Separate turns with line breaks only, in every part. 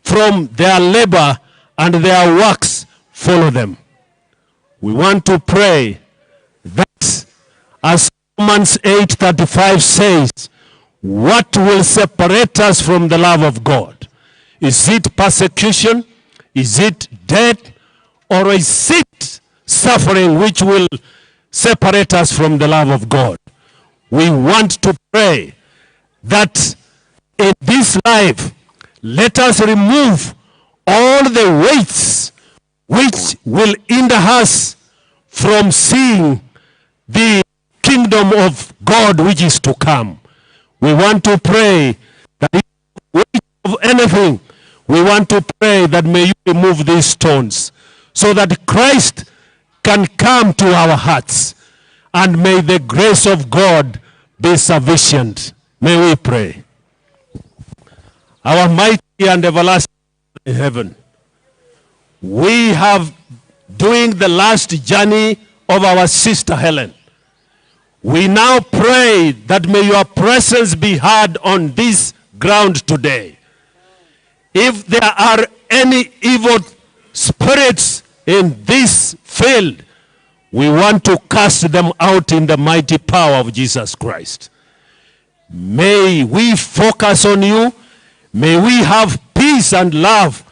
from their labor and their works follow them. We want to pray that, as Romans 8:35 says, what will separate us from the love of God? Is it persecution? Is it death? Or is it suffering which will separate us from the love of God? We want to pray that in this life, let us remove all the weights which will hinder us from seeing the kingdom of God which is to come. We want to pray that in the weight of anything, we want to pray that may you remove these stones so that Christ can come to our hearts, and may the grace of God be sufficient. May we pray. Our mighty and everlasting in heaven, we have, doing the last journey of our sister Helen, we now pray that may your presence be heard on this ground today. If there are any evil spirits in this field, we want to cast them out in the mighty power of Jesus Christ. May we focus on you. May we have peace and love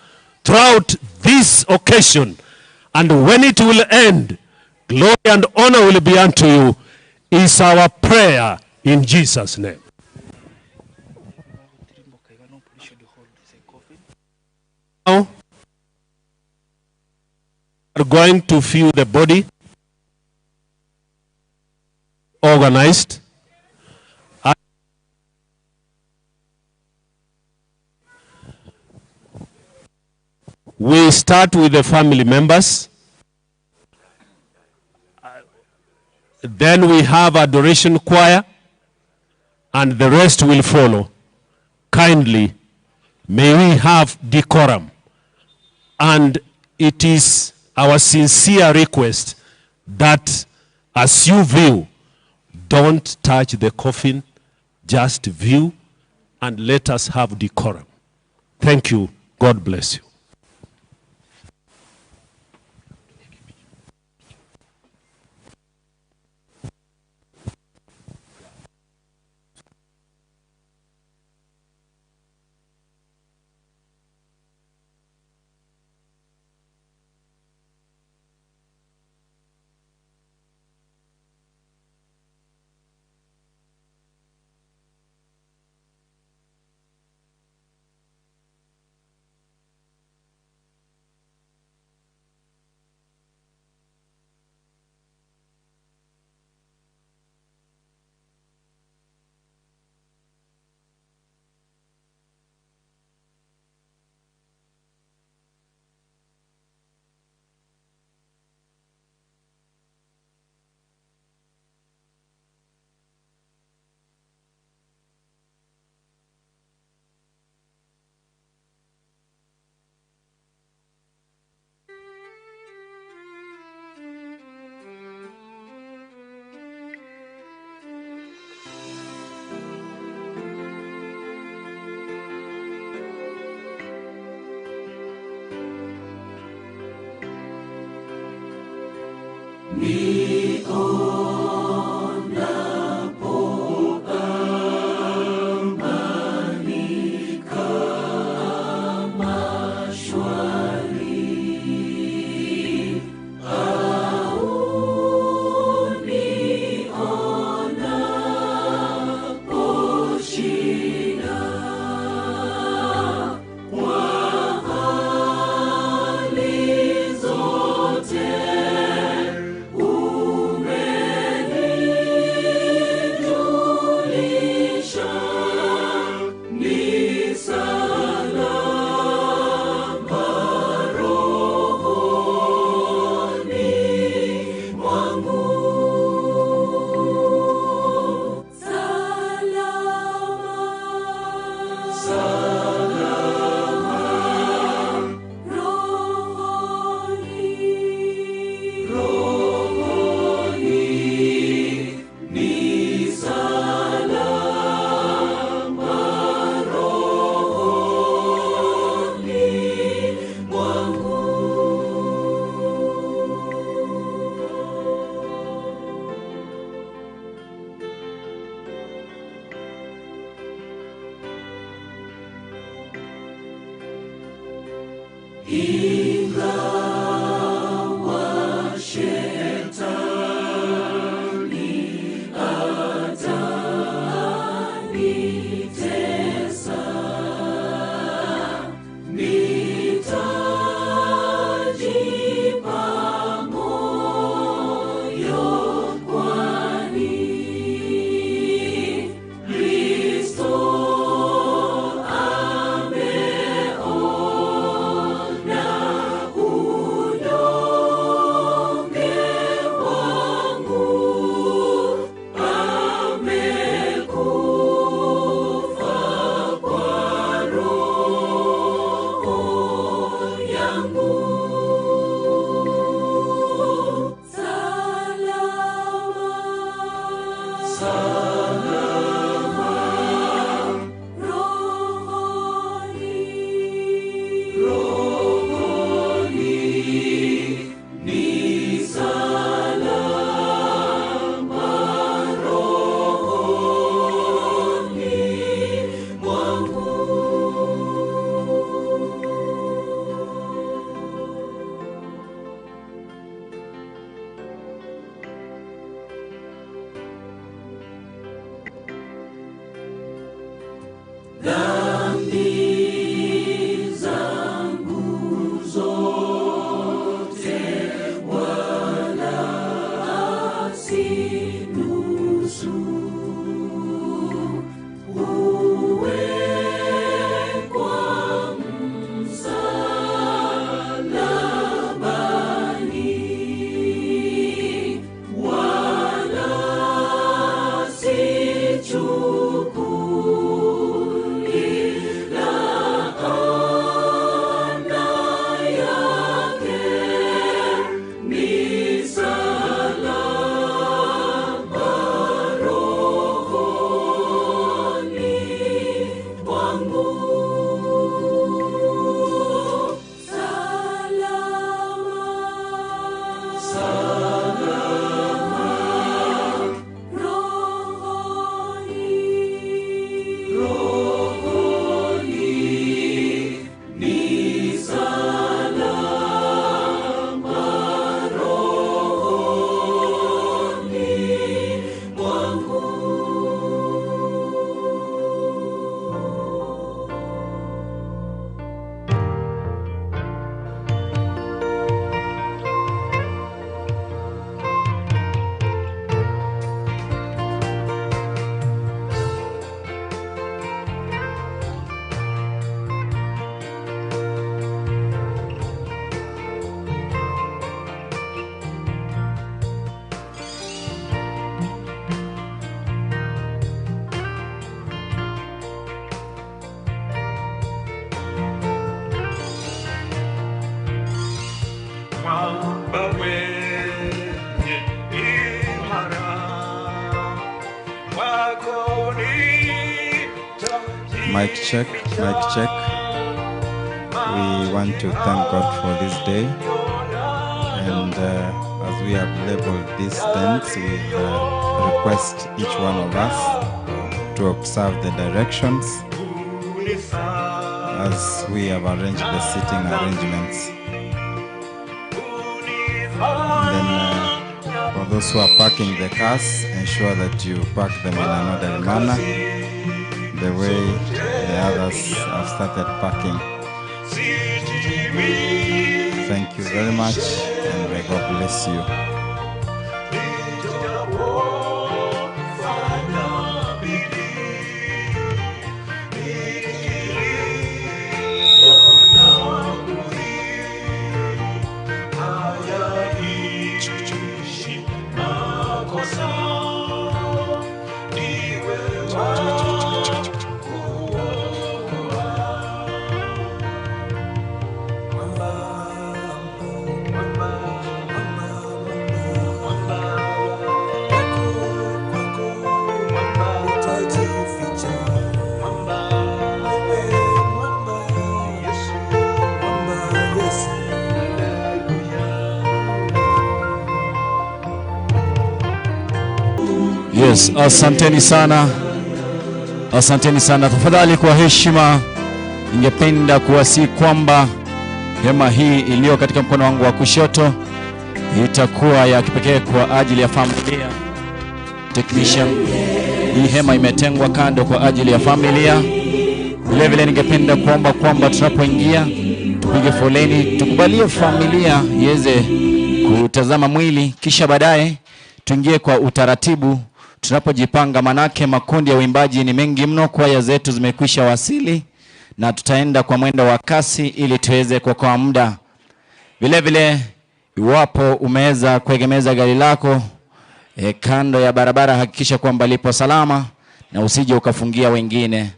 throughout this occasion. And when it will end, glory and honor will be unto you, is our prayer in Jesus' name. Now, we are going to feel the body organized. We start with the family members. Then we have adoration choir, and the rest will follow. Kindly, may we have decorum. And it is our sincere request that as you view, don't touch the coffin, just view, and let us have decorum. Thank you. God bless you.
Ooh. Mic check, mic check. We want to thank God for this day, and as we have labeled these tents, we request each one of us to observe the directions as we have arranged the seating arrangements. And then for those who are parking the cars, ensure that you park them in an orderly manner, the way the others have started parking. Thank you very much, and may God bless you.
Yes, asanteni sana. Asanteni sana. Tafadhali kwa heshima ningependa kuwasihi kwamba Hema hii iliyo katika mkono wangu wa kushoto itakuwa ya kipekee kwa ajili ya familia. Technician, hii hema imetengwa kando kwa ajili ya familia. Vile vile ningependa kuomba kwamba tunapoingia tupige foleni, tukubalie familia iweze kutazama mwili, kisha baadaye tuingie kwa utaratibu tunapojipanga, manake makundi ya uimbaji ni mengi mno, kwaya zetu zimekwisha wasili na tutaenda kwa mwendo wa kasi ili tuweze kuokoa muda. Vile vile iwapo umeweza kuegemeza gari lako kando ya barabara, hakikisha kwamba lipo salama na usije ukafungia wengine.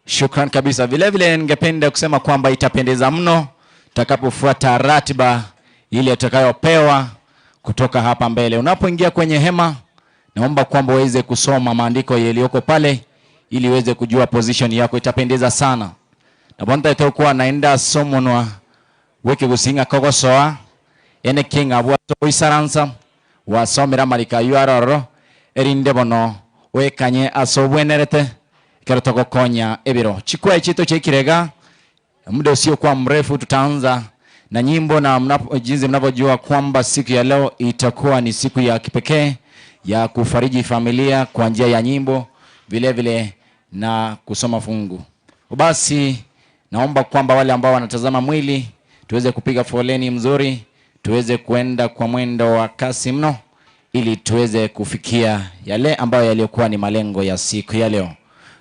Shukran kabisa. Vile vile ningependa kusema kwamba itapendeza mno takapofuata ratiba ile utakayopewa kutoka hapa mbele. Unapoingia kwenye hema, naomba kwamba uweze kusoma maandiko yaliyoko pale ili uweze kujua position yako. Itapendeza sana. Na bonta itakuwa naenda somonwa wiki gusinga kogosoa ene kinga bwa isaransa wa somera marika yuaroro erinde bono wekanye asobwenerete kerotoko konya ebiro chikwa chito chekirega. Muda usio kwa mrefu tutaanza na nyimbo, na jinsi mnavyojua kwamba siku ya leo itakuwa ni siku ya kipekee ya kufariji familia kwa njia ya nyimbo, vile vile na kusoma fungu. Basi naomba kwamba wale ambao wanatazama mwili tuweze kupiga foleni mzuri, tuweze kuenda kwa mwendo wa kasi mno ili tuweze kufikia yale ambayo yaliokuwa ni malengo ya siku ya leo.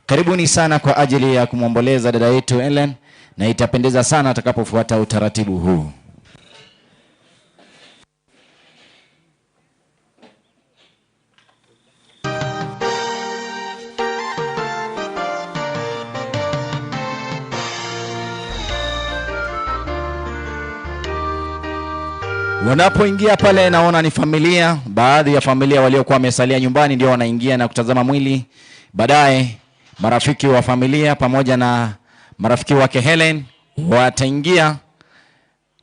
Karibuni sana kwa ajili ya kumwomboleza dada yetu Ellen, na itapendeza sana atakapofuata utaratibu huu. Wanapoingia pale, naona ni familia, baadhi ya familia waliokuwa wamesalia nyumbani ndio wanaingia na kutazama mwili. Baadaye marafiki wa familia pamoja na marafiki wake Helen wataingia,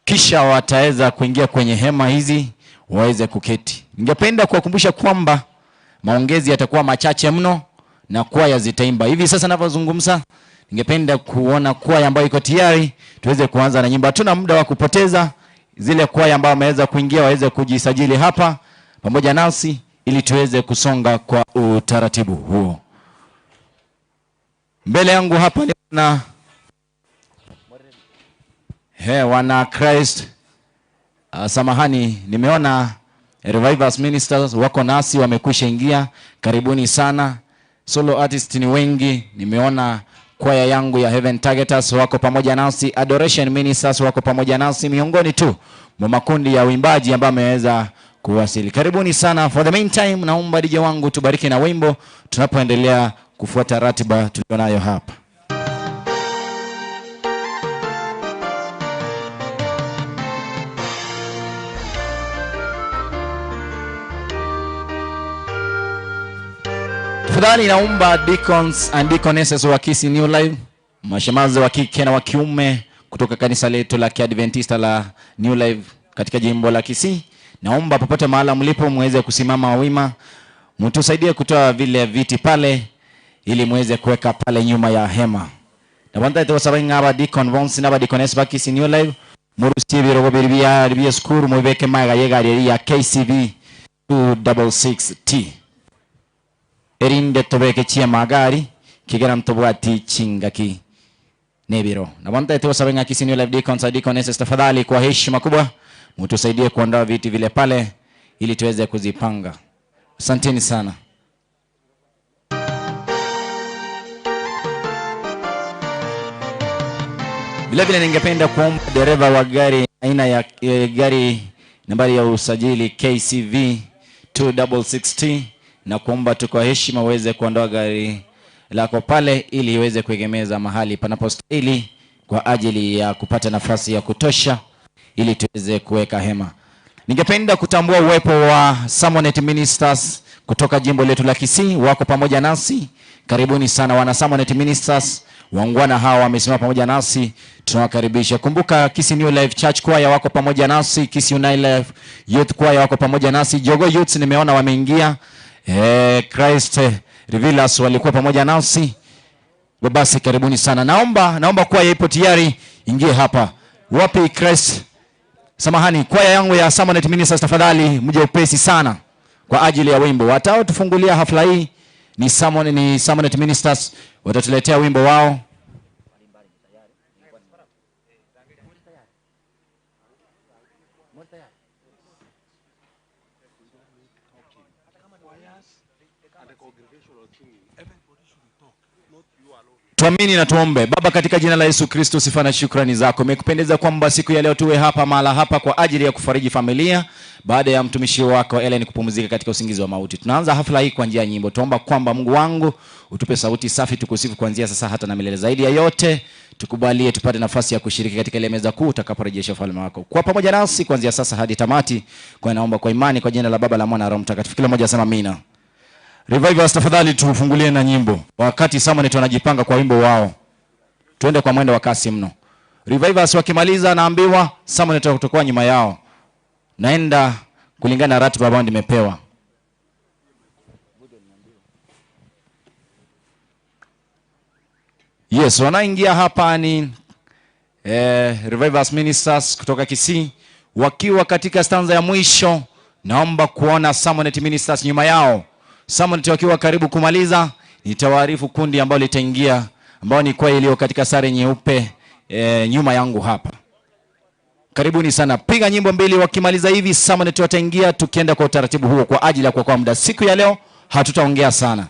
kisha wataweza kuingia kwenye hema hizi waweze kuketi. Ningependa kuwakumbusha kwamba maongezi yatakuwa machache mno na kwaya zitaimba. Hivi sasa ninavyozungumza, ningependa kuona kwaya ambayo iko tayari tuweze kuanza na nyimbo. Hatuna muda wa kupoteza. Zile kwaya ambao wameweza kuingia waweze kujisajili hapa pamoja nasi ili tuweze kusonga kwa utaratibu huo. Mbele yangu hapa ni wana Christ. Samahani, nimeona Revivers Ministers wako nasi, wamekwisha ingia. Karibuni sana. Solo artist ni wengi. Nimeona kwaya yangu ya Heaven Targeters wako pamoja nasi. Adoration Ministers wako pamoja nasi, miongoni tu mwa makundi ya uimbaji ambao wameweza kuwasili. Karibuni sana. For the meantime, naomba DJ wangu tubariki na wimbo tunapoendelea kufuata ratiba tulionayo hapa. Tafadhali naomba deacons and deaconesses wa Kisii New Life, mashemazi wa kike na wa kiume kutoka kanisa letu la Kiadventista la New Life katika jimbo la Kisii, naomba popote mahali mlipo muweze kusimama wima, mtusaidie kutoa vile viti pale ili muweze kuweka pale nyuma ya hema. Na wanda ito sababu ngaba deacon vonsi na deaconess ba Kisii New Life murusi birogo biribia skuru muweke maga yegari ya KCV 266T. Erinde tobeke chia magari kigera mtobwati chingaki nebiro. Na wanda ito sababu ngaki Kisii New Life deacons and deaconesses, tafadhali kwa heshima kubwa mtusaidie kuondoa viti vile pale ili tuweze kuzipanga. Asanteni sana. Vile vile ningependa kuomba dereva wa gari aina ya gari nambari ya usajili KCV 266T na kuomba tu kwa heshima uweze kuondoa gari lako pale ili iweze kuegemeza mahali panapostahili kwa ajili ya kupata nafasi ya kutosha ili tuweze kuweka hema. Ningependa kutambua uwepo wa Summonet Ministers kutoka jimbo letu la Kisii, wako pamoja nasi. Karibuni sana wana Summonet Ministers. Wangwana hawa wamesimama pamoja nasi, tunawakaribisha. Kumbuka Kisii New Life Church Choir wako pamoja nasi, Kisii New Life Youth Choir wako pamoja nasi, Jogo Youths nimeona wameingia. Christ Revealers walikuwa pamoja nasi. Basi karibuni sana. Naomba kwaya ipo tayari ingie hapa. Wapi Christ? Samahani, kwaya yangu ya Summonet Ministers tafadhali mje upesi sana kwa ajili ya wimbo. Watao tufungulia hafla hii ni Summonet Ministers, watatuletea wimbo wao. Tuamini na tuombe. Baba, katika jina la Yesu Kristo, sifa na shukrani zako. Umekupendeza kwamba siku ya leo tuwe hapa mahala hapa kwa ajili ya kufariji familia baada ya mtumishi wako Ellen kupumzika katika usingizi wa mauti. Tunaanza hafla hii kwa njia ya nyimbo. Tuomba kwamba Mungu wangu utupe sauti safi tukusifu kuanzia sasa hata na milele. Zaidi ya yote tukubalie tupate nafasi ya kushiriki katika ile meza kuu utakaporejesha ufalme wako. Kwa pamoja nasi kuanzia sasa hadi tamati. Kwa naomba kwa imani kwa jina la Baba, la Mwana na Roho Mtakatifu. Kila mmoja asema amina. Revivers tafadhali tufungulie na nyimbo. Wakati Summonet wanajipanga kwa wimbo wao, tuende kwa mwendo wa kasi mno. Revivers wakimaliza naambiwa Summonet watakuwa nyuma yao. Naenda kulingana na ratiba ambayo nimepewa. Yes, wanaingia hapa ni Revivers Ministers kutoka Kisii wakiwa katika stanza ya mwisho. Naomba kuona Summonet Ministers nyuma yao. Summonet wakiwa karibu kumaliza, nitawaarifu kundi ambao litaingia, ambao ni kwaya iliyo katika sare nyeupe nyuma yangu hapa. Karibuni sana. Piga nyimbo mbili, wakimaliza hivi Summonet wataingia, tukienda kwa utaratibu huo kwa ajili ya kwa muda. Siku ya leo hatutaongea sana.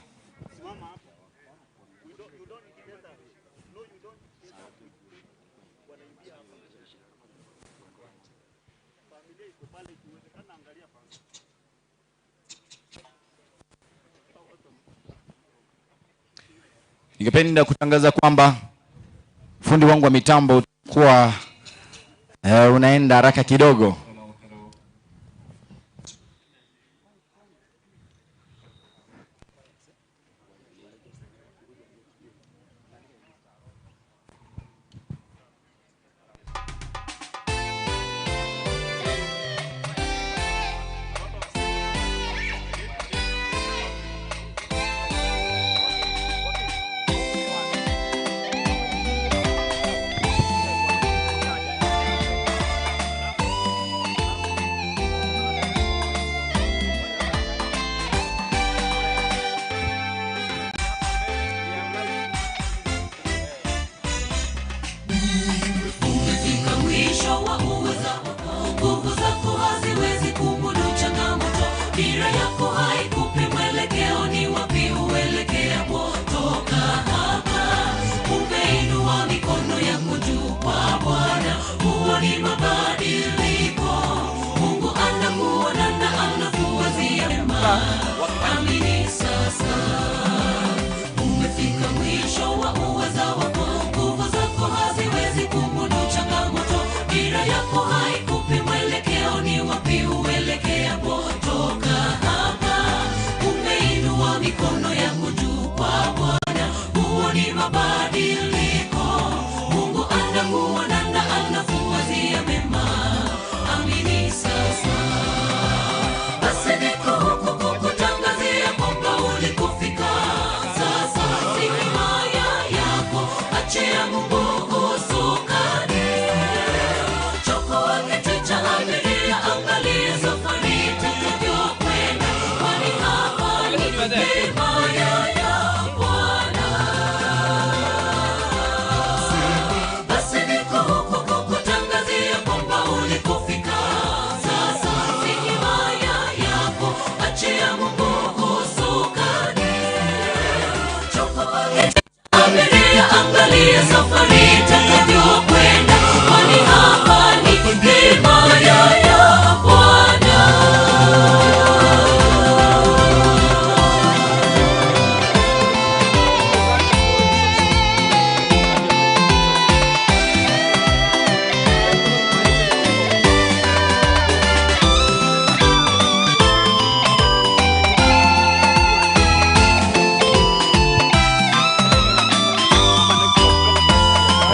Ningependa kutangaza kwamba fundi wangu wa mitambo utakuwa unaenda haraka kidogo.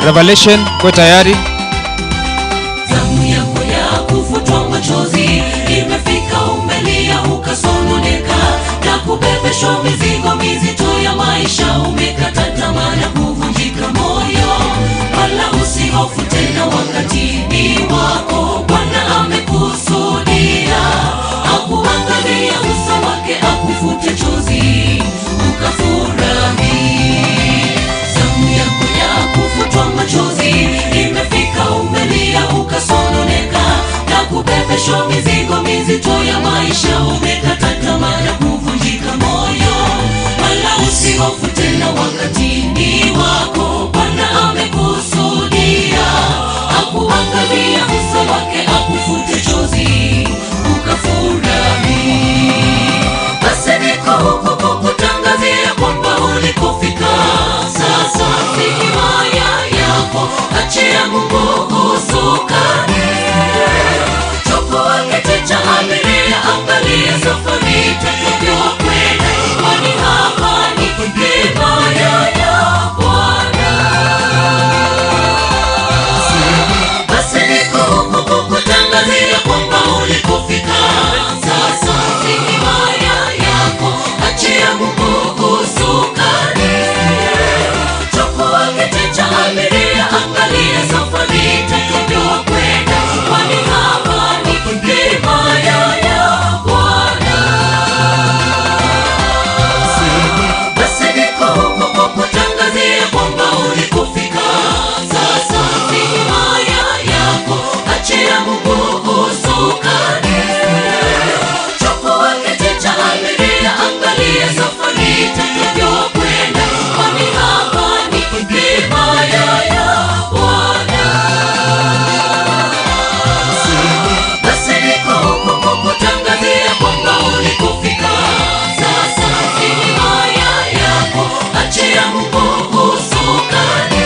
Revelation kwa tayari.
Zamu yako ya kufutwa machozi imefika, umelia ukasononeka na kubebeshwa mizigo mizito ya maisha, umekata tamaa na kuvunjika moyo, wala usihofu tena, wakati ni wako. Bwana amekusudia, akuangalia uso wake, akufute chozi, ukafurahi. Zamu yako ya kufutwa machozi imefika, umelia ukasononeka na kubebeshwa mizigo mizito ya maisha, umekata tamaa na kuvunjika moyo, wala usihofu tena, wakati ni wako. Bwana amekusudia, akuangalia uso wake, akufute chozi, ukafurahi. Basi niko huku kukutangazia kwamba ulikofika sasa si himaya yako. Achia Mungu usukani, chukua kiti cha abiria, angalia safari itakavyokwenda, kwani hapa ni himaya ya Bwana. Basi niko huku kukutangazia kwamba ulikofika sasa si himaya yako. Achia Mungu usukani, chukua kiti cha abiria, angalia safari itakavyokwenda, kwani hapa ni himaya ya Bwana. Basi niko huku kukutangazia kwamba ulikofika sasa si himaya yako. Achia Mungu usukani, chukua kiti cha abiria, angalia safari itakavyokwenda, kwani hapa ni himaya ya Bwana. Basi niko huku kukutangazia kwamba ulikofika sasa si himaya yako. Achia Mungu usukani,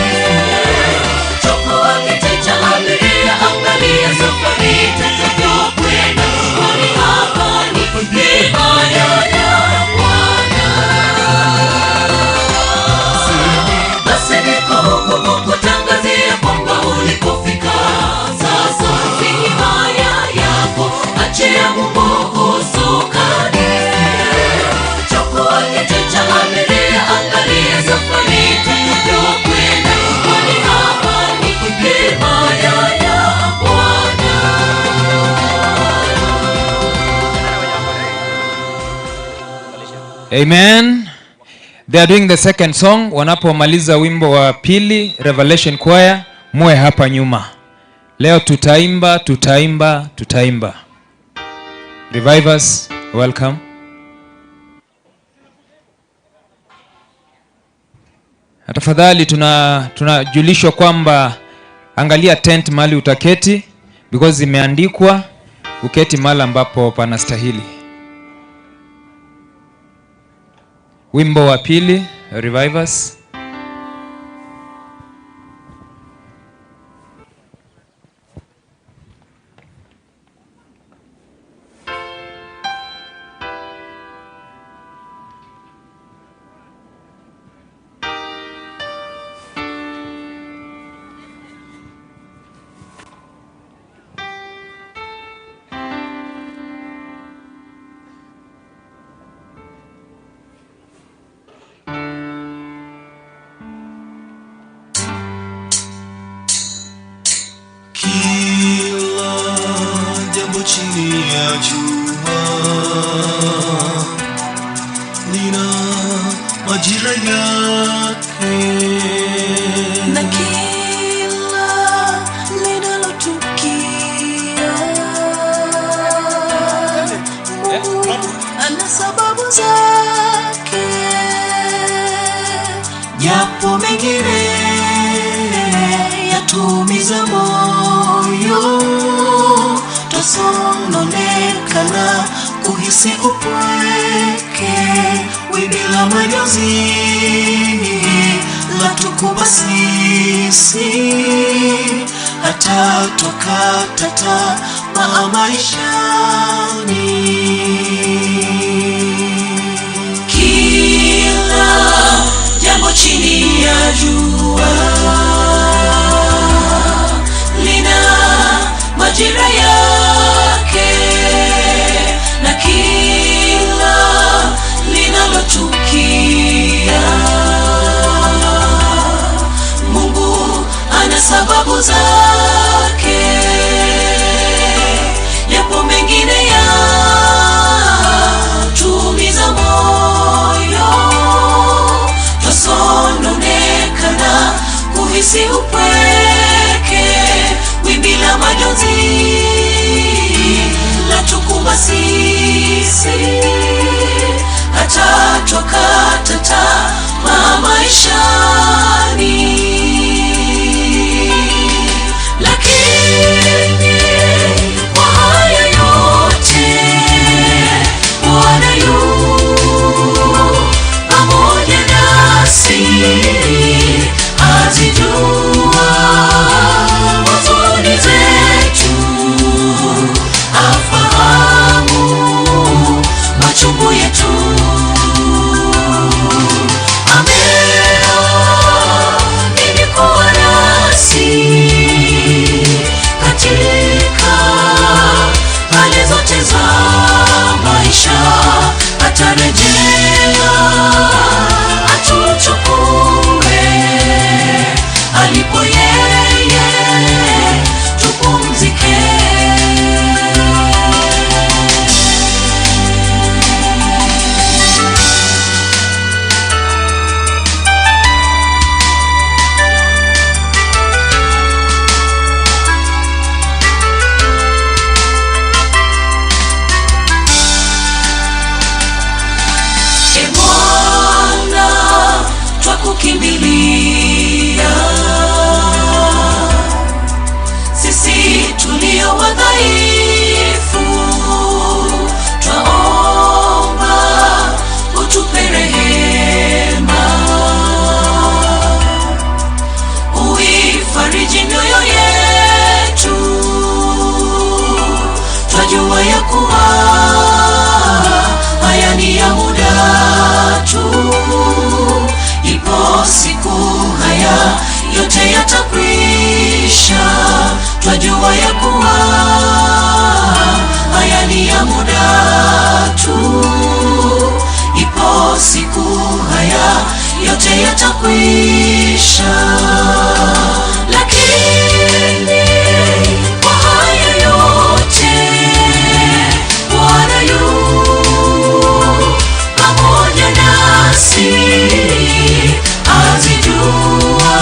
chukua kiti cha abiria, angalia safari itakavyokwenda, kwani hapa ni himaya ya Bwana. Basi niko huku kukutangazia kwamba ulikofika sasa si himaya yako. Achia Mungu usukani, chukua kiti cha abiria, angalia safari itakavyokwenda, kwani hapa ni himaya ya Bwana.
Amen. They are doing the second song. Wanapomaliza wimbo wa pili, Revelation Choir, muwe hapa nyuma. Leo tutaimba. Revivers, welcome. Tafadhali tunajulishwa kwamba angalia tent mahali utaketi, because imeandikwa uketi mahali ambapo panastahili. Wimbo wa pili, Revivers.
Kila jambo chini ya jua lina majira yake,
Na kila linalotukia Mungu ana sababu zake, japo mengine yatumiza moyo, twasononekana kuhisi upweke, wimbi la majonzi latukumba sisi, hata twakata tamaa maishani. Kila jambo chini ya jua lina majira yake, na kila linalotukia tuhisi upweke, wimbi la majonzi la tukumba sisi, hata twakata tamaa maishani. Lakini kwa haya yote Bwana yu pamoja nasi, azijua huzuni zetu, afahamu machungu yetu. Ameahidi kuwa nasi katika hali zote za maisha, atarejea atuchukue alipo yeye, tupumzike. Twakukimbilia sisi tulio wadhaifu, twaomba utupe rehema, uifariji mioyo yetu. Twajua ya kuwa haya ni ya muda tu, ipo siku haya yote yatakwisha. Twajua ya kuwa haya ni ya muda tu, ipo siku haya yote yatakwisha. Lakini kwa haya yote Bwana yu pamoja nasi, azijua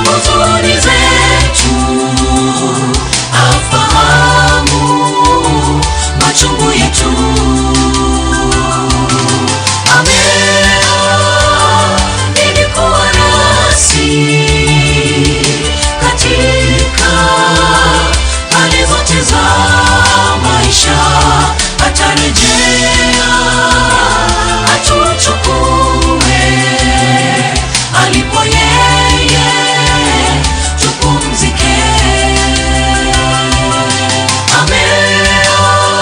huzuni zetu, afahamu machungu yetu. Ameahidi kuwa nasi katika hali zote za maisha, atarejea atuchukue alipo yeye, tupumzike.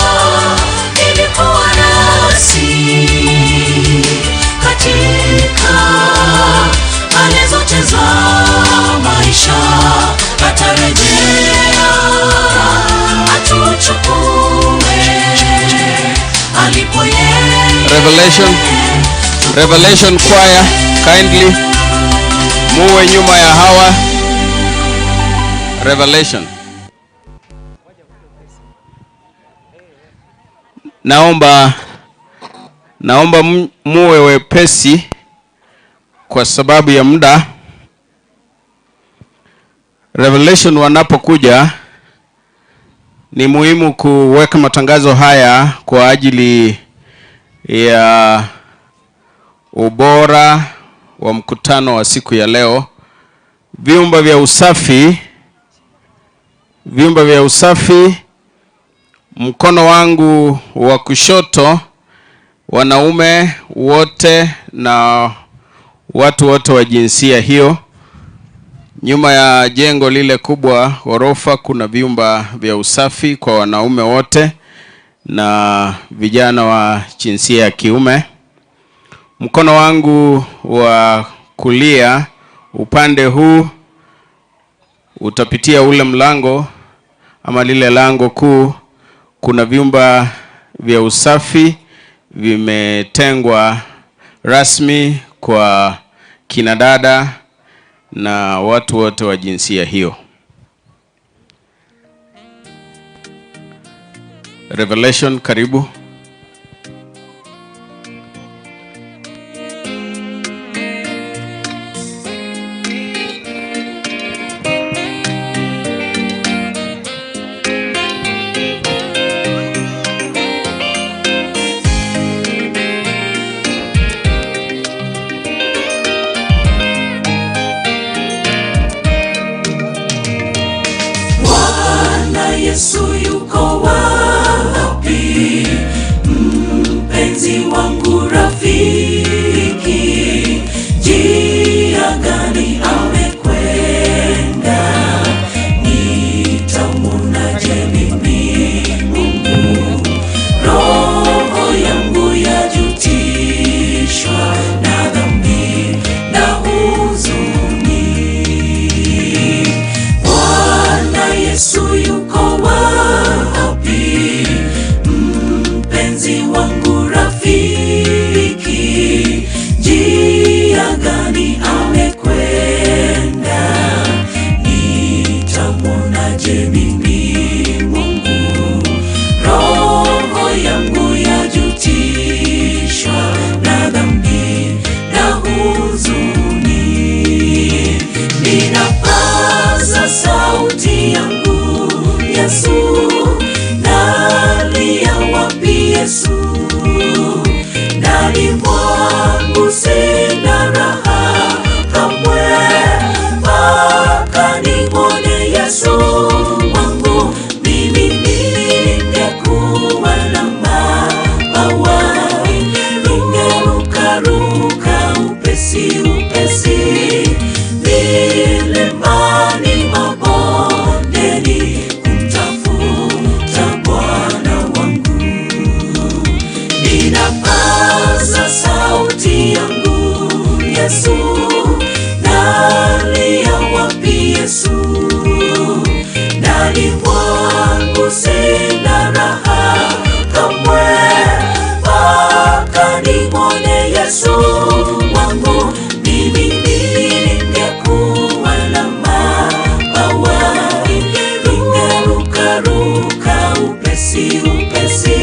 Ameahidi kuwa nasi katika hali zote za maisha, atarejea atuchukue alipo yeye.
Revelation Choir, kindly muwe nyuma ya hawa. Revelation. Naomba muwe wepesi kwa sababu ya muda. Revelation wanapokuja, ni muhimu kuweka matangazo haya kwa ajili ya ubora wa mkutano wa siku ya leo. Vyumba vya usafi, mkono wangu wa kushoto, wanaume wote na watu wote wa jinsia hiyo. Nyuma ya jengo lile kubwa ghorofa, kuna vyumba vya usafi kwa wanaume wote na vijana wa jinsia ya kiume. Mkono wangu wa kulia, upande huu, utapitia ule mlango ama lile lango kuu. Kuna vyumba vya usafi vimetengwa rasmi kwa kinadada na watu wote wa jinsia hiyo. Revelation, karibu.
ruka upesi upesi, milimani mabondeni kumtafuta Bwana wangu. Ninapaza sauti yangu Yesu, nalia wapi Yesu? Ndani mwangu sina raha kamwe, mpaka nimwone Yesu wangu. Mimi ningekuwa na mabawa, ningeruka ruka upesi upesi,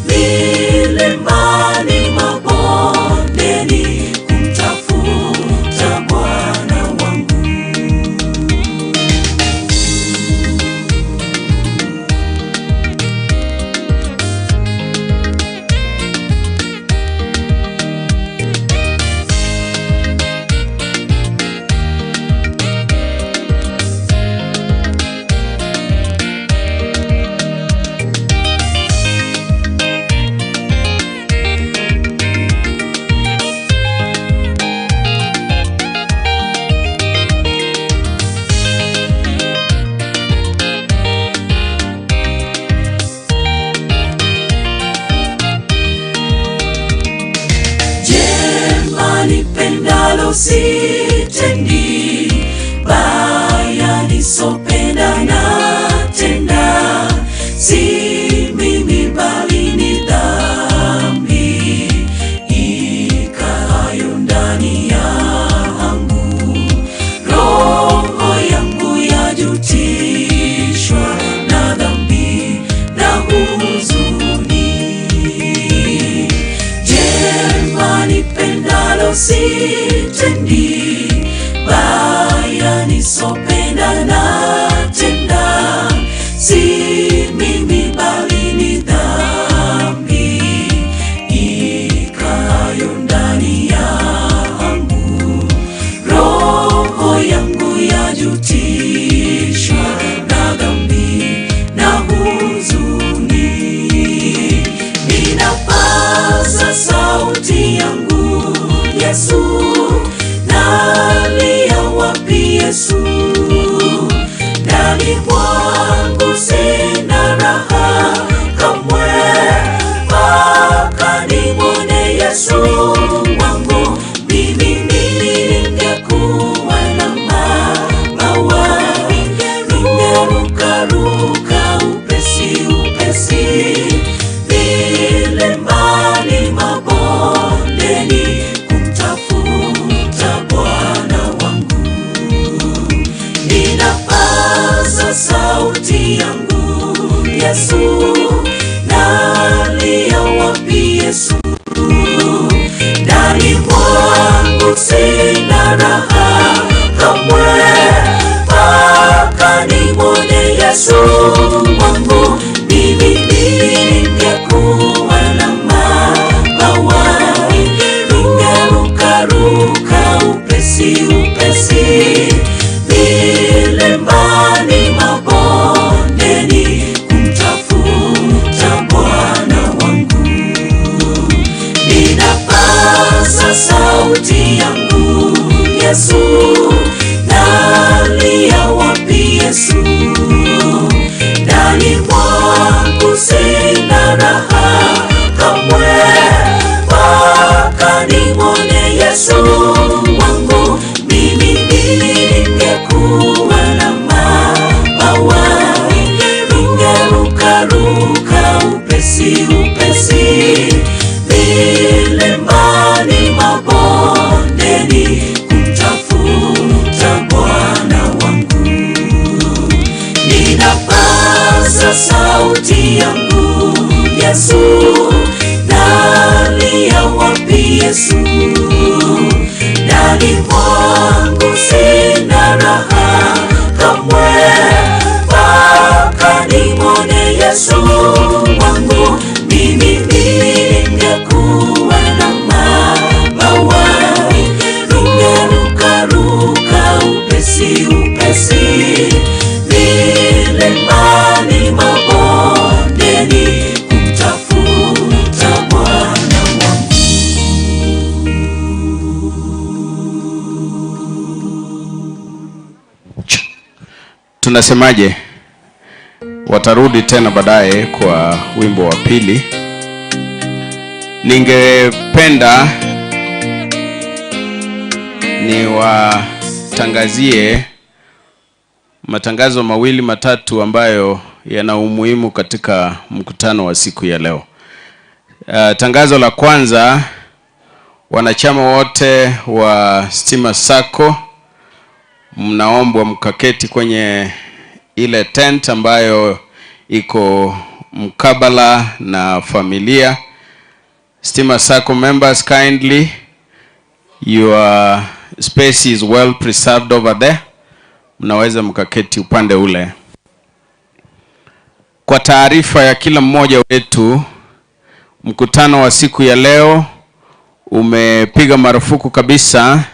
milimani mabondeni kumtafuta Bwana wangu. Jema nipendalo sitendi, baya nisopenda natenda. Si mimi bali ni dhambi ikaayo ndani yangu. Roho yangu yajutishwa na dhambi na huzuni. Jema nipendalo sitendi, baya nisopenda natenda. Si mimi bali ni dhambi ikaayo ndani yangu. Roho yangu yajutishwa na dhambi na huzuni. Ninapaza sauti yangu Yesu, nalia wapi Yesu? Ndani mwangu sina raha kamwe, mpaka nimwone Yesu wangu. Mimi ningekuwa na mabawa, ningeruka ruka upesi upesi, milimani mabondeni kumtafuta Bwana wangu. Ninapaza sauti yangu Yesu, nalia wapi Yesu? Ndani mwangu sina raha kamwe, mpaka nimwone Yesu wangu. Mimi ningekuwa na mabawa, ningeruka ruka upesi upesi, milimani mabondeni kumtafuta Bwana wangu. Ninapaza sauti yangu Yesu, nalia wapi Yesu? Ndani mwangu sina raha kamwe, mpaka nimwone Yesu wangu. Mimi ningekuwa na mabawa, ningeruka ruka upesi upesi, milimani mabondeni kumtafuta Bwana wangu. Ninapaza sauti yangu Yesu, nalia wapi Yesu? Ndani mwangu sina raha kamwe, mpaka nimwone Yesu wangu. Mimi ningekuwa na mabawa, ningeruka ruka upesi upesi, milimani mabondeni kumtafuta Bwana wangu.
tunasemaje? Watarudi tena baadaye kwa wimbo wa pili. Ningependa niwatangazie matangazo mawili matatu ambayo yana umuhimu katika mkutano wa siku ya leo. Tangazo la kwanza, wanachama wote wa Stima Sacco mnaombwa mkaketi kwenye ile tent ambayo iko mkabala na familia. Stima Sacco members, kindly, your space is well preserved over there. Mnaweza mkaketi upande ule. Kwa taarifa ya kila mmoja wetu, mkutano wa siku ya leo umepiga marufuku kabisa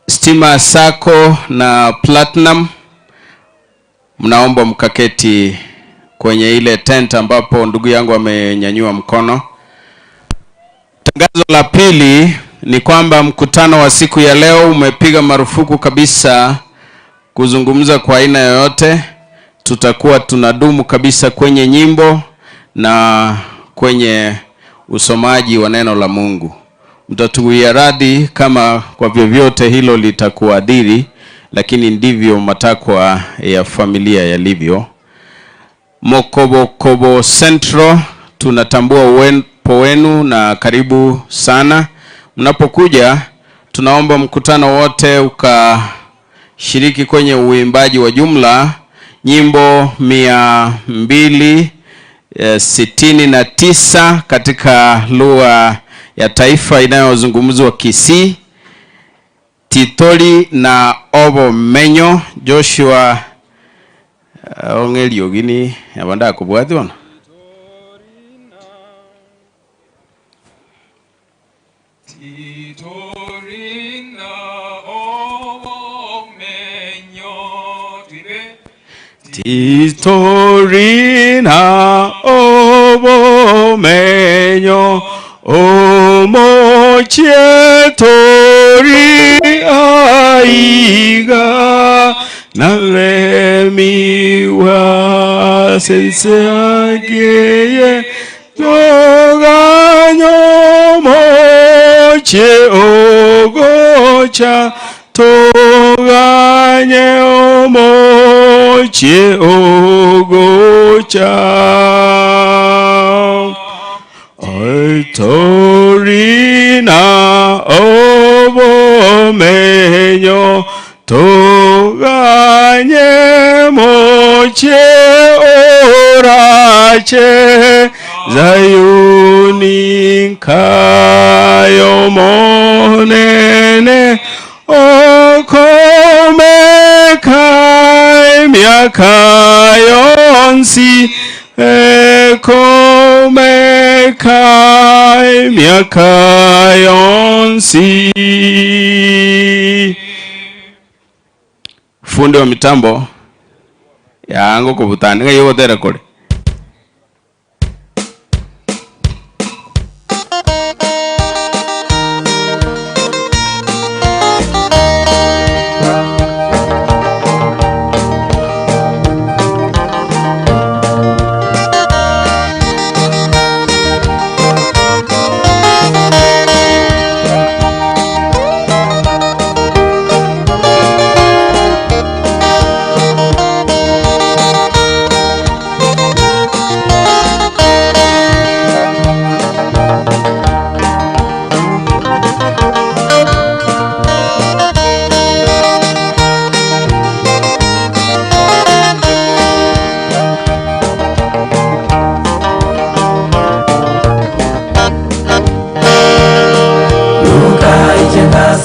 Stima Sacco na Platinum. Mnaomba mkaketi kwenye ile tent ambapo ndugu yangu amenyanyua mkono. Tangazo la pili ni kwamba mkutano wa siku ya leo umepiga marufuku kabisa kuzungumza kwa aina yoyote. Tutakuwa tunadumu kabisa kwenye nyimbo na kwenye usomaji wa neno la Mungu. Mtatuia radhi kama kwa vyovyote hilo litakuadhiri, lakini ndivyo matakwa ya familia yalivyo. Mokobokobo Central, tunatambua uwepo wenu na karibu sana. Mnapokuja, tunaomba mkutano wote ukashiriki kwenye uimbaji wa jumla nyimbo 269 katika lugha ya taifa inayozungumzwa Kisii. Titoli na Obo Menyo Joshua ongelio gini abanda kubwati wana. Titorina Obo Menyo Omochetori aiga nalemiwa senseageye Toganyo moche ogocha Toganye omoche ogocha Torina Obo Menyo Toganye moche orache Zayuni kayo monene Okome kai miaka yonsi Ekome kai miaka yonsi. Fundi wa mitambo yangu kubutandika yuko tere kule.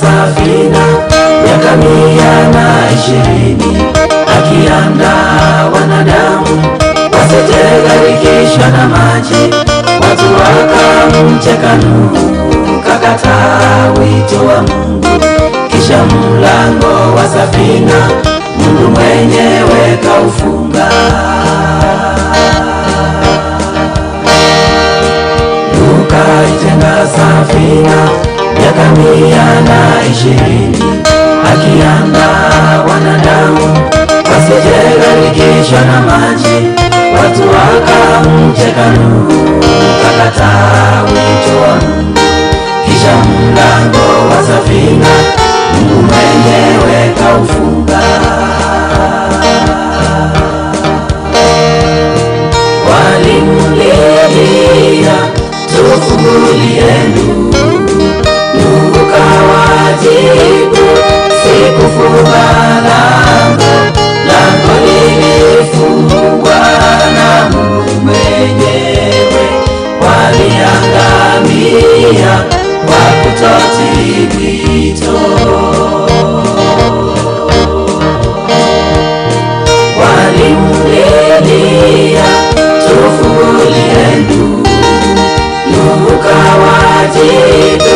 Safina miaka 120 akiandaa wanadamu wasitegarikishwa na maji. Watu wakamcheka Nuhu, kakataa wito wa Mungu. Kisha mlango wa safina Mungu mwenyewe kaufunga. Luka itenga safina miaka 120 akiandaa wanadamu wasijegharikishwa na maji, watu wakamcheka Nuhu, kakataa wito wa Mungu. Kisha mlango wa safina Mungu mwenyewe kaufunga. Walimlilia, tufungulie Nuhu, Nuhu kawajibu, sikufunga lango, lango lilifungwa na Mungu mwenyewe. Waliangamia kwa kutotii wito. Walimlilia, tufungulie Nuhu, Nuhu kawajibu,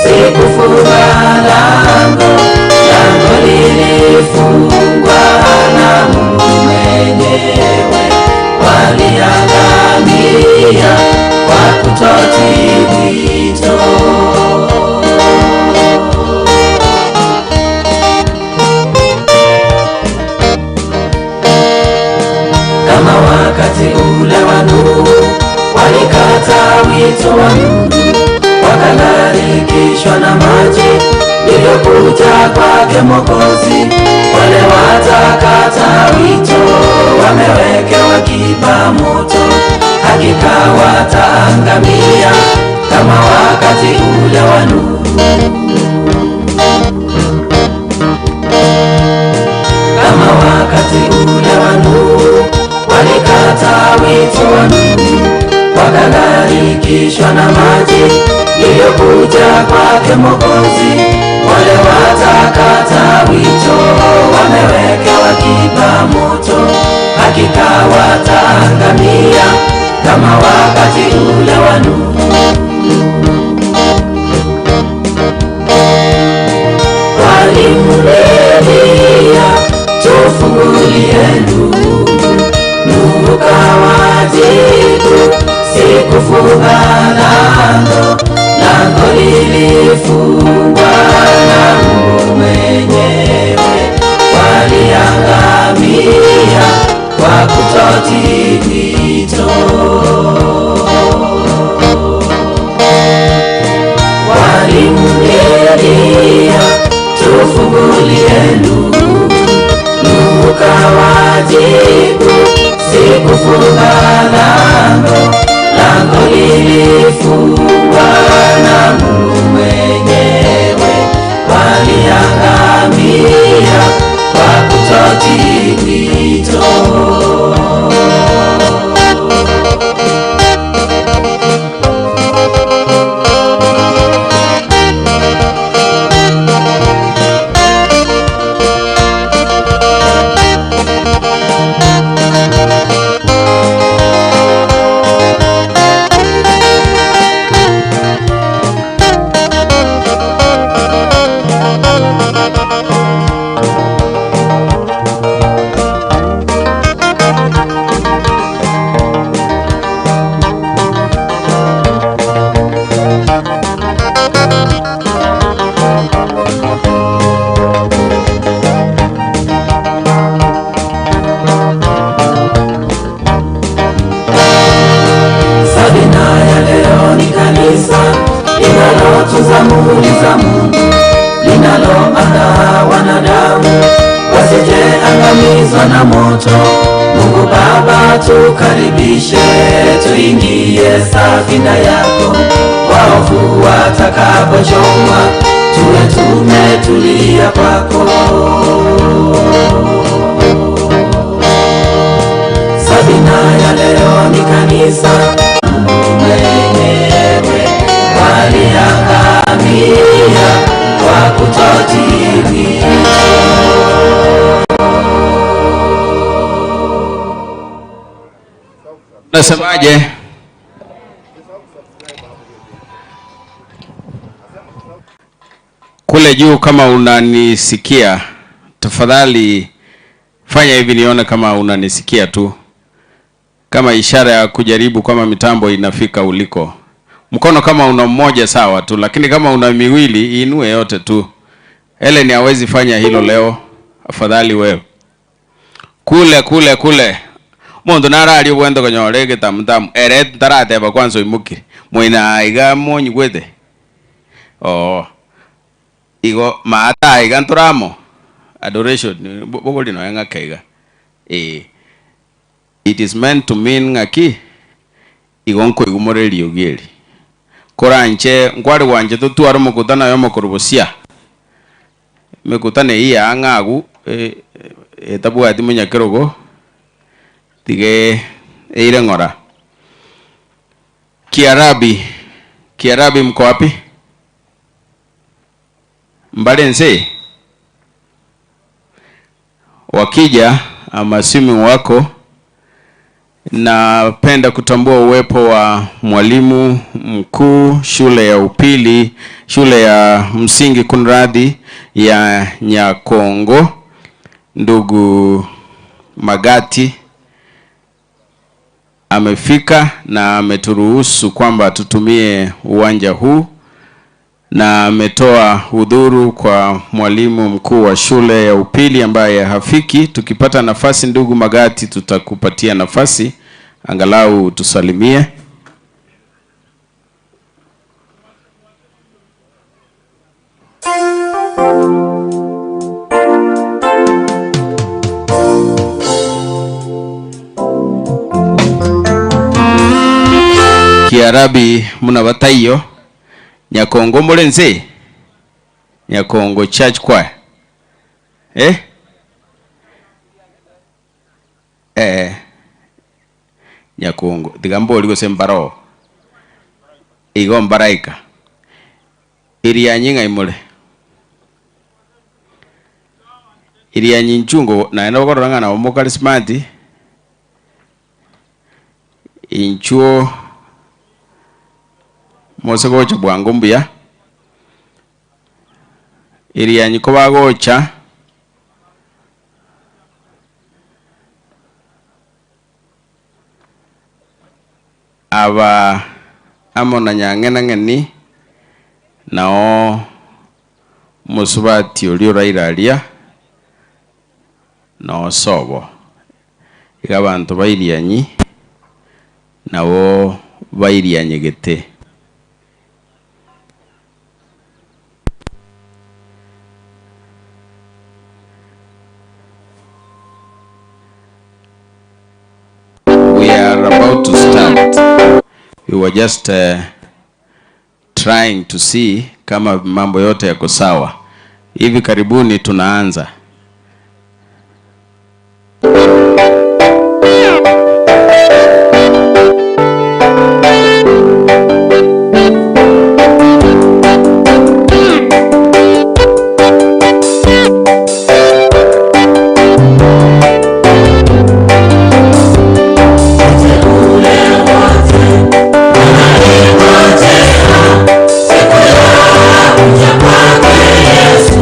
sikufunga lango, lango lilifungwa na Mungu mwenyewe. Waliangamia kwa kutotii wito. Kama wakati ule wa Nuhu, walikataa wito wa Mungu, wakagharikishwa na maji iliyokuja kwake Mwokozi. Wale watakataa wito wamewekewa kipa moto, hakika wataangamia kama wakati ule wa Nuhu. Kama wakati ule wa Nuhu, walikataa wito wa Mungu, wakagharikishwa na maji iliyokuja kwake Mwokozi. Wale watakataa wito wamewekewa kipa moto, hakika wataangamia kama wakati ule wa Nuhu. Walimlilia, tufungulie Nuhu, Nuhu kawajibu, sikufunga lango, lango lilifungwa na Mungu mwenyewe. Waliangamia kwa kutotii wito. Walimlilia, tufungulie Nuhu, Nuhu kawajibu, sikufunga lango, lango lilifungwa na Mungu mwenyewe. Waliangamia kwa kutotii wito. Za Mungu linaloandaa wanadamu wasijeangamizwa na moto. Mungu Baba, tukaribishe, tuingie safina yako. Waovu watakapochomwa, tuwe tumetulia kwako. Safina ya leo ni kanisa, Mungu mwenyewe. Waliangamia kwa kutotii wito.
Nasemaje? Kule juu, kama unanisikia, tafadhali fanya hivi nione kama unanisikia tu, kama ishara ya kujaribu kama mitambo inafika uliko. Mkono kama una mmoja sawa tu, lakini kama una miwili inue yote tu. Helen hawezi fanya hilo leo, afadhali wewe. Kule. Mundu narari ubwendo konyore tamtam. Eret tarate ba kwanza imukire. Mwina iga monyi gwete. Oh. Igo mata iga nturamo. Adoration bogoli no yanga kaiga. It is meant to mean ngaki igonko igumoreri ogeri. Koranche ngwari wanje tutwara mukutana yo makurubusia. Mekutane iya angagu etabu ati munyakerogo tige eire ngora. Kiarabi mko wapi? Mbalense wakija ama simu wako, napenda kutambua uwepo wa mwalimu mkuu shule ya upili, shule ya msingi kunradhi ya Nyakongo, ndugu Magati. Amefika na ameturuhusu kwamba tutumie uwanja huu, na ametoa udhuru kwa mwalimu mkuu wa shule ya upili ambaye hafiki. Tukipata nafasi ndugu Magati, tutakupatia nafasi angalau tusalimie. Kiarabi muna batayo Nyakongo mulenze Nyakongo church choir Nyakongo digambo ligo sembaro igo mbaraika iriya nyinga imule iriya nyinchungo na enokoranga na omokarismati inchuo mosegocha bwangu mbuya iriya nyiko bagocha aba amona nyangena ngeni nao musubati oli orairaria no sobo iga bantu bairianyi nao bairianyegete. We are about to start. We were just trying to see kama mambo yote yako sawa. Hivi karibuni tunaanza.
Yesu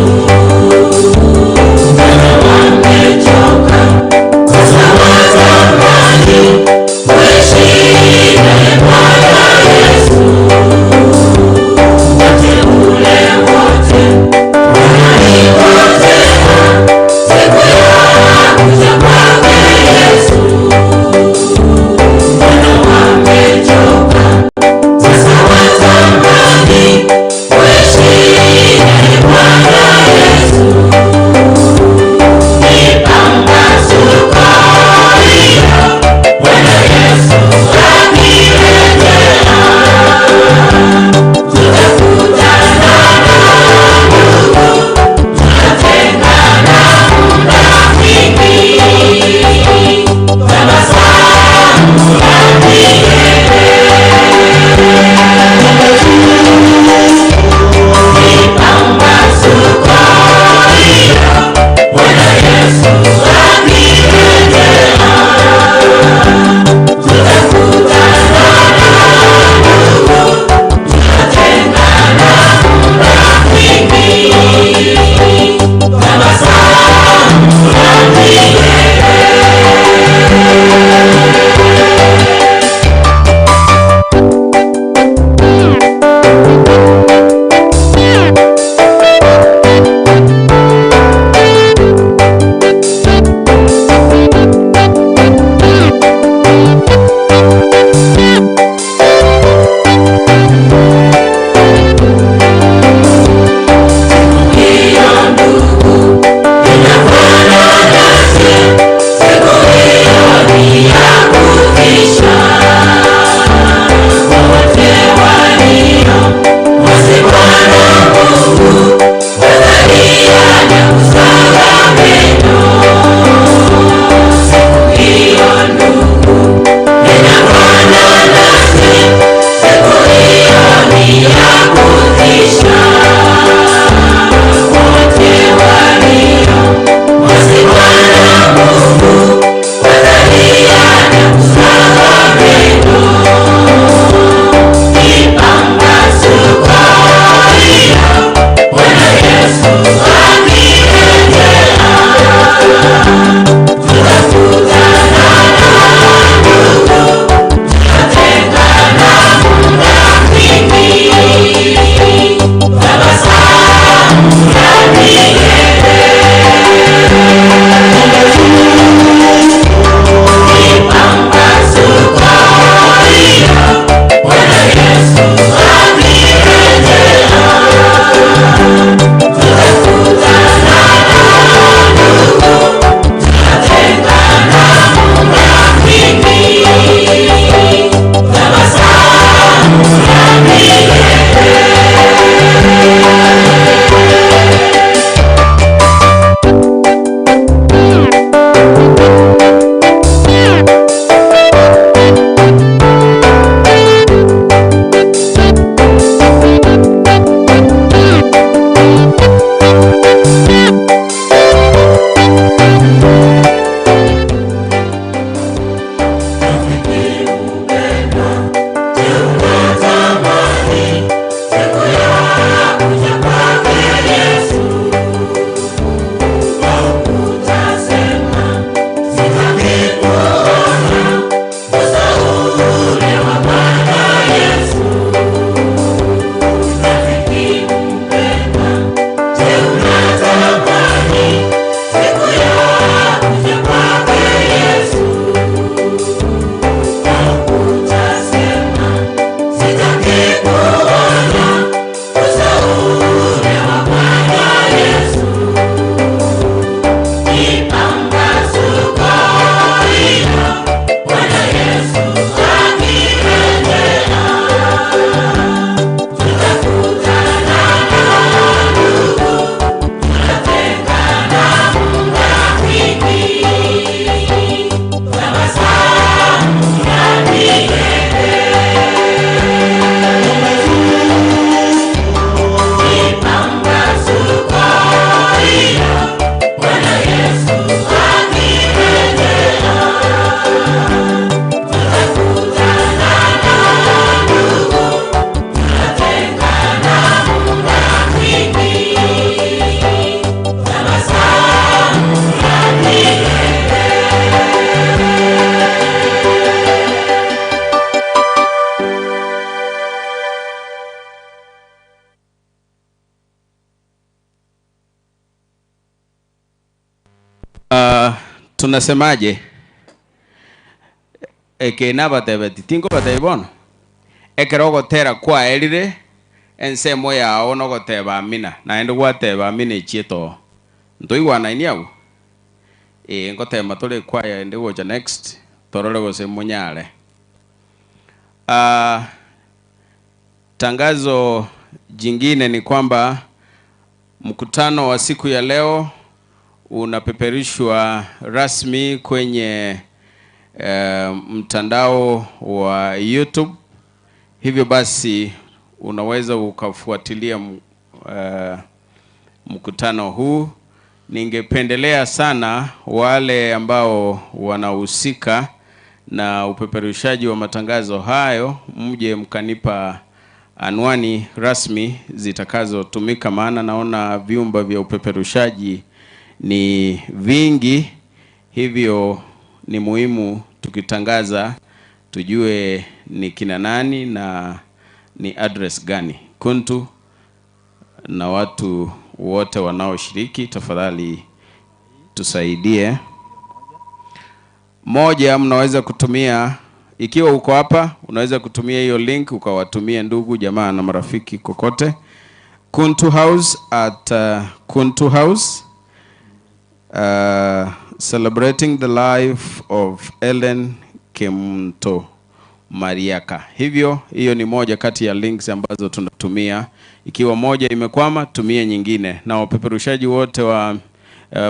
Tunasemaje? Ekena batebeti tingo batebono. Ekerogo tera kwa elire ensemo yao no goteba amina naende gwateba amina echieto ntoigwana iniagu ngotema tole kwa ende gocha next torore gose munyare. Tangazo jingine ni kwamba mkutano wa siku ya leo unapeperushwa rasmi kwenye mtandao wa YouTube. Hivyo basi unaweza ukafuatilia mkutano huu. Ningependelea sana wale ambao wanahusika na upeperushaji wa matangazo hayo mje mkanipa anwani rasmi zitakazotumika, maana naona vyumba vya upeperushaji ni vingi, hivyo ni muhimu tukitangaza tujue ni kina nani na ni address gani. Kuntu na watu wote wanaoshiriki, tafadhali tusaidie. Moja, mnaweza kutumia, ikiwa uko hapa unaweza kutumia hiyo link ukawatumia ndugu jamaa na marafiki kokote. Kuntu House at Kuntu House, celebrating the life of Ellen Kemto Mariaka. Hivyo hiyo ni moja kati ya links ambazo tunatumia. Ikiwa moja imekwama, tumie nyingine. Na wapeperushaji wote wa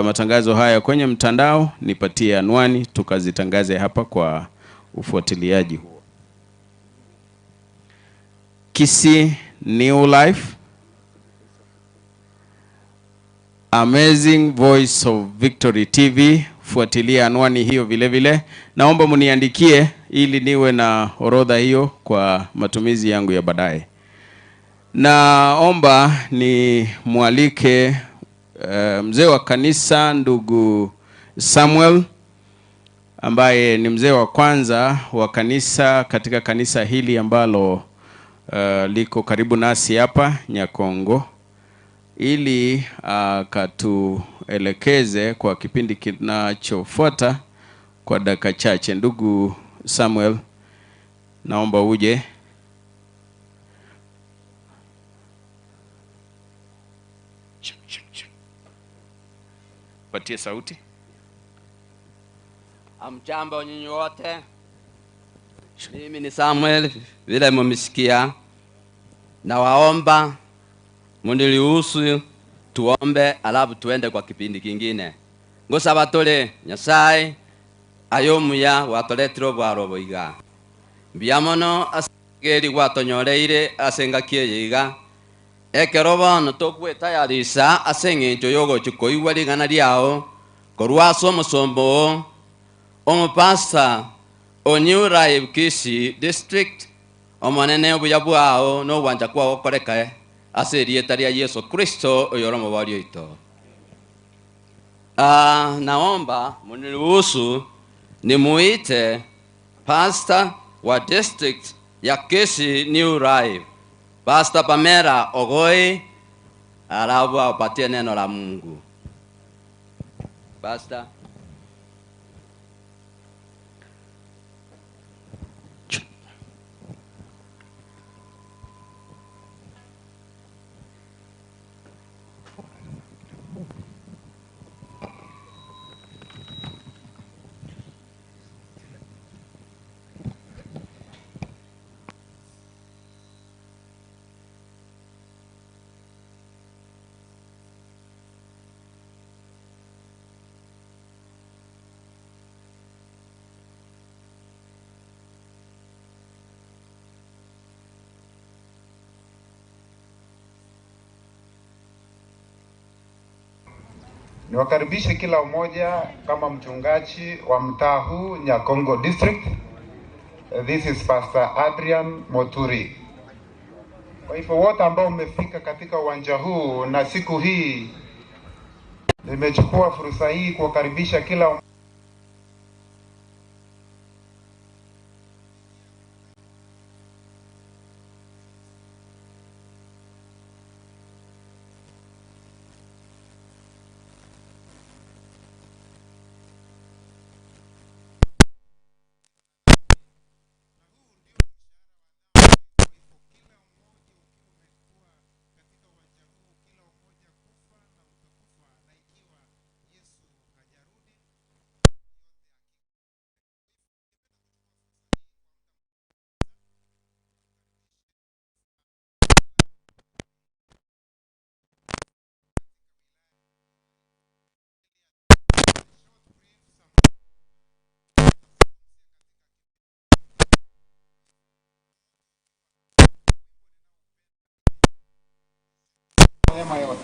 matangazo haya kwenye mtandao, nipatie anwani tukazitangaze hapa kwa ufuatiliaji huo. Kisii New Life, Amazing Voice of Victory TV, fuatilia anwani hiyo vile vile. Naomba mniandikie ili niwe na orodha hiyo kwa matumizi yangu ya baadaye. Naomba ni mualike mzee wa kanisa ndugu Samuel, ambaye ni mzee wa kwanza wa kanisa katika kanisa hili ambalo liko karibu nasi hapa Nyakongo, ili akatuelekeze kwa kipindi kinachofuata kwa dakika chache. Ndugu Samuel, naomba uje. Patie sauti.
Amjambo nyinyi wote. Mimi ni Samuel, vile mmesikia. Na waomba mniruhusu tuombe alafu tuende kwa kipindi kingine. Ngosaba tole Nyasaye ayomuya watoletiro bwaro boiga. Biamono asegeri watonyoreire asengakie yiga. Ekerobo no tokweta yarisa asengenjo yogo chikoiwa ligana liao korwaso musombo omupasta onyura Kisii district omonene obuyabwao no wanja kwa okoreka aserieta ria Yesu Kristo oyoromo walio ito. Naomba mniruhusu nimuite pastor wa district ya Kisii New Life, Pastor Pamela Ogoi, alafu apatie neno la Mungu. Pastor.
Niwakaribishe kila mmoja kama mchungaji wa mtaa huu Nyakongo district. This is Pastor Adrian Moturi. Kwa hivyo wote ambao umefika katika uwanja huu na siku hii, nimechukua fursa hii kuwakaribisha kila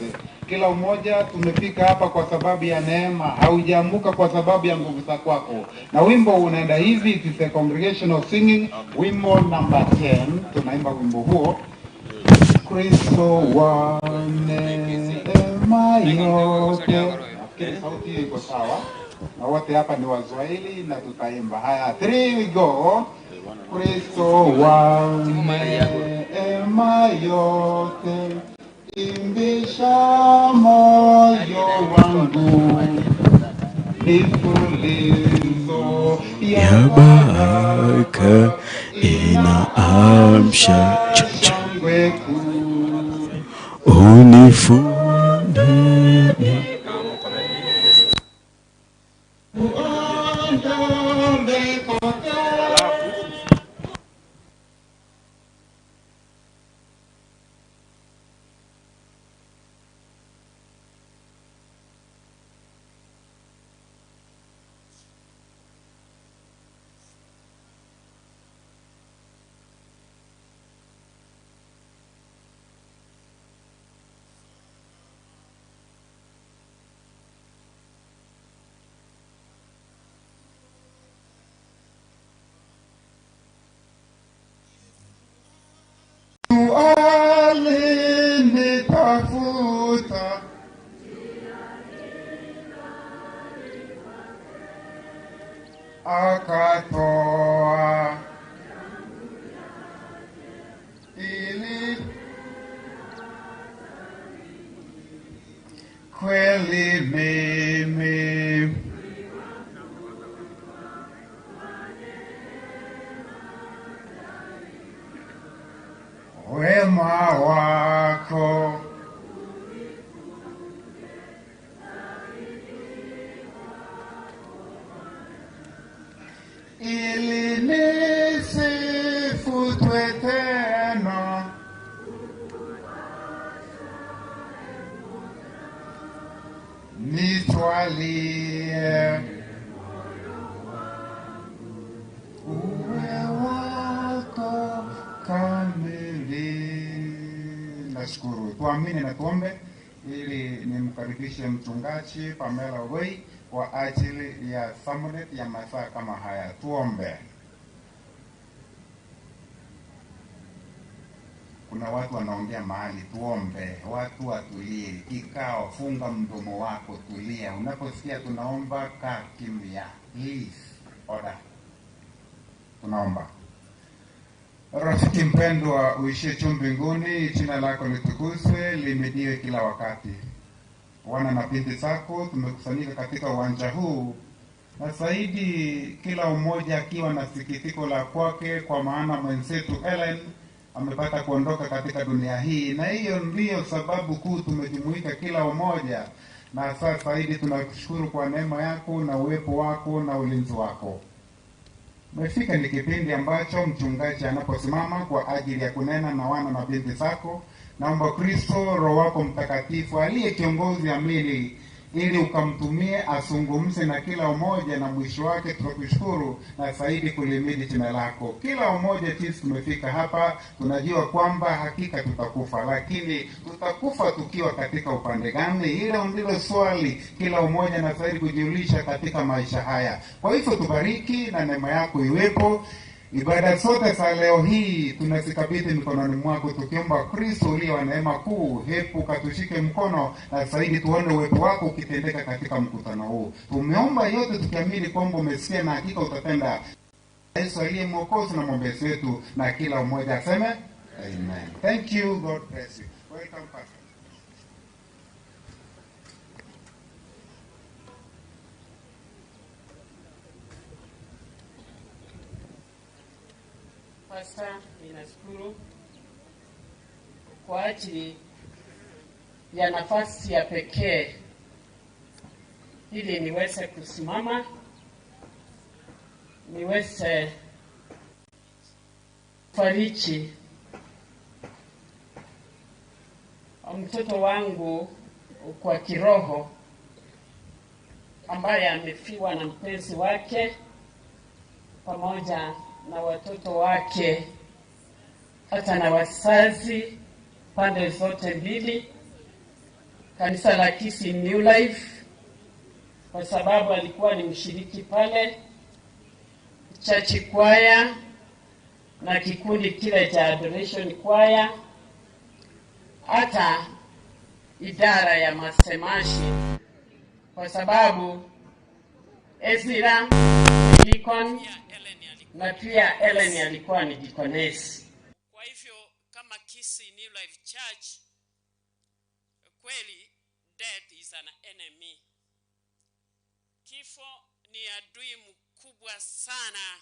wote. Kila mmoja tumefika hapa kwa sababu ya neema, haujaamka kwa sababu ya nguvu za kwako. Na wimbo unaenda hivi, it is a congregational singing, wimbo number 10. Tunaimba wimbo huo. Kristo wa neema yote. Sauti iko sawa. Na wote hapa ni Waswahili na tutaimba. Haya, 3 we go. Kristo wa neema yote, imbisha moyo wangu, nifulizo
ya baraka inaamsha
shangwe kuu,
unifunde
uondoe kote. Alinitafuta akatoa ili kweli mimi wema wako ili nisifutwe tena, nitwalie uwe wako kamili. Nashukuru. Tuamini na tuombe ili nimkaribishe mchungaji Pamela Ogoi kwa ajili ya sermon ya masaa kama haya. Tuombe. Kuna watu wanaongea mahali, tuombe. Watu watulie. Kikao, funga mdomo wako, tulia. Unaposikia tunaomba, kaa kimya. Please, order. Tunaomba. Rafiki mpendwa, uishie juu mbinguni, jina lako litukuzwe, limidiwe kila wakati. Wana na binti zako tumekusanyika katika uwanja huu, na zaidi kila mmoja akiwa na sikitiko la kwake, kwa maana mwenzetu Ellen amepata kuondoka katika dunia hii, na hiyo ndiyo sababu kuu tumejumuika kila mmoja. Na sasa zaidi tunakushukuru kwa neema yako na uwepo wako na ulinzi wako. Umefika ni kipindi ambacho mchungaji anaposimama kwa ajili ya kunena na wana na binti zako. Naomba Kristo, Roho wako Mtakatifu aliye kiongozi amini, ili ukamtumie asungumze na kila mmoja, na mwisho wake tunakushukuru na zaidi kulimidi jina lako. Kila mmoja jinsi tumefika hapa, tunajua kwamba hakika tutakufa, lakini tutakufa tukiwa katika upande gani? Ile ndilo swali kila mmoja na zaidi kujiulisha katika maisha haya. Kwa hivyo tubariki na neema yako iwepo. Ibada zote za leo hii tunazikabidhi mikononi mwako, tukiomba Kristo uliye wa neema kuu, hebu katushike mkono na zaidi tuone uwepo wako ukitendeka katika mkutano huu. Tumeomba yote tukiamini kwamba umesikia na hakika utatenda. Yesu aliye mwokozi na mwombezi wetu, na kila mmoja aseme amen. Thank you. God bless you. Welcome pastor.
Pastor, ninashukuru kwa ajili ya nafasi ya pekee ili niweze kusimama, niweze fariji mtoto wangu kwa kiroho ambaye amefiwa na mpenzi wake pamoja na watoto wake, hata na wazazi pande zote mbili. kanisa la Kisii New Life kwa sababu alikuwa ni mshiriki pale, church choir na kikundi kile cha adoration choir, hata idara ya masemashi, kwa sababu Ezra deacon na pia Ellen alikuwa ni deaconess.
Kwa hivyo kama Kisii New Life Church, kweli death is an enemy. Kifo ni adui mkubwa sana,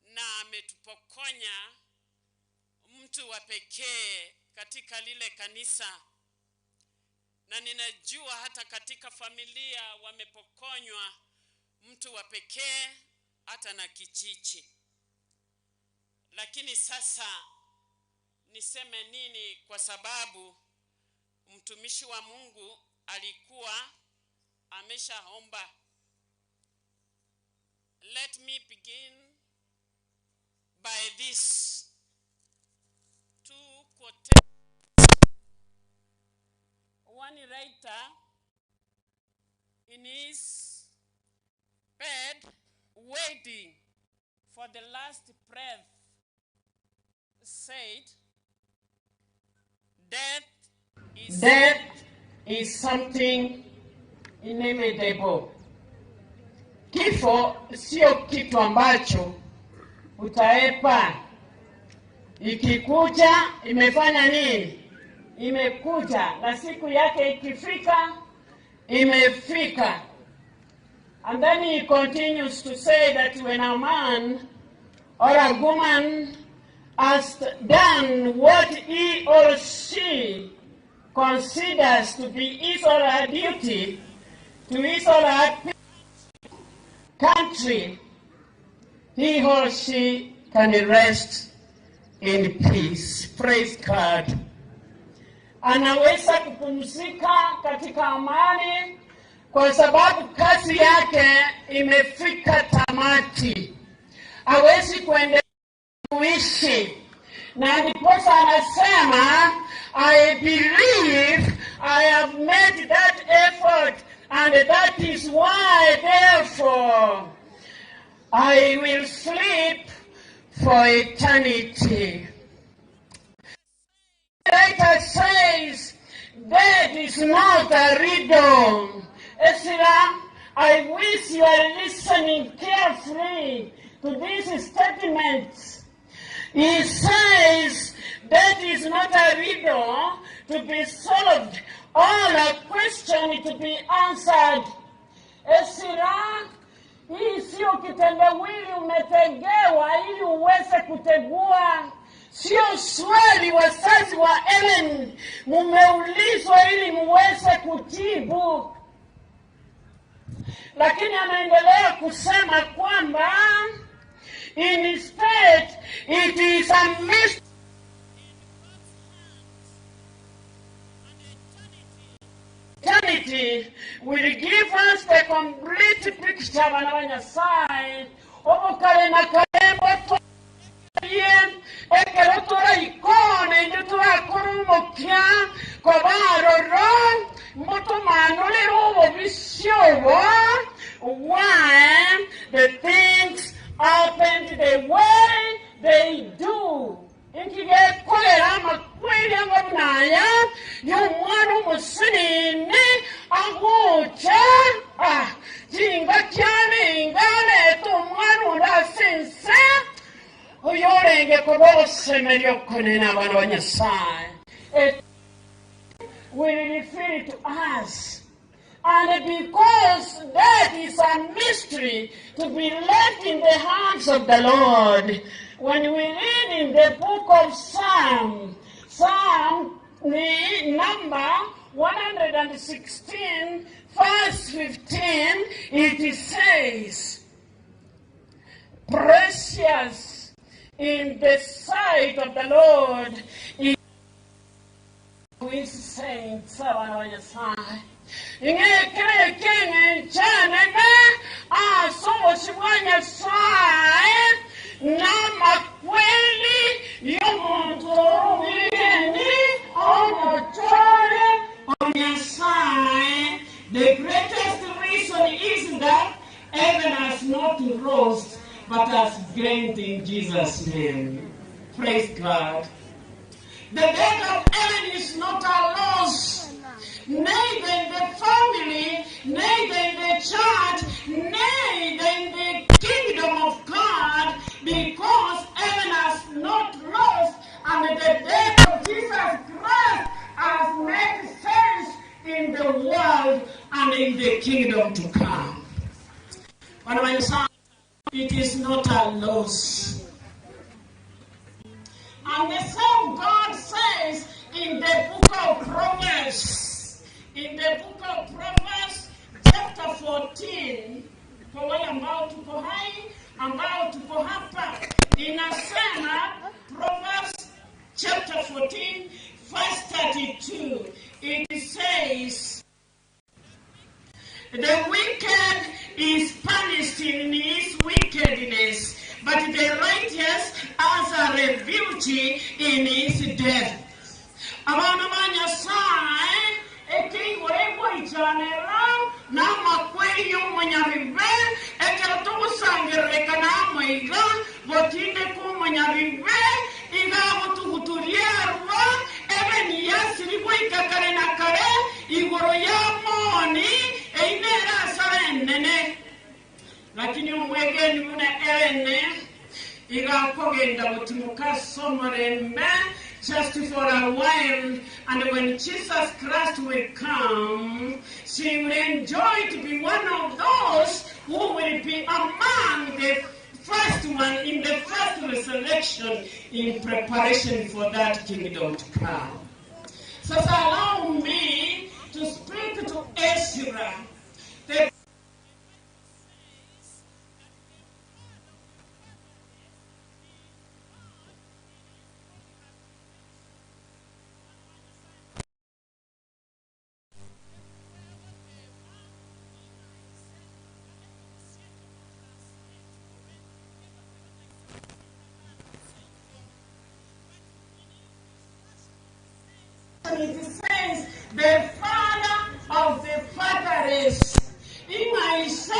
na ametupokonya mtu wa pekee katika lile kanisa, na ninajua hata katika familia wamepokonywa mtu wa pekee hata na kichichi. Lakini sasa niseme nini, kwa sababu mtumishi wa Mungu alikuwa ameshaomba. Let me begin by this two quotations. One writer in his bed waiting for the last breath said,
Death is something inevitable. Kifo sio kitu ambacho utaepa. Ikikuja imefanya nini? Imekuja, na siku yake ikifika imefika. And then he continues to say that when a man or a woman has done what he or she considers to be his or her duty to his or her country, he or she can rest in peace. Praise God. Anaweza kupumzika katika amani kwa sababu kazi yake imefika tamati. Hawezi kuendelea kuishi. Na ndiposa anasema, I believe I have made that effort, and that is why therefore I will sleep for eternity. The writer says, death is not a riddle. Ezra, I wish you are listening carefully to these statements. He says, that is not a riddle to be solved, or a question to be answered. Ezra, hii sio kitendawili umetegewa ili uweze kutegua. Sio swali wazazi wa Ellen mumeulizwa ili muweze kujibu. Lakini anaendelea kusema kwamba instead it is a mystery. Eternity will give us the complete picture of our Nyasaye. Obukale na kalembo ekerotora ikone njutura kurumukia kobaroro mutumanuliro obisyobo why the things happened the way they do. Inkigekolera amakweli angabunaya y'omwana omusinini aguca jinga kyaninga leeta omwana ondasinse oyorengeko lw'obusemeryo okunena abaana ba Nyasaye. It will refer to us. And because that is a mystery to be left in the hands of the Lord, when we read in the book of Psalm number 116, verse 15, it says, precious in the sight of the Lord is his saints. Ingekere kenge chanene asomo siwanya sae na makweli yomuntu wigeni omochore The greatest reason is that heaven has not rose, but has gained in Jesus' name. Praise God. The death of heaven is not a loss, neither in the family, neither in the church, neither in the kingdom of God, because heaven has not lost, and the death of Jesus Christ has made sense in the world and in the kingdom to come. But when it is not a loss. And the same God says in the book of Proverbs, chapter 14, kwa wale ambao tuko hai, ambao tuko hapa, inasema Proverbs chapter 14, verse 32, it says, the wicked is punished in his wickedness, but the righteous has a beauty in his death. Abana banyasai eki webo ichanera na makweli umunyabibe ekero tugusangereka na mwiga botinde ku munyabibe inga butuguturierwa ebe ni yasiri bwikakare na kare igoro ya moni einera sarenene. Lakini umwegeni mune ene igakogenda butimuka somorembe just for a while, and when Jesus Christ will come, she will enjoy to be one of those who will be among the first one in the first resurrection in preparation for that kingdom to come. So allow me to speak to Ezra. It says the father of the fatherless. Imaise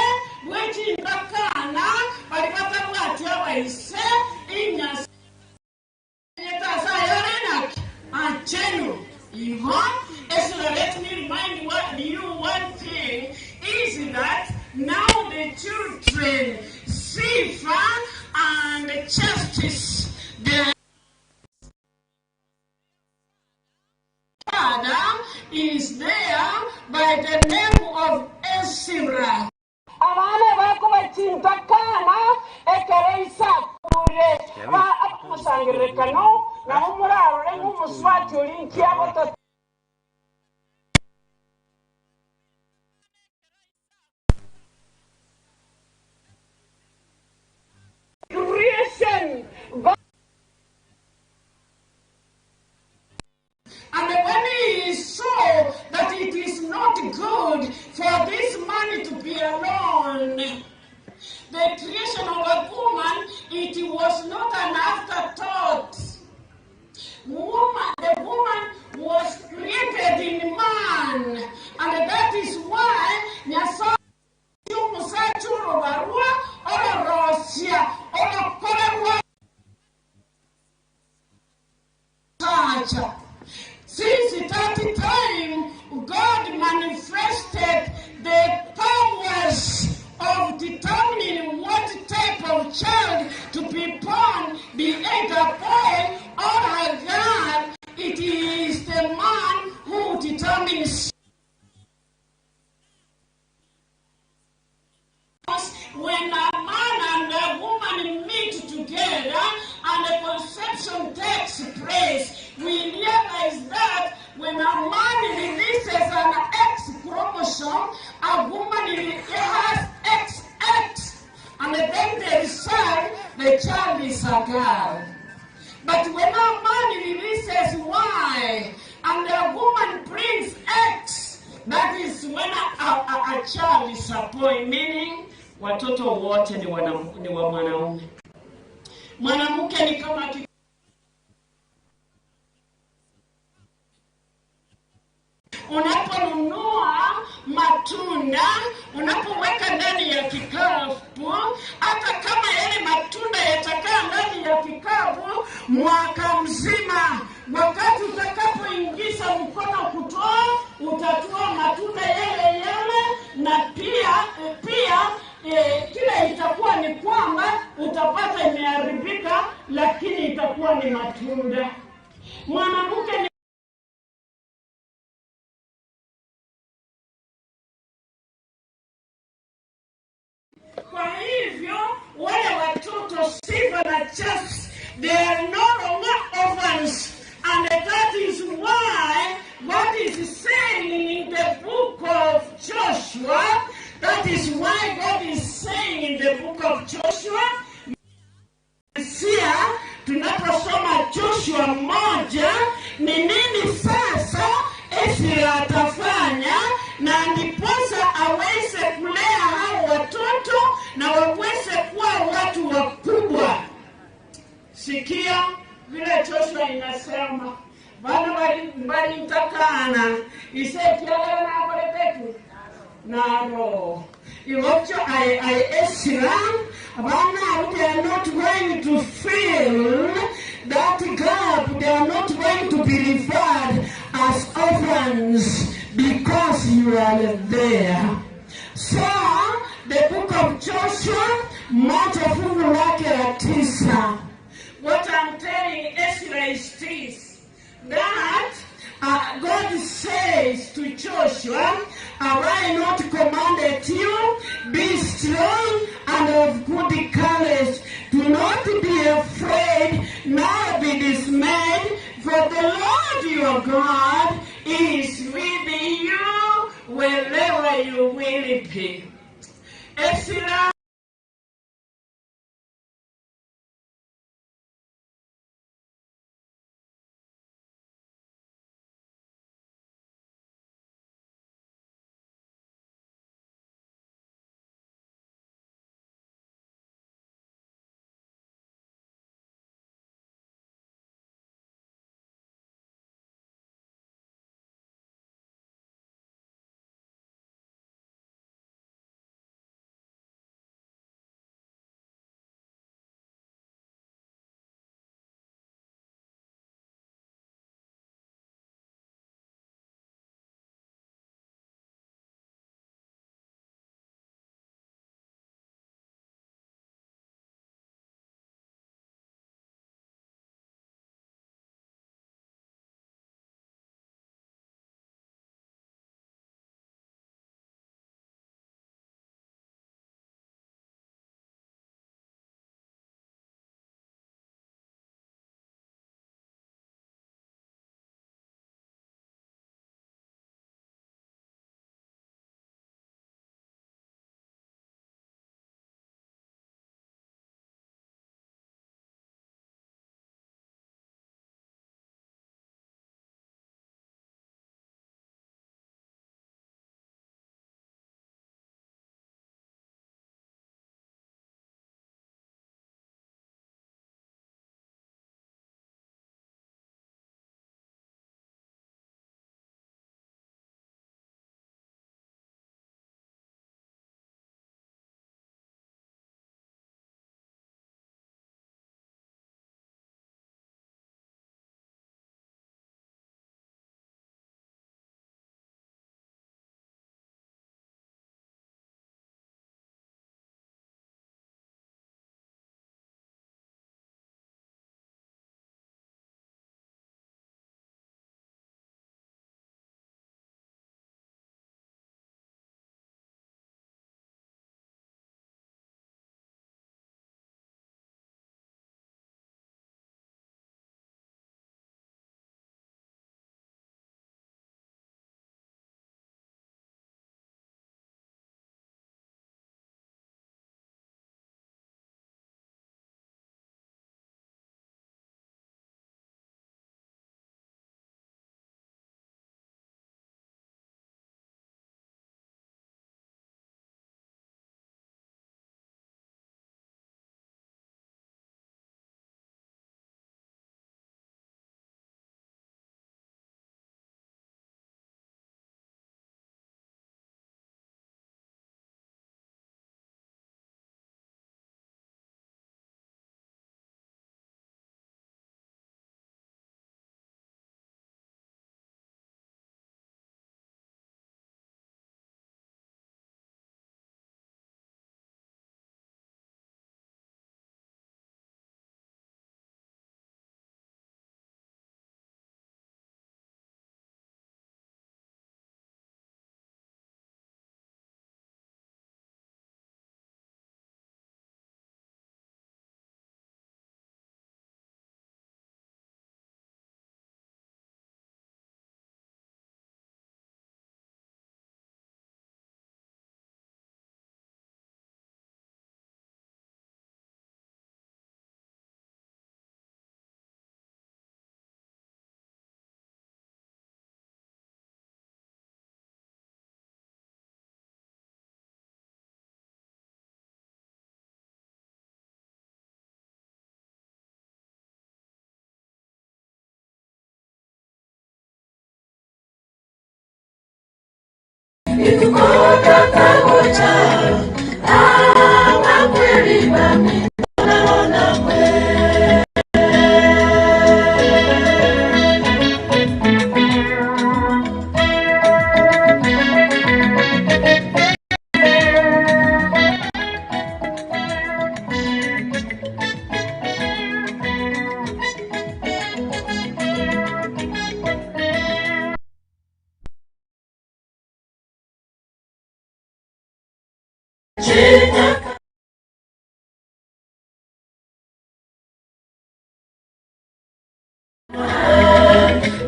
weti ndakana balipata watu waise inyas yetasa yarena achenu Yvonne. So let me remind you one thing is that now the children Sifa and Justice, the father is there by the name of Ezra. Abana bako batintakana ekereisa kure ba akusangirekano na umuraro n'umuswati ulinki abo creation. And when he saw that it is not good for this man to be alone, the creation of a woman, it was not an afterthought. The woman was created in man, and that is why since that time, God manifested the powers of determining what type of child to be born, be it a boy or a girl. It is the man who determines. When a man and a woman meet together and a conception takes place, we realize that when a man releases an X chromosome, a woman has XX, and then they decide the child is a girl. But when a man releases Y and a woman brings X, that is when a child is a boy, meaning watoto wote ni wa mwanaume. Mwanamke ni kama unaponunua matunda unapoweka ndani ya kikapu, hata kama yale matunda yatakaa ndani ya kikapu mwaka mzima, wakati utakapoingiza mkono kutoa, utatoa matunda yale yale, na pia kile itakuwa ni kwamba utapata imeharibika, lakini itakuwa ni matunda. Mwanamke ni kwa hivyo wale watoto Stephen na Charles, they are no longer orphans, and that is why God is saying in the book of Joshua, that is why God is saying in the book of Joshua, sia tunaposoma Joshua 1, ni nini sasa Ezra atafanya, na ndiposa aweze kulea hao watoto na waweze kuwa watu wakubwa. Sikia vile Joshua inasema, bana bali mtakana isekiala na koletetu naro iwocho ai Ezra bana, they are not going to feel that gap, they are not going to be referred as orphans because you are there. So the book of Joshua, moja fungu lake la 9. What I'm telling Ezra is this, that God says to Joshua, have I not commanded you? Be strong and of good courage. Do not be afraid, nor be dismayed, for the Lord your God is with you wherever you will be. Ezra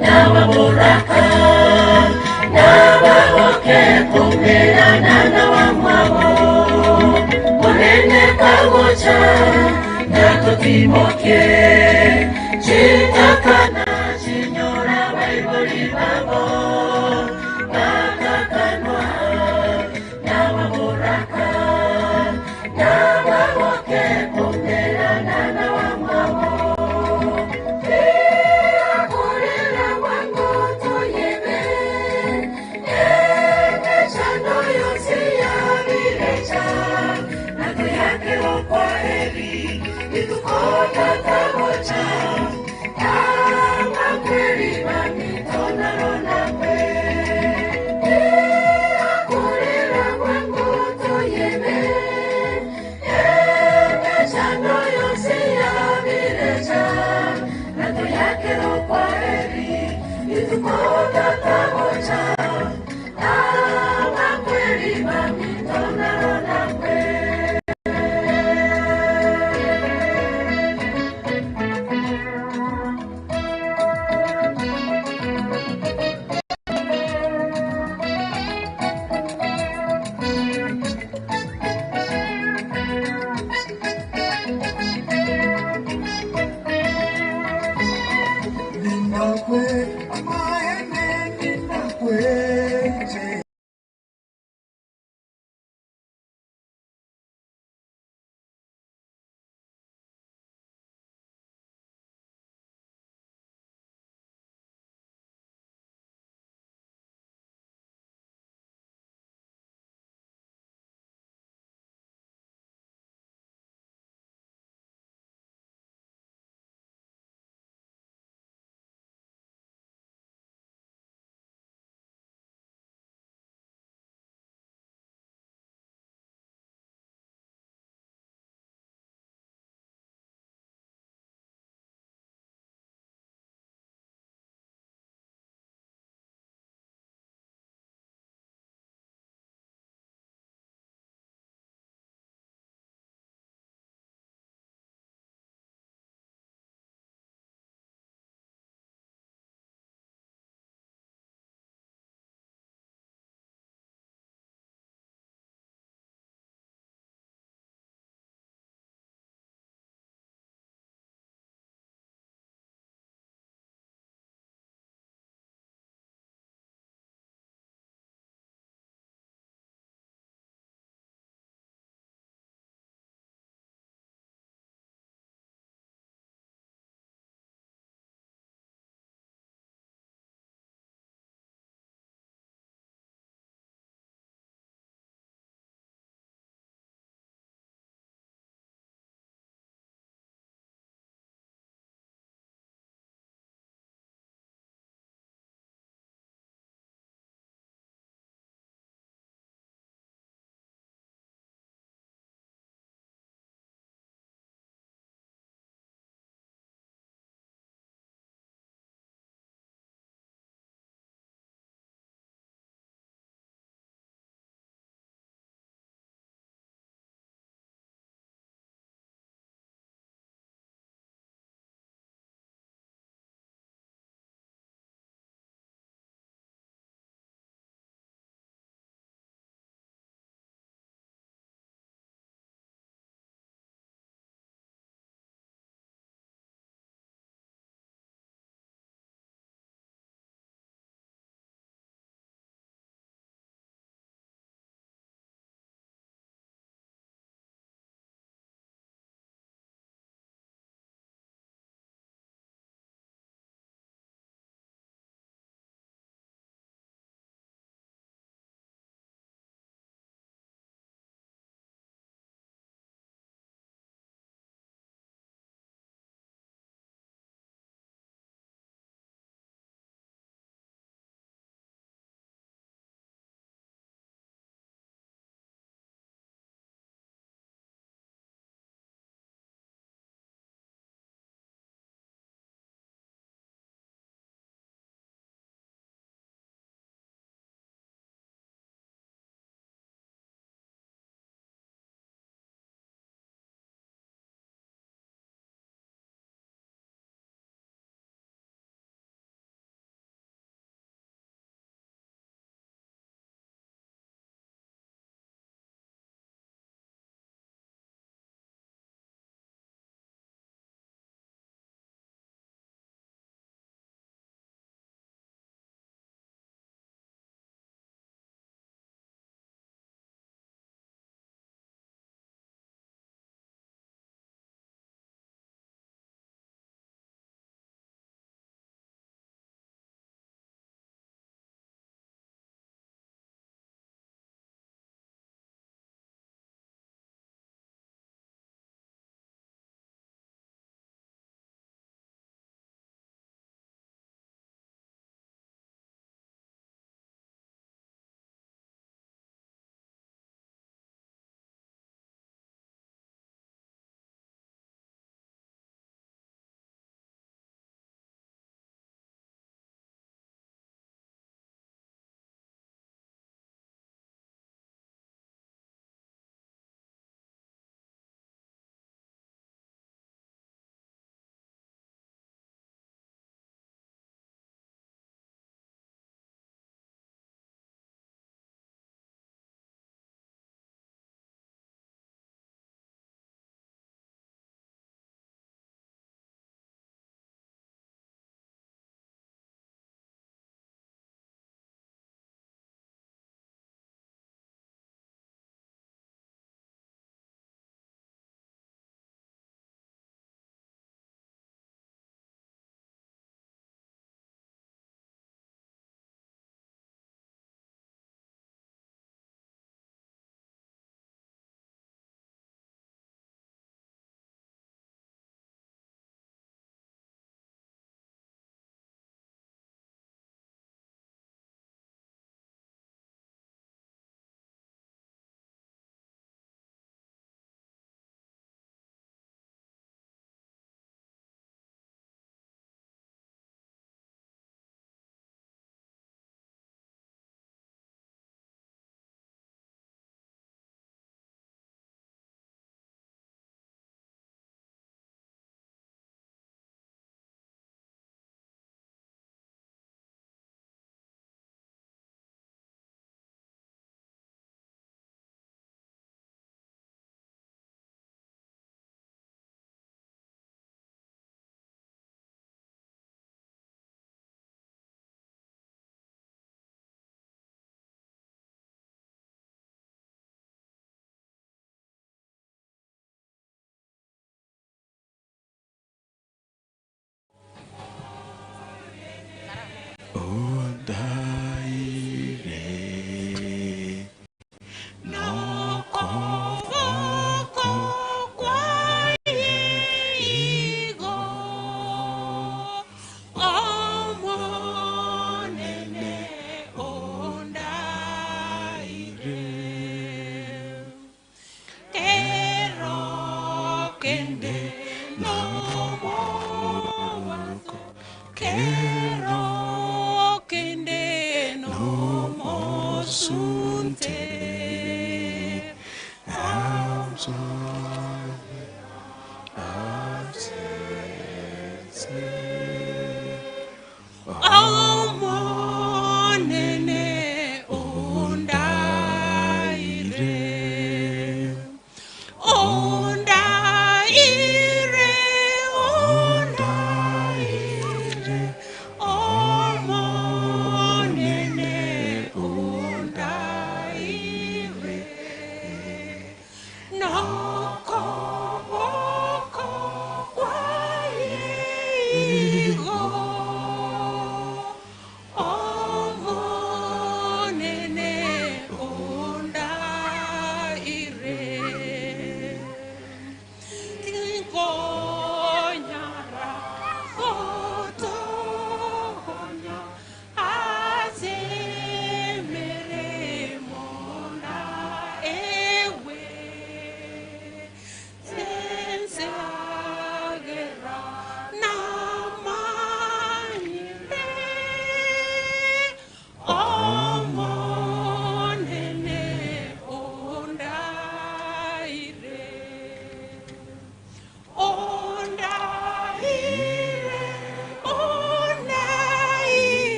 Nawaburaka nabawoke kumberana na wamwabo munene kagocha natutimoke chitakana chinyora baibuli babo bakakanwa nawaburaka nabawoke kumberana na wamwabo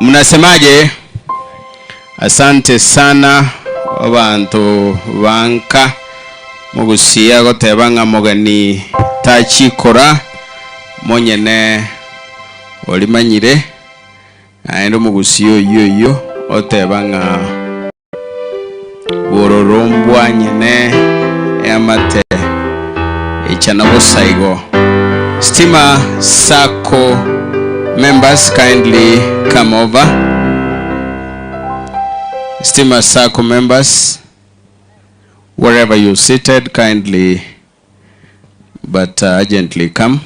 Mnasemaje? Asante sana abantu banka mugusiya gotebanga mogani tachikora monyene olimanyire aendo mugusiyo yoyo otebanga bororombwa nyene amate echana bosaigo. Stima Sacco members kindly come over. Stima Sacco members, wherever you're seated, kindly but urgently come.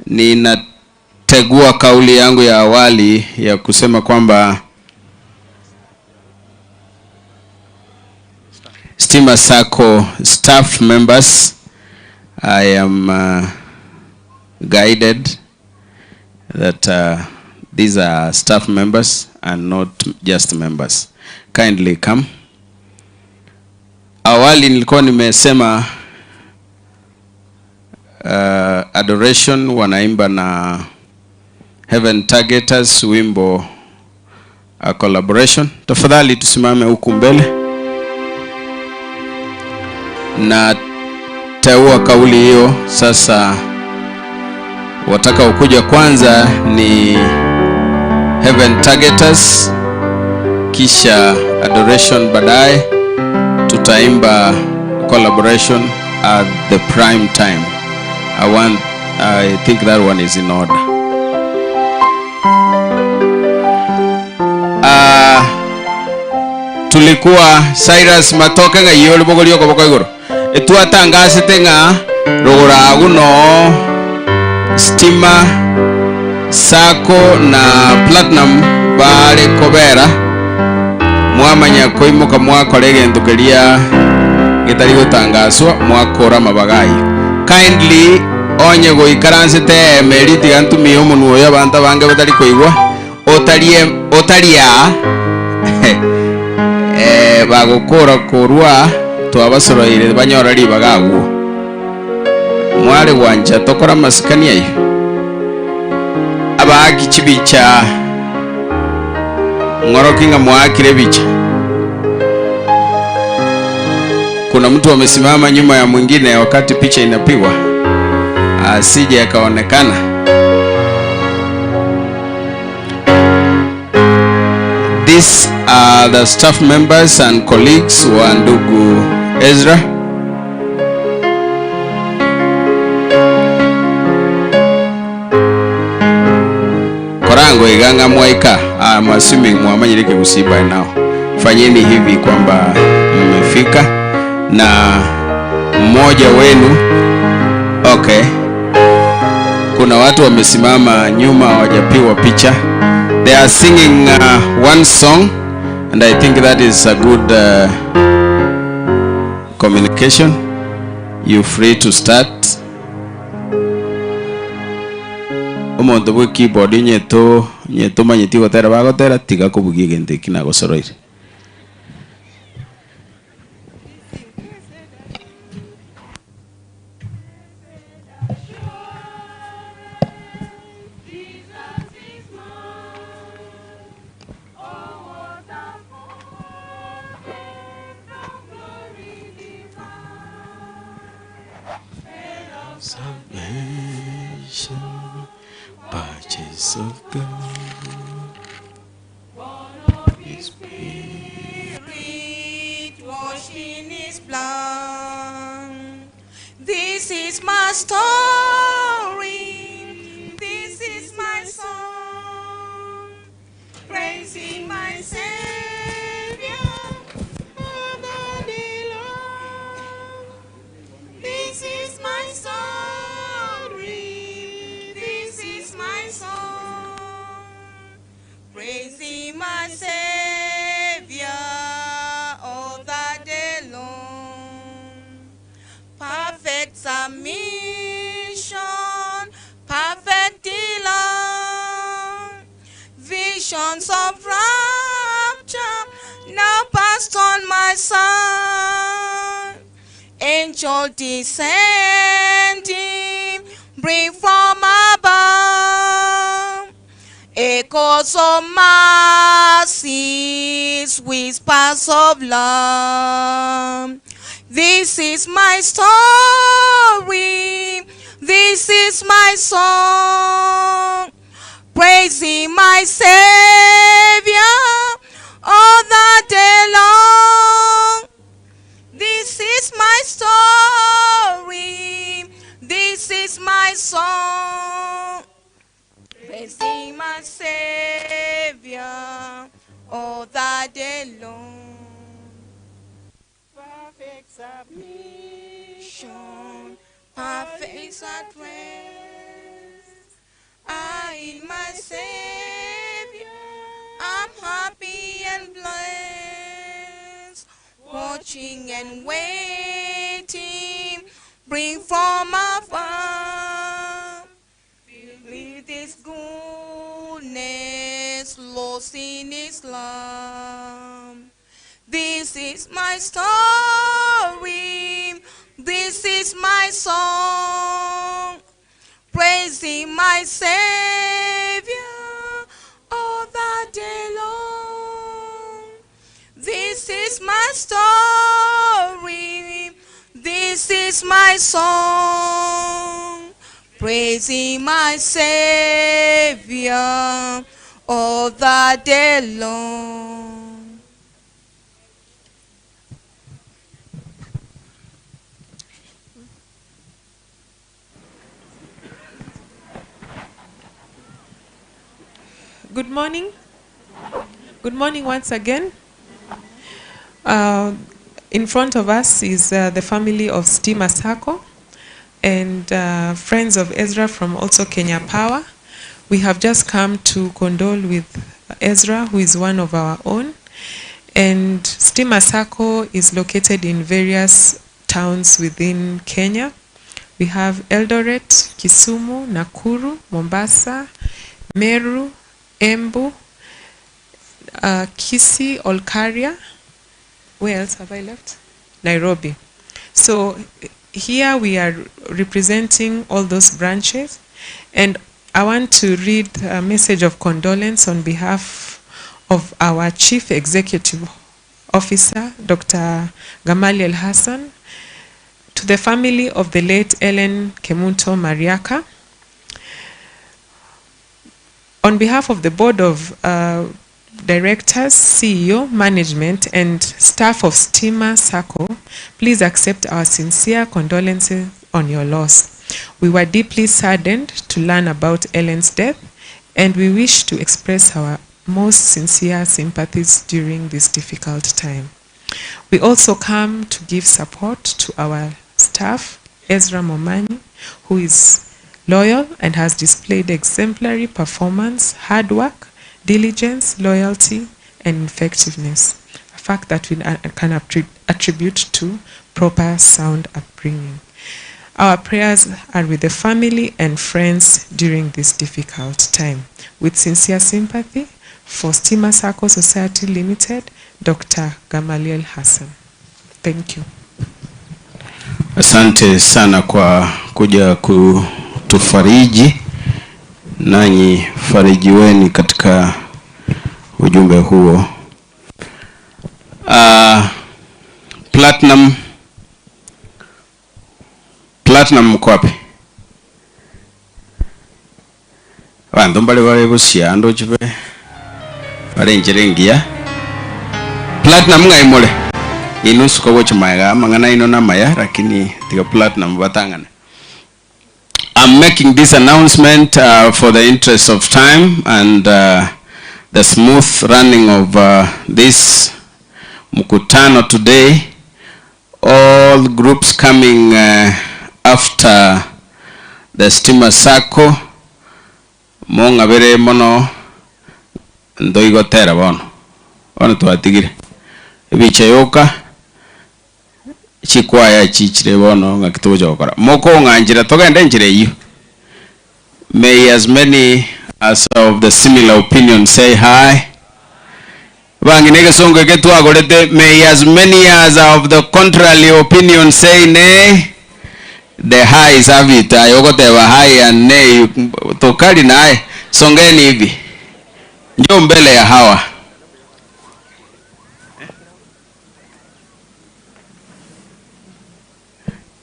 Ninategua kauli yangu ya awali ya kusema kwamba Stima Sacco staff members, I am guided that these are staff members and not just members. Kindly come. Awali nilikuwa nimesema adoration wanaimba na Heaven Targeters wimbo a collaboration. Tafadhali tusimame huku mbele. Na teua kauli hiyo sasa Wataka ukuja kwanza ni Heaven Targeters, kisha Adoration baadaye. Tutaimba Collaboration at the prime time. I think that one is in order. Tulikuwa Cyrus Matoke nga yole bogolio ko bokoigoro. Etwatangasite nga rogora guno Stima, Sako na Platinum bale kobera mwamanya koimuka mwakorege ndukeria gitari gutangaswa mwakora mabagai. Kindly onye goikaransite meriti gantumio munu yo banta bange batari koigwa otaria bagukora korwa twabasoroire banyorari bagagwo mware gwanja tokora masikania yo abaki chibicha ngorokinga mwakire bicha. Kuna mtu amesimama nyuma ya mwingine wakati picha inapigwa asije akaonekana. These are the staff members and colleagues wa ndugu Ezra. Korango iganga mwaika. I'm assuming mwamanyirike kusiba now. Fanyeni hivi kwamba mmefika na mmoja wenu. Okay. Kuna watu wamesimama nyuma hawajapiwa picha. They are singing one song and I think that is a good communication. You're free to start. Omonto bwe keyboard nyeto manyiti gotera bagotera tiga kubugie gente kina gosoroire.
Salvation, purchase of God. His Spirit washed in His blood. This is my story. This is my song. Praising my Savior all the day long. This is my story. This is my song. Praising my Savior all the day long. Perfect submission, perfect delight. Visions of rapture now passed on my side. Angel descending, bring from above. Echoes of mercies, whispers of love. This is my story. This is my song. Praising my Savior all the day long. This is my story. This is my song. Praising my Savior all the day long. Perfect submission, perfect at rest. I in my Savior, I'm happy and blessed. Watching and waiting, bring from afar. With His goodness, lost in His love. This is my story. This is my song. Praising my Savior all the day long. This is my story. This is my song. praising my Savior all the day long.
Good morning. Good morning once again. In front of us is the family of Stima Sacco and friends of Ezra from also Kenya Power. We have just come to condole with Ezra, who is one of our own. And Stima Sacco is located in various towns within Kenya. We have Eldoret, Kisumu, Nakuru, Mombasa, Meru, Embu, Kisii, Olkaria. Where else have I left? Nairobi. So here we are representing all those branches, and I want to read a message of condolence on behalf of our Chief Executive Officer, Dr. Gamaliel Hassan, to the family of the late Ellen Kemunto Mariaka. On behalf of the Board of Directors, CEO, Management, and staff of Stima Sacco, please accept our sincere condolences on your loss. We were deeply saddened to learn about Ellen's death, and we wish to express our most sincere sympathies during this difficult time. We also come to give support to our staff, Ezra Momanyi, who is loyal and has displayed exemplary performance, hard work, diligence, loyalty, and effectiveness, a fact that we can attribute to proper sound upbringing. Our prayers are with the family and friends during this difficult time. With sincere sympathy for Stima Sacco Society Limited, Dr. Gamaliel Hassan. Thank you.
Asante sana kwa kuja kutufariji, nanyi farijiweni katika ujumbe huo. Platinum mko wapi? Bandu mbale bale busia ando chibe bale njirengia. Platinum ngaimole inusu kwa woche maya mangana ino na maya lakini tiga Platinum batangana. I'm making this announcement for the interest of time and the smooth running of this mkutano today. All groups coming after the Stima Sacco monga bere mono ndoigo tera bono ono twatigire bichayoka chikwaya chichire bono ngakitujo gukora moko nganjira togende njire iyo. May as many as of the similar opinion say hi. Banginege songo ketu agorete. May as many as of the contrary opinion say nay. The high is avita yokote wa high and nay tokali nae songeni hivi njoo mbele ya hawa.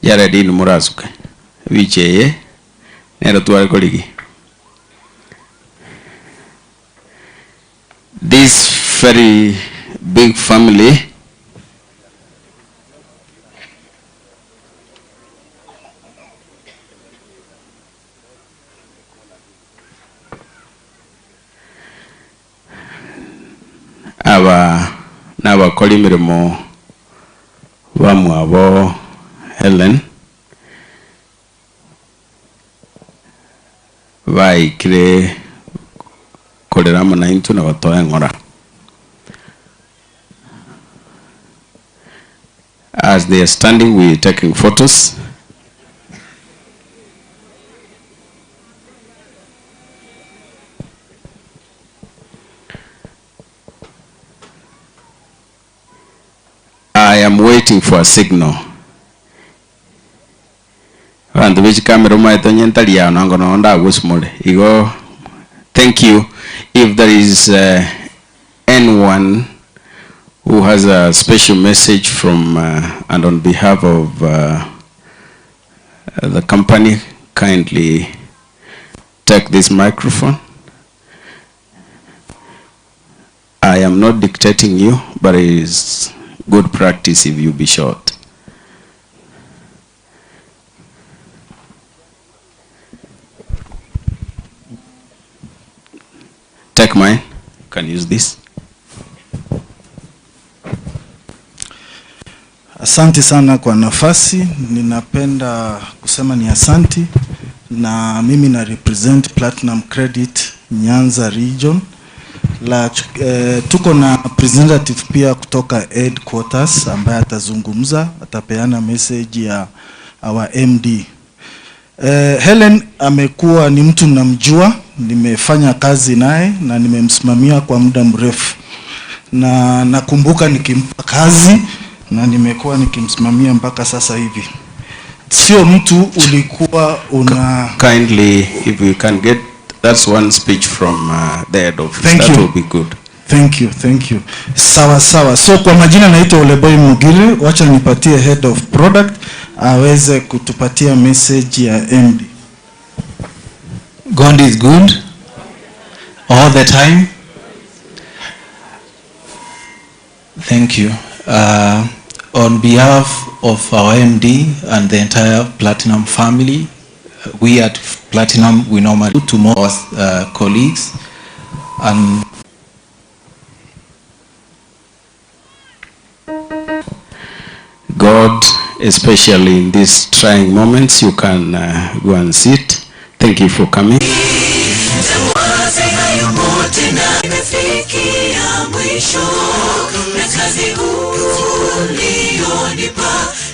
Yare dinu murazuka vicheye nero tuwale koligi. This very big family aba n'abakora imirimo bamwabo Helen baikire korera mana intu na batoya nkora. As they are standing, we are taking photos. I am waiting for a signal. And which camera might tonyentalia nangono onda gusmole. Igo, thank you. If there is anyone who has a special message from and on behalf of the company, kindly take this microphone. I am not dictating you, but it is good practice if you be short. Take mine. You can use this.
Asante sana kwa nafasi. Ninapenda kusema ni asanti, na mimi na represent Platinum Credit Nyanza region. Tuko na representative pia kutoka headquarters ambaye atazungumza, atapeana message ya our MD. Helen amekuwa ni mtu namjua, nimefanya kazi naye na nimemsimamia kwa muda mrefu, na nakumbuka nikimpa kazi na nimekuwa nikimsimamia mpaka sasa hivi. Sio mtu ulikuwa una...
Kindly, if you can get, that's one speech from the head office. That will be good.
Thank you. Sawa. So kwa majina naitwa Oleboy Mugiri, wacha nipatie head of product aweze kutupatia message ya MD.
God is good all the time. Thank you. On behalf of our MD and the entire Platinum family, we at Platinum, we normally do to more colleagues, and
God, especially in these trying moments, you can go and sit. Thank you for coming.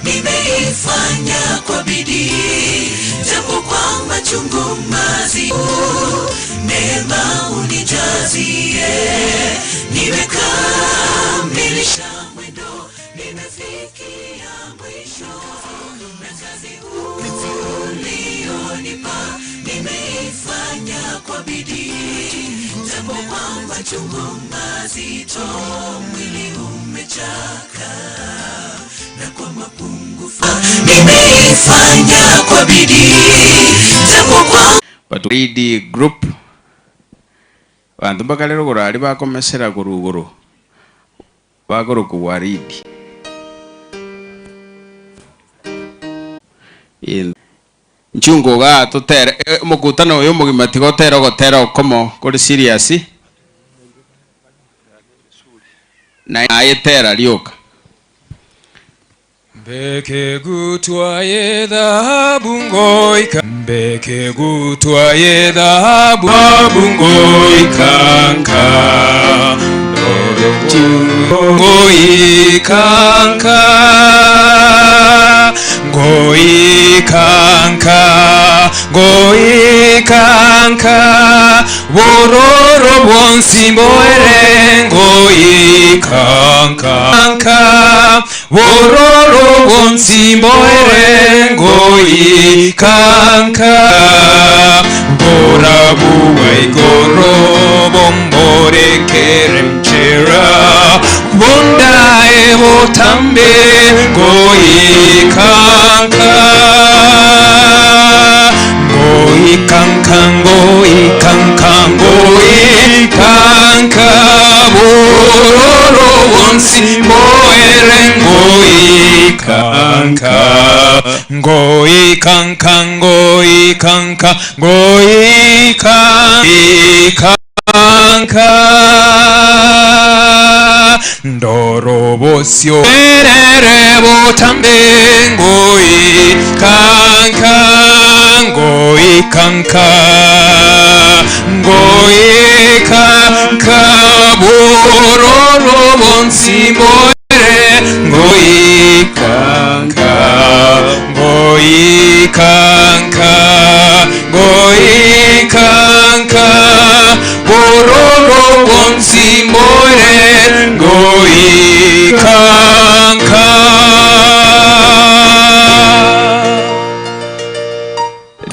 Nimeifanya kwa bidii, japo kwa machungu mazito, neema unijazie, nimekamilisha mwendo, nimefikia mwisho, na kazi ulionipa, nimeifanya kwa bidii, japo kwa machungu mazito, mwili umechaka na kwa mapungufu nimeifanya kwa bidii, japo kwa
but the group bantu bakalero gorari bakomesera guruguru bagoro kuwaridi in nchungo ga totere mukutano uyu mugimati gotera komo kuri serious na ayetera lioka
Mbeke gutwaye dhahabu ngoika, mbeke gutwaye dhahabu ngoikanka, ngoikanka, ngoikanka, bororo bonsi moere ngoikanka, bororo bonsi moere ngoikanka, borabu waigoro bombore keremchera, bonda evo tambe ngoikanka, ngoikanka, bororo bonsi moere ngoikanka, ndorobosio ererebo tambe ngoikanka, bororo bonsi moere ngoikanka, bororo bonsi moere ngoikanka.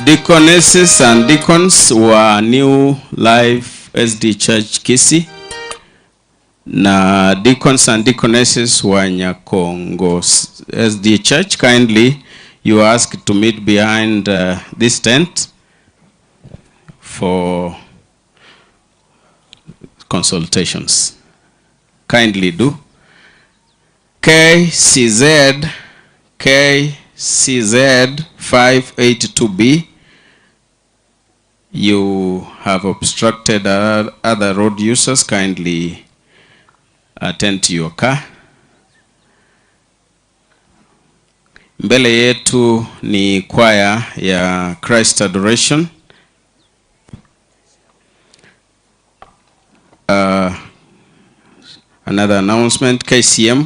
Deaconesses and deacons wa New Life SD Church Kisii na deacons and deaconesses wa Nyakongo SD Church, kindly you are asked to meet behind this tent for consultations. Kindly do. KCZ 582B, you have obstructed other road users. Kindly attend to your car. Mbele yetu ni kwaya ya Christ Adoration. Another announcement, KCM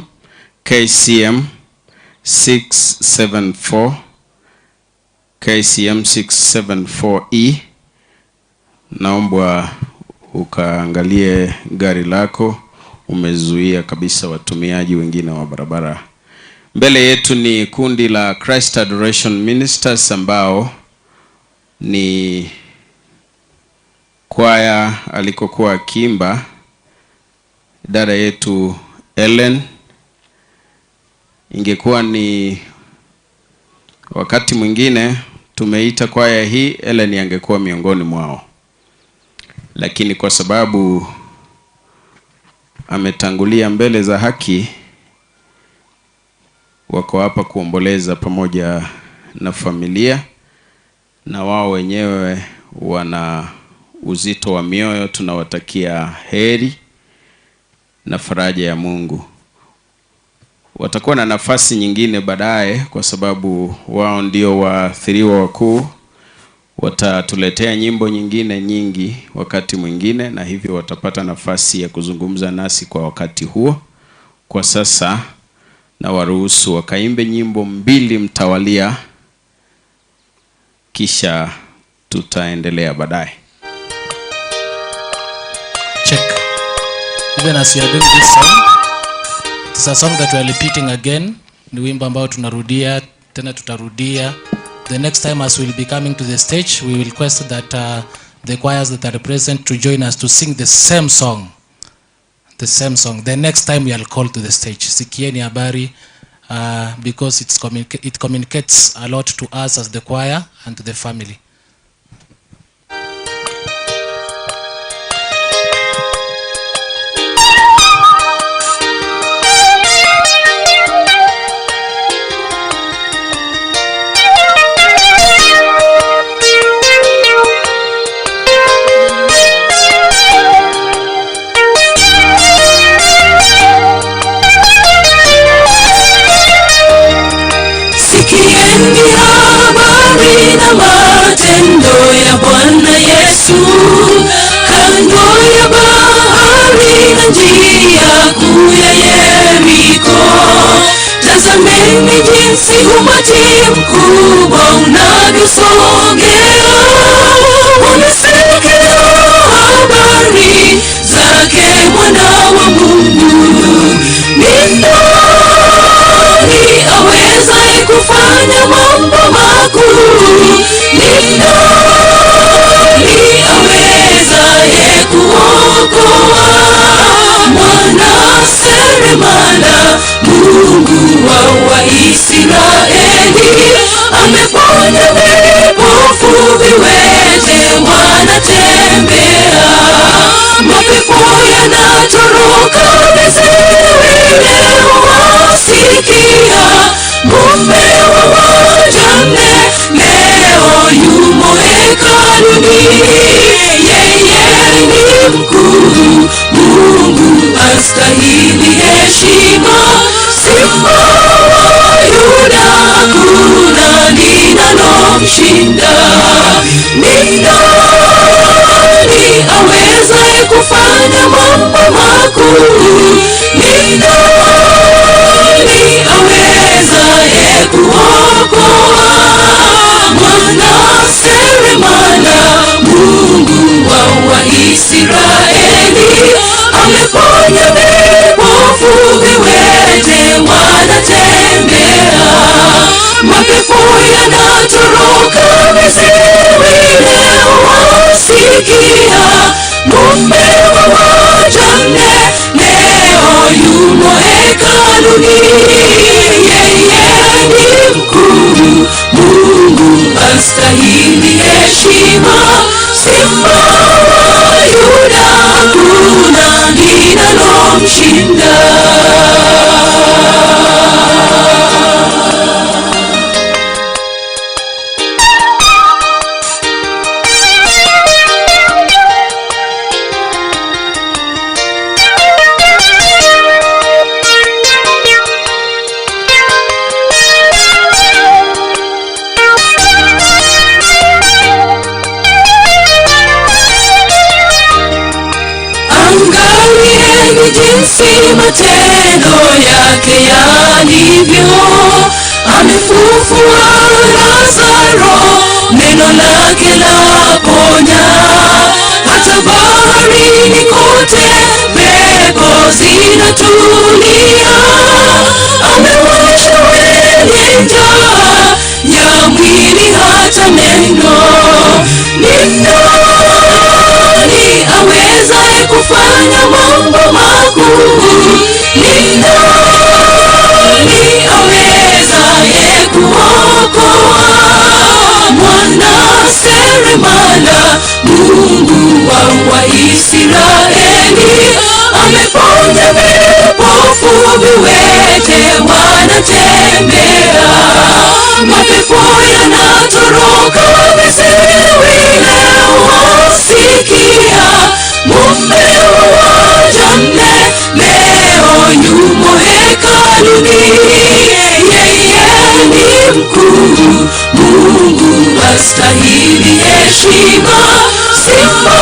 674, KCM 674E. Naomba ukaangalie gari lako, umezuia kabisa watumiaji wengine wa barabara. Mbele yetu ni kundi la Christ Adoration Ministers ambao ni kwaya alikokuwa akiimba dada yetu Ellen. Ingekuwa ni wakati mwingine tumeita kwaya hii, Ellen angekuwa miongoni mwao, lakini kwa sababu ametangulia mbele za haki, wako hapa kuomboleza pamoja na familia, na wao wenyewe wana uzito wa mioyo. Tunawatakia heri na faraja ya Mungu. Watakuwa na nafasi nyingine baadaye, kwa sababu wao ndio waathiriwa wakuu. Watatuletea nyimbo nyingine nyingi wakati mwingine, na hivyo watapata nafasi ya kuzungumza nasi kwa wakati huo. Kwa sasa na waruhusu wakaimbe nyimbo 2 mtawalia, kisha tutaendelea baadaye.
Check. Even as you are doing this song, it's a song that we are repeating again. Ni wimbo ambao tunarudia tena tutarudia. The next time as we'll be coming to the stage, we will request that the choirs that are present to join us to sing the same song. The same song. The next time we are called to the stage. Sikieni habari, because it communicates a lot to us as the choir and to the family.
Matendo ya Bwana Yesu, kando ya bahari na njia kuu ya Yeriko. Tazameni jinsi umati mkubwa unavyosogea, unasikia habari zake mwana wa Mungu. Ni nani awezaye kufanya mambo makuu? Ni nani awezaye kuokoa? Mwana seremala, Mungu wa Waisraeli, ameponya vipofu, viwete wanatembea, mapepo yanatoroka, viziwi leo wasikia. Mume wa wajane leo yumo hekaluni, yeye ni mkuu, Mungu astahili heshima. Simba wa Yuda, hakuna linalomshinda. Ni nani awezaye kufanya mambo makuu? Ni nani awezaye kuokoa? Mwana seremala, Mungu wa Waisraeli, ameponya vipofu, viwete wanatembea, mapepo yanatoroka, viziwi leo wasikia. Mume wa wajane leo yumo hekaluni, yeye ni mkuu, Simba wa Yuda, hakuna linalomshinda. Angalieni jinsi matendo yake yalivyo, amefufua Lazaro, neno lake laponya. Hata baharini kote pepo zinatulia, amewasha wenye njaa ya mwili hata neno. Ni nani awezaye kufanya mambo makuu? Ni nani awezaye kuokoa? Mwana seremala, Mungu wa Israeli, ameponya vipofu, viwete wanatembea, mapepo yanatoroka, viziwi leo wasikia. Mume wa wajane leo yumo hekaluni, yeye ni mkuu, Mungu astahili heshima. Simba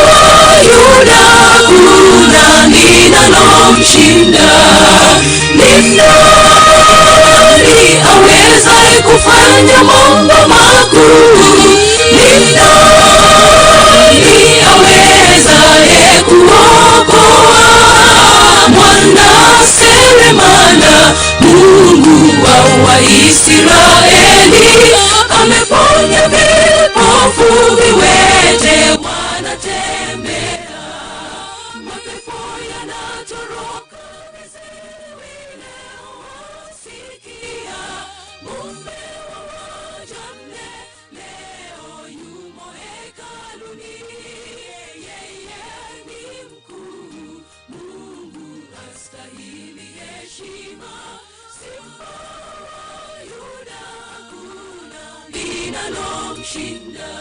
wa Yuda, hakuna linalomshinda. Ni nani awezaye kufanya mambo makuu? Ni nani awezaye kuokoa? Mwana seremala, Mungu wa Israeli, ameponya vipofu, viwete wanatembea, mapepo yanatoroka, viziwi leo wasikia. Mume wa wajane leo yumo hekaluni, yeye ni mkuu, Mungu astahili heshima. Simba wa Yuda, hakuna linalomshinda.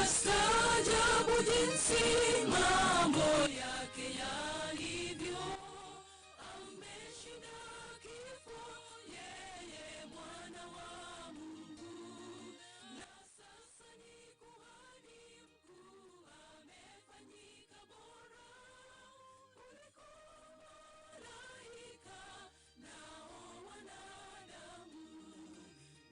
Wastaajabu jinsi mambo yake yalivyo, ameshinda kifo, yeye mwana wa Mungu, na sasa ni kuhani mkuu, amefanyika bora kuliko malaika nao wanadamu.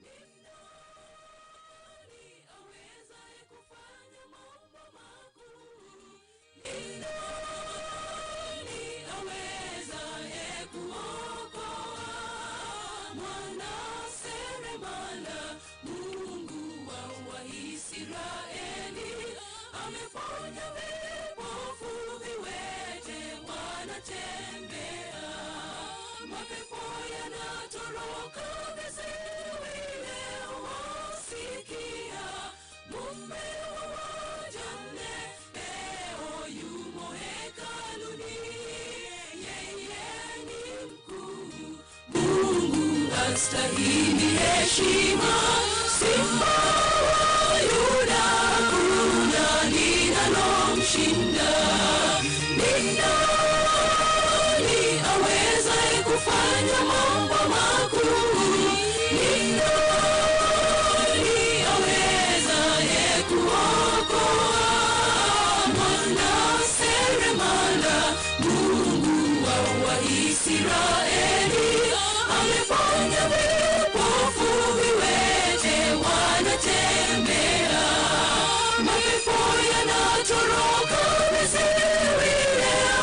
Ni nani awezaye kufanya mambo makuu? Ni nani awezaye kuokoa? Mwana seremala, Mungu wa Israeli, ameponya vipofu, viwete wanatembea, mapepo yanatoroka, viziwi leo wasikia. Mume wa wajane leo yumo hekaluni, yeye ni mkuu, Mungu astahili heshima. Simba wa Yuda, hakuna linalomshinda. Ni nani awezaye kufanya mambo makuu? Ni nani awezaye kuokoa? Mwana seremala, Mungu wa Israeli, ameponya vipofu, viwete wanatembea, mapepo yanatoroka, viziwi leo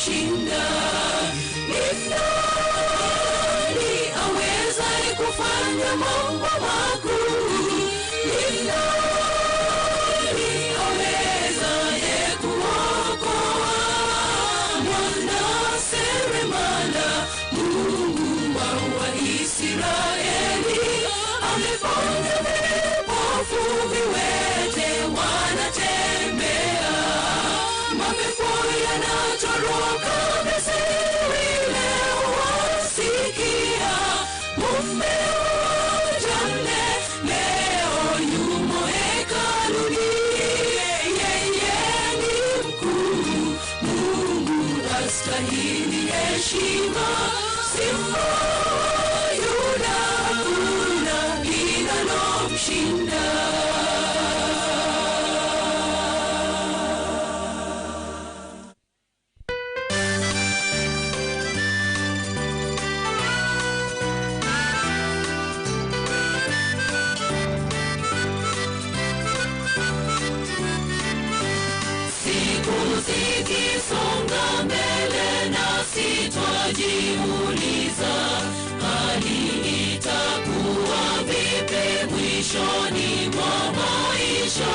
kumshinda? Ni nani awezaye kufanya mambo makuu? Ni nani awezaye kuokoa? Mwana seremala, Mungu wa Israeli, ameponya vipofu, viwete wanatembea, mapepo yanatoroka, Misri leo wasikia. Mume mjane leo yumo hekaluni, yeye ni mkuu, Mungu astahili heshima. Simba wa Yuda, hakuna linalomshinda. Siku zikisonga mbele nasi twajiuliza, hali itakuwa vipi mwishoni mwa maisha?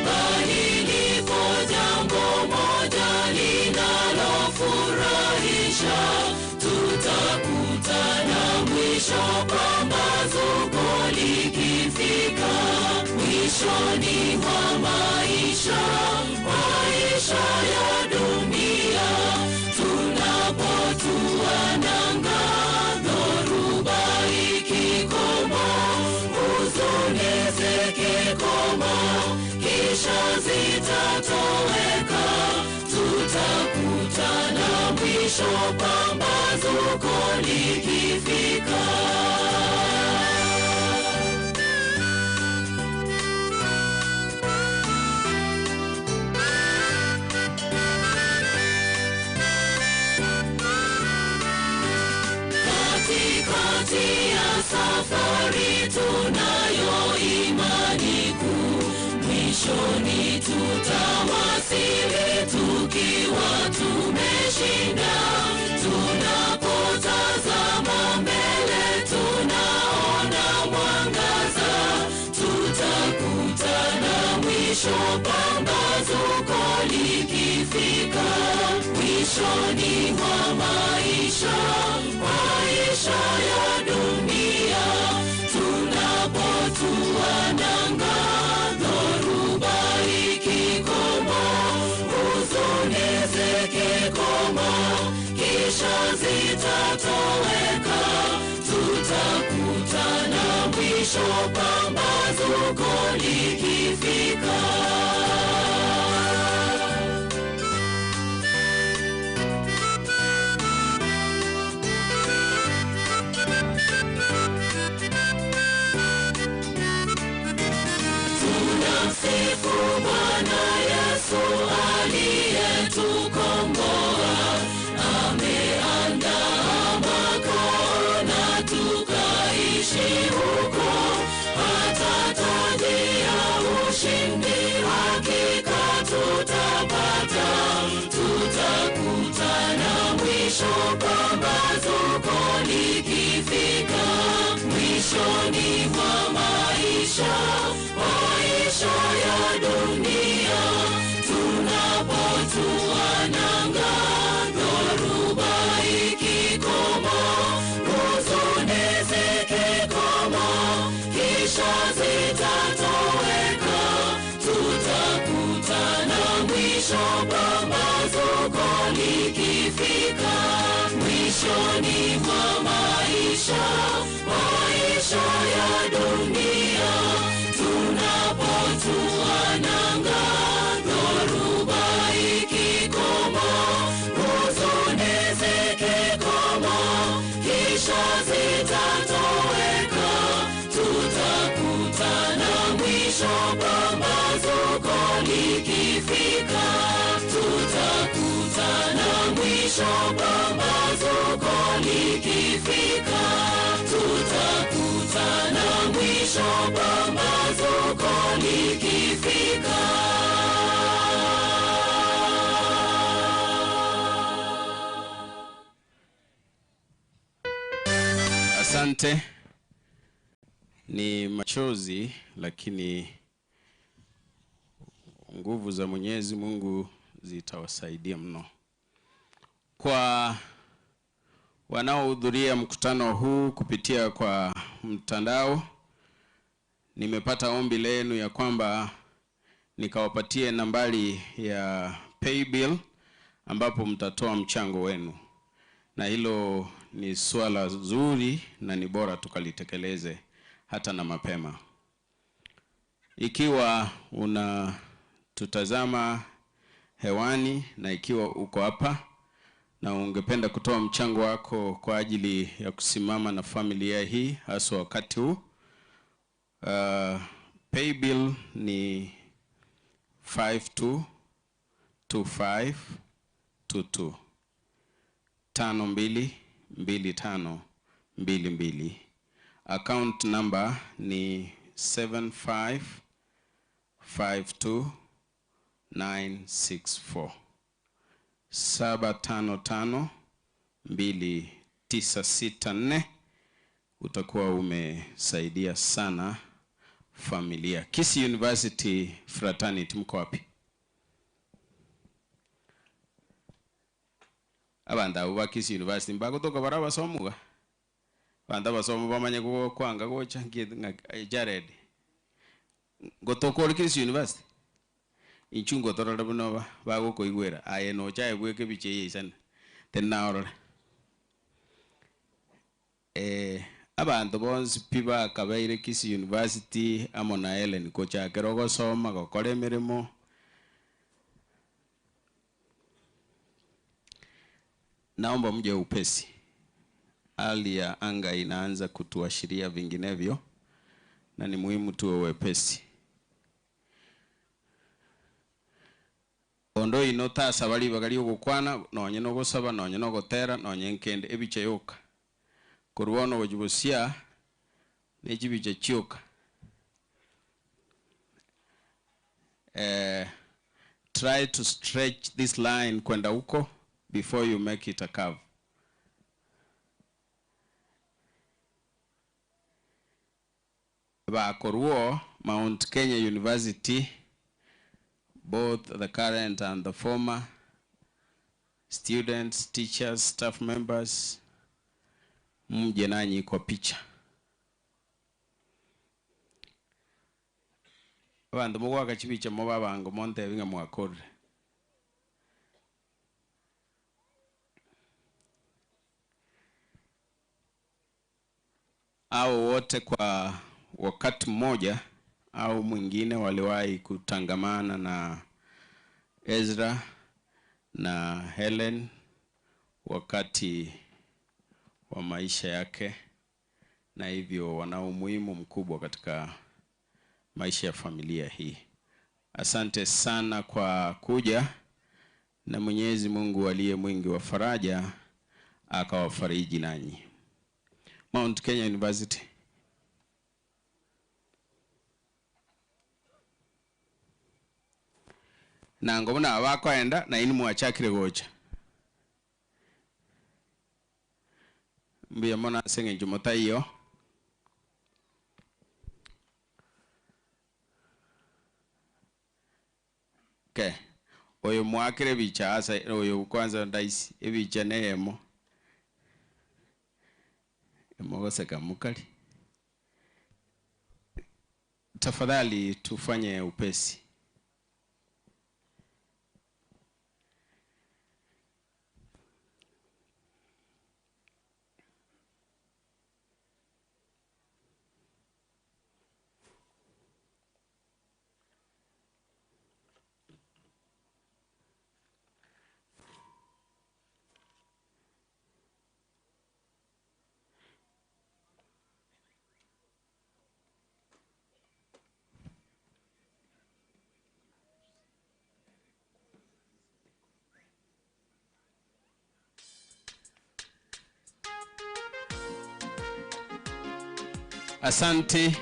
Bali lipo jambo moja linalofurahisha, tutakutana mwisho, pambazuko likifika. Mwishoni mwa maisha, maisha ya dunia, tunapotua nanga, dhoruba ikikomo, huzuni zikikomo, kisha zitatoweka. Tutakutana mwisho, pambazuko likifika. Katikati ya safari tunayo imani kuu, mwishoni tutawasili tukiwa tumeshinda. Tunapotazama mbele tunaona mwangaza, tutakutana mwisho, pambazuko likifika. Mwishoni mwa maisha, maisha ya dunia, tunapotua nanga, dhoruba ikikomo, huzuni zikikomo, kisha zitatoweka. Tutakutana mwisho, pambazuko likifika. Tunamsifu Bwana Yesu aliyetukomboa, ameandaa makao na tukaishi huko, hata taji ya ushindi hakika tutapata. Tutakutana mwisho, pambazuko likifika. Mwishoni mwa maisha, maisha ya dunia, tunapotua nanga, dhoruba ikikomo, huzuni zikikomo, kisha zitatoweka. Tutakutana mwisho, pambazuko likifika. Mwishoni mwa maisha, maisha ya dunia, tunapotua nanga, dhoruba ikikomo, huzuni zikikomo, kisha zitatoweka. Tutakutana mwisho, pambazuko likifika. Tutakutana mwisho, pambazuko likifika. Tutakutana mwisho, pambazuko likifika.
Asante. Ni machozi, lakini nguvu za Mwenyezi Mungu zitawasaidia mno. Kwa wanaohudhuria mkutano huu kupitia kwa mtandao, nimepata ombi lenu ya kwamba nikawapatie nambari ya paybill ambapo mtatoa mchango wenu, na hilo ni swala zuri na ni bora tukalitekeleze hata na mapema. Ikiwa unatutazama hewani na ikiwa uko hapa na ungependa kutoa mchango wako kwa ajili ya kusimama na familia hii hasa wakati huu, paybill ni 522522 522522. Account number ni 7552964 7552964. Utakuwa umesaidia sana familia. Kisii University Fraternity mko wapi? Abanda uba Kisii University mbago toka baraba somuga. Banda basomo bamanye ko kwanga ko changi Jared. Gotoko Kisii University. Inchungo torora buno bago ko igwera. Aye no chae bweke biche yisan. Tenaoro. Abantu bonse piba kabaire Kisii University amona Helen ko chakero go soma go kore mirimo. Naomba mje upesi. Hali ya anga inaanza kutuashiria vinginevyo na ni muhimu tuwe wepesi. Ondo inota sabali bagali ogukwana nonye no gusaba nonye no gotera nonye nkende ebiche yoka. Kurwono wajibusia nejibiche chioka. Try to stretch this line kwenda huko before you make it a curve. Bakorwo Mount Kenya University, both the current and the former students, teachers, staff members, mje nanyi kwa picha. Abandu mugwa kachibicha mo babango monte binga mwakore. Au wote kwa wakati mmoja au mwingine waliwahi kutangamana na Ezra na Helen wakati wa maisha yake, na hivyo wana umuhimu mkubwa katika maisha ya familia hii. Asante sana kwa kuja, na Mwenyezi Mungu aliye mwingi wa faraja akawafariji nanyi. Mount Kenya University. Na ngomuna abako enda na ini mwachakire gocha. Mbiya mona senge jumota iyo. Okay. Oyo mwakire bicha asa oyo kwanza ndaisi ebicha neemo. Emogoseka mukali. Tafadhali tufanye upesi. Asante.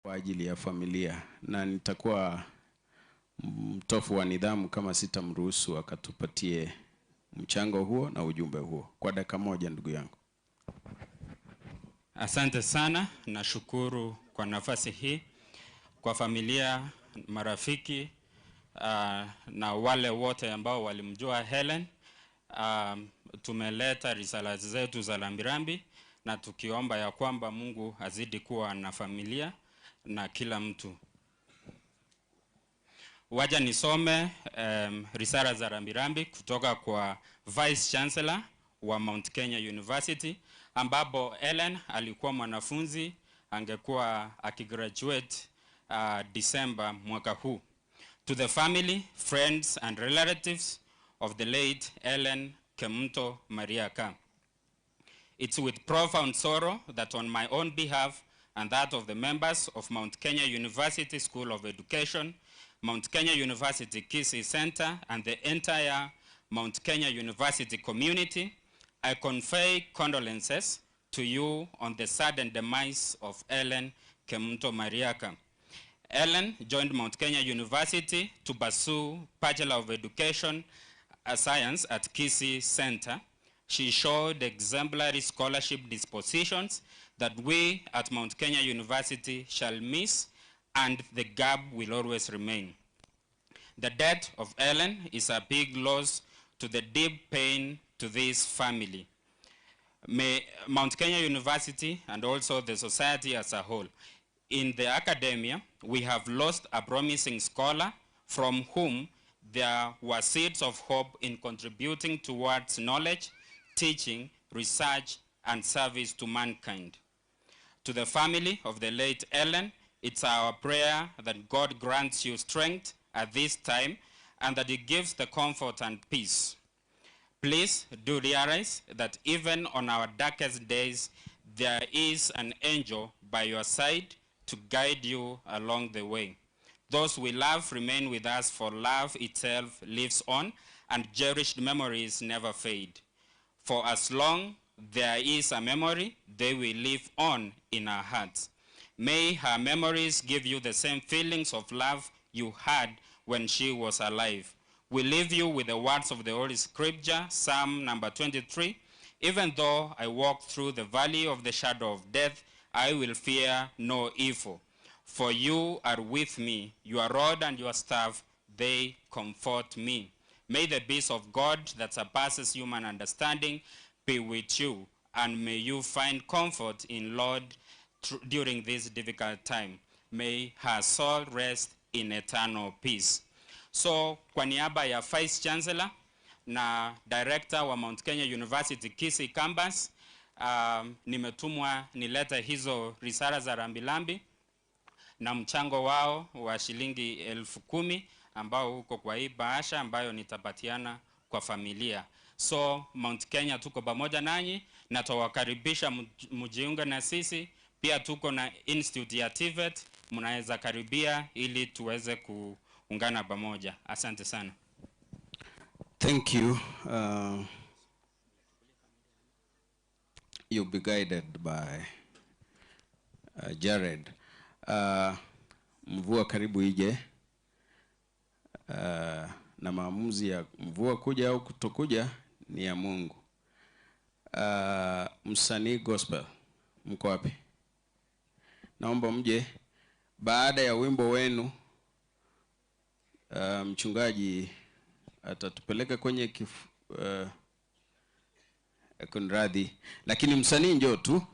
kwa ajili ya familia, na nitakuwa mtofu wa nidhamu kama sitamruhusu akatupatie mchango huo na ujumbe huo kwa dakika moja, ndugu yangu.
Asante sana, nashukuru kwa nafasi hii. Kwa familia, marafiki na wale wote ambao walimjua Helen, tumeleta risala zetu za rambirambi na tukiomba ya kwamba Mungu azidi kuwa na familia na kila mtu. Waja nisome risala za rambirambi kutoka kwa Vice Chancellor wa Mount Kenya University, ambapo Helen alikuwa mwanafunzi, angekuwa akigraduate December mwaka huu. To the family, friends and relatives of the late Helen Kemunto Mariaka. It's with profound sorrow that on my own behalf and that of the members of Mount Kenya University School of Education, Mount Kenya University Kisii Center, and the entire Mount Kenya University community, I convey condolences to you on the sudden demise of Helen Kemunto Mariaka. Helen joined Mount Kenya University to pursue Bachelor of Education Science at Kisii Center. She showed exemplary scholarship dispositions that we at Mount Kenya University shall miss, and the gap will always remain. The death of Helen is a big loss to the deep pain to this family. May Mount Kenya University and also the society as a whole. In the academia, we have lost a promising scholar from whom there were seeds of hope in contributing towards knowledge, teaching, research, and service to mankind. To the family of the late Helen, it's our prayer that God grants you strength at this time and that He gives the comfort and peace. Please do realize that even on our darkest days, there is an angel by your side to guide you along the way. Those we love remain with us, for love itself lives on and cherished memories never fade. For as long there is a memory, they will live on in our hearts. May her memories give you the same feelings of love you had when she was alive. We leave you with the words of the Holy Scripture, Psalm number 23. Even though I walk through the valley of the shadow of death, I will fear no evil. For you are with me, your rod and your staff, they comfort me. May the peace of God that surpasses human understanding be with you, and may you find comfort in Lord during this difficult time. May her soul rest in eternal peace. So, kwa niaba ya Vice Chancellor na Director wa Mount Kenya University Kisii Campus, nimetumwa nilete hizo risala za rambirambi na mchango wao wa shilingi 10,000 ambao uko kwa hii bahasha ambayo nitapatiana kwa familia. So Mount Kenya tuko pamoja nanyi na tuwakaribisha mjiunge na sisi. Pia tuko na Institute ya TVET, mnaweza karibia ili tuweze kuungana pamoja. Asante sana.
Thank you. You'll be guided by Jared. Mvua karibu ije, na maamuzi ya mvua kuja au kutokuja ni ya Mungu. Msanii gospel, mko wapi? Naomba mje baada ya wimbo wenu. Mchungaji atatupeleka kwenye kunradhi, lakini msanii njoo tu.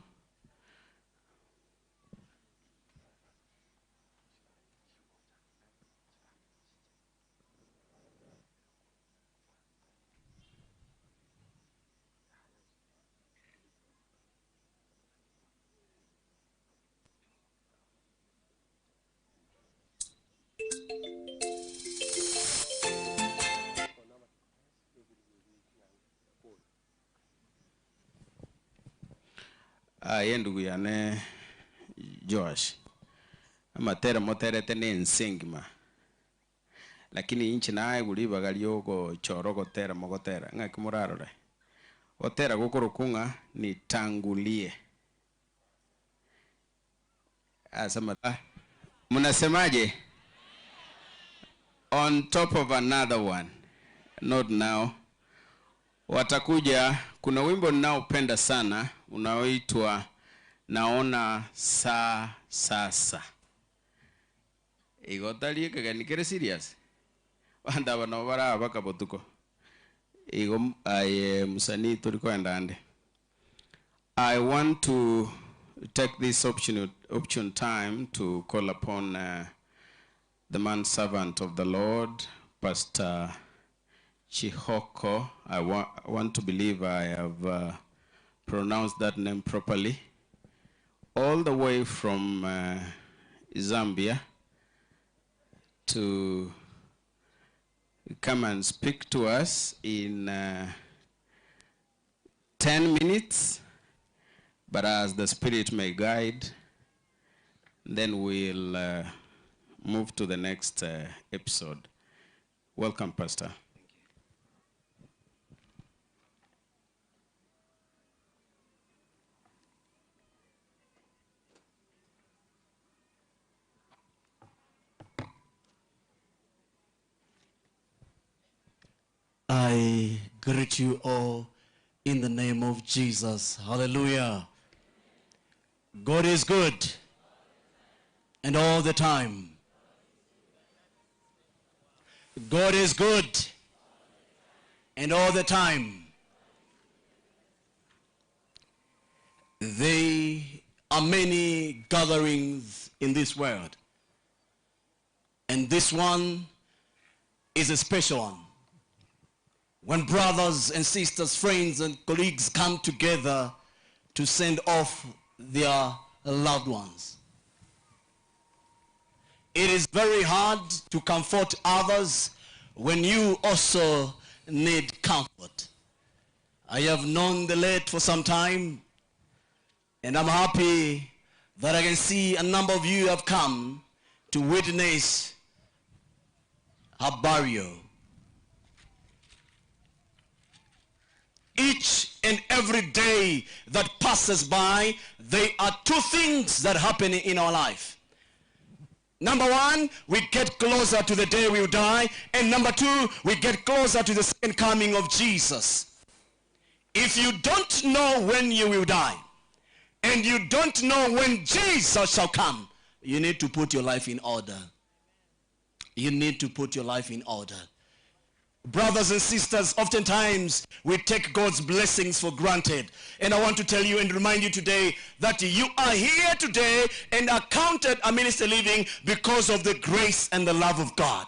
Ye ndugu yane Josh amatera moterete ne nsengima, lakini inchi naye guliba galiogo chorogo tera mogotera ngaki murarore otera gukorokunga ni tangulie asama Mnasemaje? On top of another one. Not now. Watakuja, kuna wimbo ninaopenda sana unaoitwa Naona Sasa. Igotalie kanikere serious. Wanda banobara abakabotuko. Igo musani tulikwenda ande. I want to take this option time to call upon the man servant of the Lord, Pastor Chihoko. I want to believe I have pronounced that name properly. All the way from Zambia to come and speak to us in 10 minutes, but as the Spirit may guide, then we'll move to the next episode. Welcome, Pastor.
I greet you all in the name of Jesus. Hallelujah. God is good, and all the time. God is good, and all the time. There are many gatherings in this world, and this one is a special one. When brothers and sisters, friends and colleagues come together to send off their loved ones. It is very hard to comfort others when you also need comfort. I have known the late for some time, and I'm happy that I can see a number of you have come to witness her burial. Each and every day that passes by, there are two things that happen in our life. Number one, we get closer to the day we will die. And number two, we get closer to the second coming of Jesus. If you don't know when you will die, and you don't know when Jesus shall come, you need to put your life in order. You need to put your life in order. Brothers and sisters, oftentimes we take God's blessings for granted. And I want to tell you and remind you today that you are here today and are counted a minister living because of the grace and the love of God.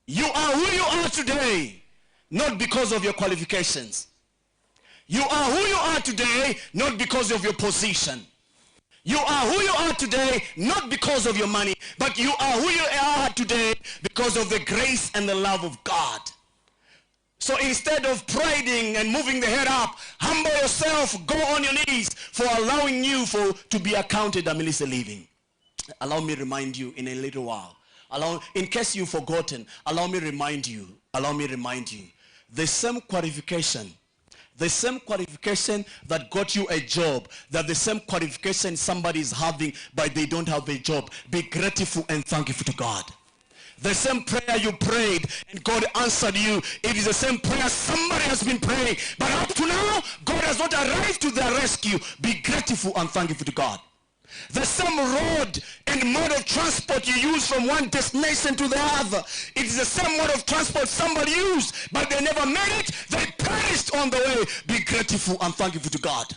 You are who you are today, not because of your qualifications. You are who you are today, not because of your position. You are who you are today, not because of your money, but you are who you are today because of the grace and the love of God. So instead of priding and moving the head up, humble yourself, go on your knees for allowing you to be accounted a minister living. Allow me remind you in a little while. In case you've forgotten, allow me remind you. The same qualification that got you a job, that the same qualification somebody is having but they don't have a job. Be grateful and thankful to God. The same prayer you prayed and God answered you, it is the same prayer somebody has been praying, but up to now God has not arrived to their rescue. Be grateful and thankful to God. The same road and mode of transport you use from one destination to the other, it is the same mode of transport somebody used, but they never made it. They perished on the way. Be grateful and thankful to God.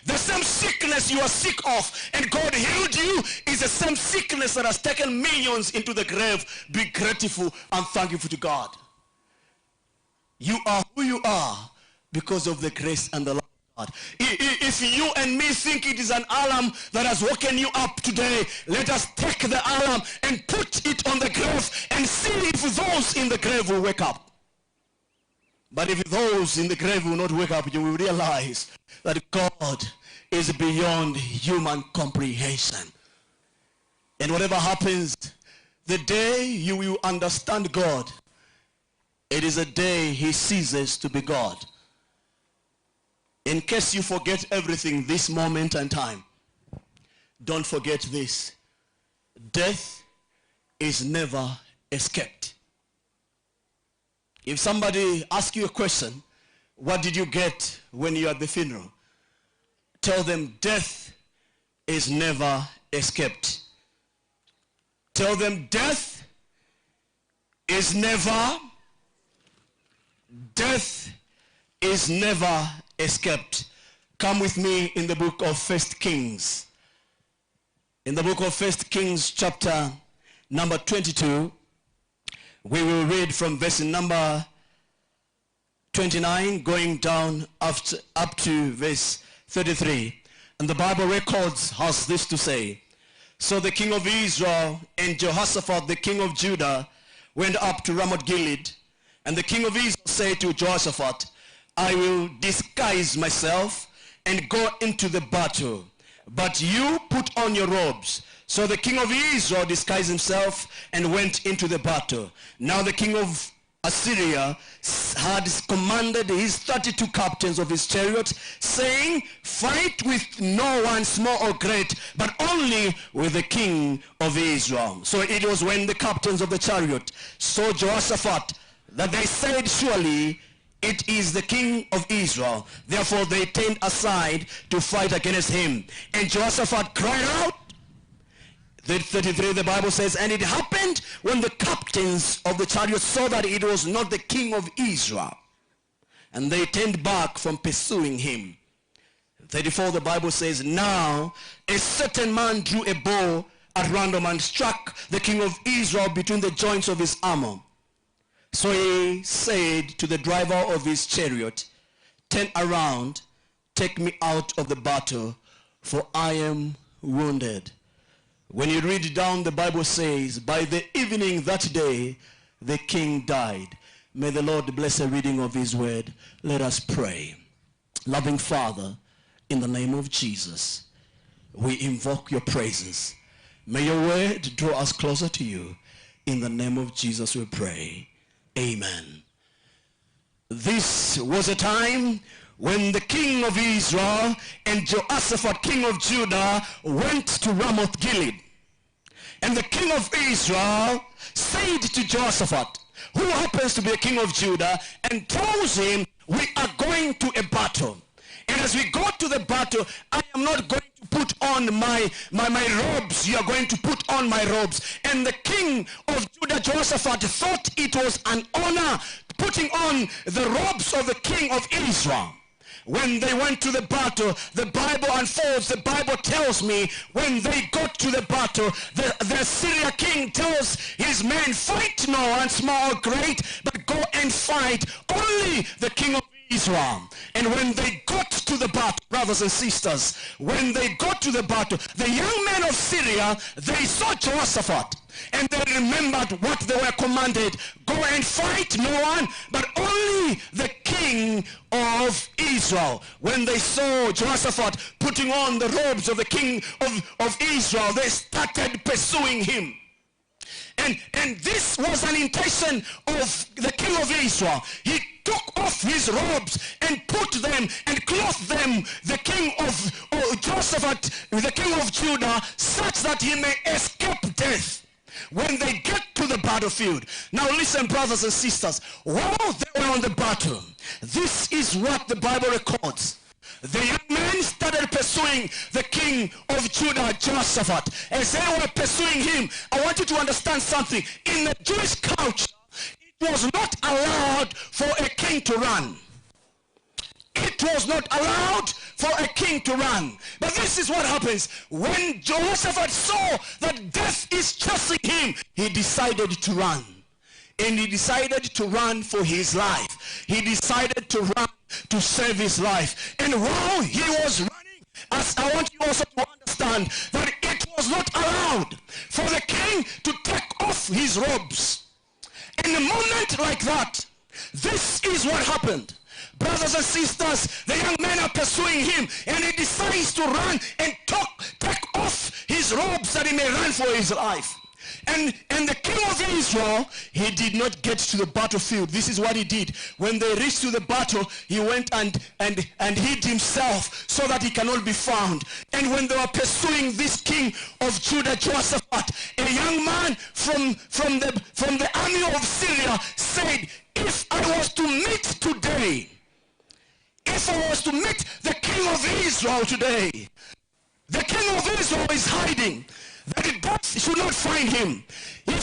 The same sickness you are sick of and God healed you is the same sickness that has taken millions into the grave. Be grateful and thankful to God. You are who you are because of the grace and the love. If you and me think it is an alarm that has woken you up today, let us take the alarm and put it on the grave and see if those in the grave will wake up. But if those in the grave will not wake up, you will realize that God is beyond human comprehension. And whatever happens, the day you will understand God, it is a day he ceases to be God. In case you forget everything this moment and time, don't forget this. death is never escaped. If somebody asks you a question, what did you get when you were at the funeral? Tell them death is never escaped. Tell them death is never escaped. Come with me in the book of 1 Kings. In the book of 1 Kings chapter number 22, we will read from verse number 29 going down up to verse 33. And the Bible records has this to say: So the king of Israel and Jehoshaphat the king of Judah went up to Ramoth Gilead. And the king of Israel said to Jehoshaphat, I will disguise myself and go into the battle, but you put on your robes. So the king of Israel disguised himself and went into the battle. Now the king of Assyria had commanded his 32 captains of his chariot, saying, fight with no one small or great, but only with the king of Israel. So it was when the captains of the chariot saw Jehoshaphat that they said, surely it is the king of Israel. Therefore they turned aside to fight against him. And Jehoshaphat cried out. 33, the Bible says, and it happened when the captains of the chariot saw that it was not the king of Israel, and they turned back from pursuing him. 34, the Bible says, now a certain man drew a bow at random and struck the king of Israel between the joints of his armor. So he said to the driver of his chariot, turn around, take me out of the battle, for I am wounded. When you read down, the Bible says, by the evening that day, the king died. May the Lord bless the reading of his word. Let us pray. Loving Father, in the name of Jesus, we invoke your praises. May your word draw us closer to you. In the name of Jesus we pray. Amen. This was a time when the king of Israel and Jehoshaphat, king of Judah, went to Ramoth Gilead. And the king of Israel said to Jehoshaphat, who happens to be a king of Judah, and tells him, we are going to a battle. And as we go to the battle, I am not going to put on my robes. You are going to put on my robes. And the king of Judah, Jehoshaphat, thought it was an honor putting on the robes of the king of Israel. When they went to the battle, the Bible unfolds, the Bible tells me, when they got to the battle, the Syria king tells his men, fight no one small or great, but go and fight only the king of Israel. And when they got to the battle, brothers and sisters, when they got to the battle, the young men of Syria, they saw Jehoshaphat, and they remembered what they were commanded. Go and fight no one, but only the king of Israel. When they saw Jehoshaphat putting on the robes of the king of Israel, they started pursuing him. And this was an intention of the king of Israel. He took off his robes and put them and clothed them, the king of Jehoshaphat, the king of Judah, such that he may escape death when they get to the battlefield. Now listen, brothers and sisters, while they were on the battle, this is what the Bible records. The young men started pursuing the king of Judah, Jehoshaphat. As they were pursuing him, I want you to understand something. In the Jewish culture, it was not allowed for a king to run. It was not allowed for a king to run. But this is what happens. When Jehoshaphat saw that death is chasing him, he decided to run. And he decided to run for his life. He decided to run to save his life. And while he was running, as I want you also to understand that it was not allowed for the king to take off his robes. In a moment like that, this is what happened. Brothers and sisters, the young men are pursuing him, and he decides to run and take off his robes that he may run for his life. And the king of Israel, he did not get to the battlefield. This is what he did. When they reached to the battle, he went and hid himself so that he cannot be found. And when they were pursuing this king of Judah, Jehoshaphat, a young man from the army of Syria said, if I was to meet today, if I was to meet the king of Israel today, the king of Israel is hiding, that the dogs should not find him. The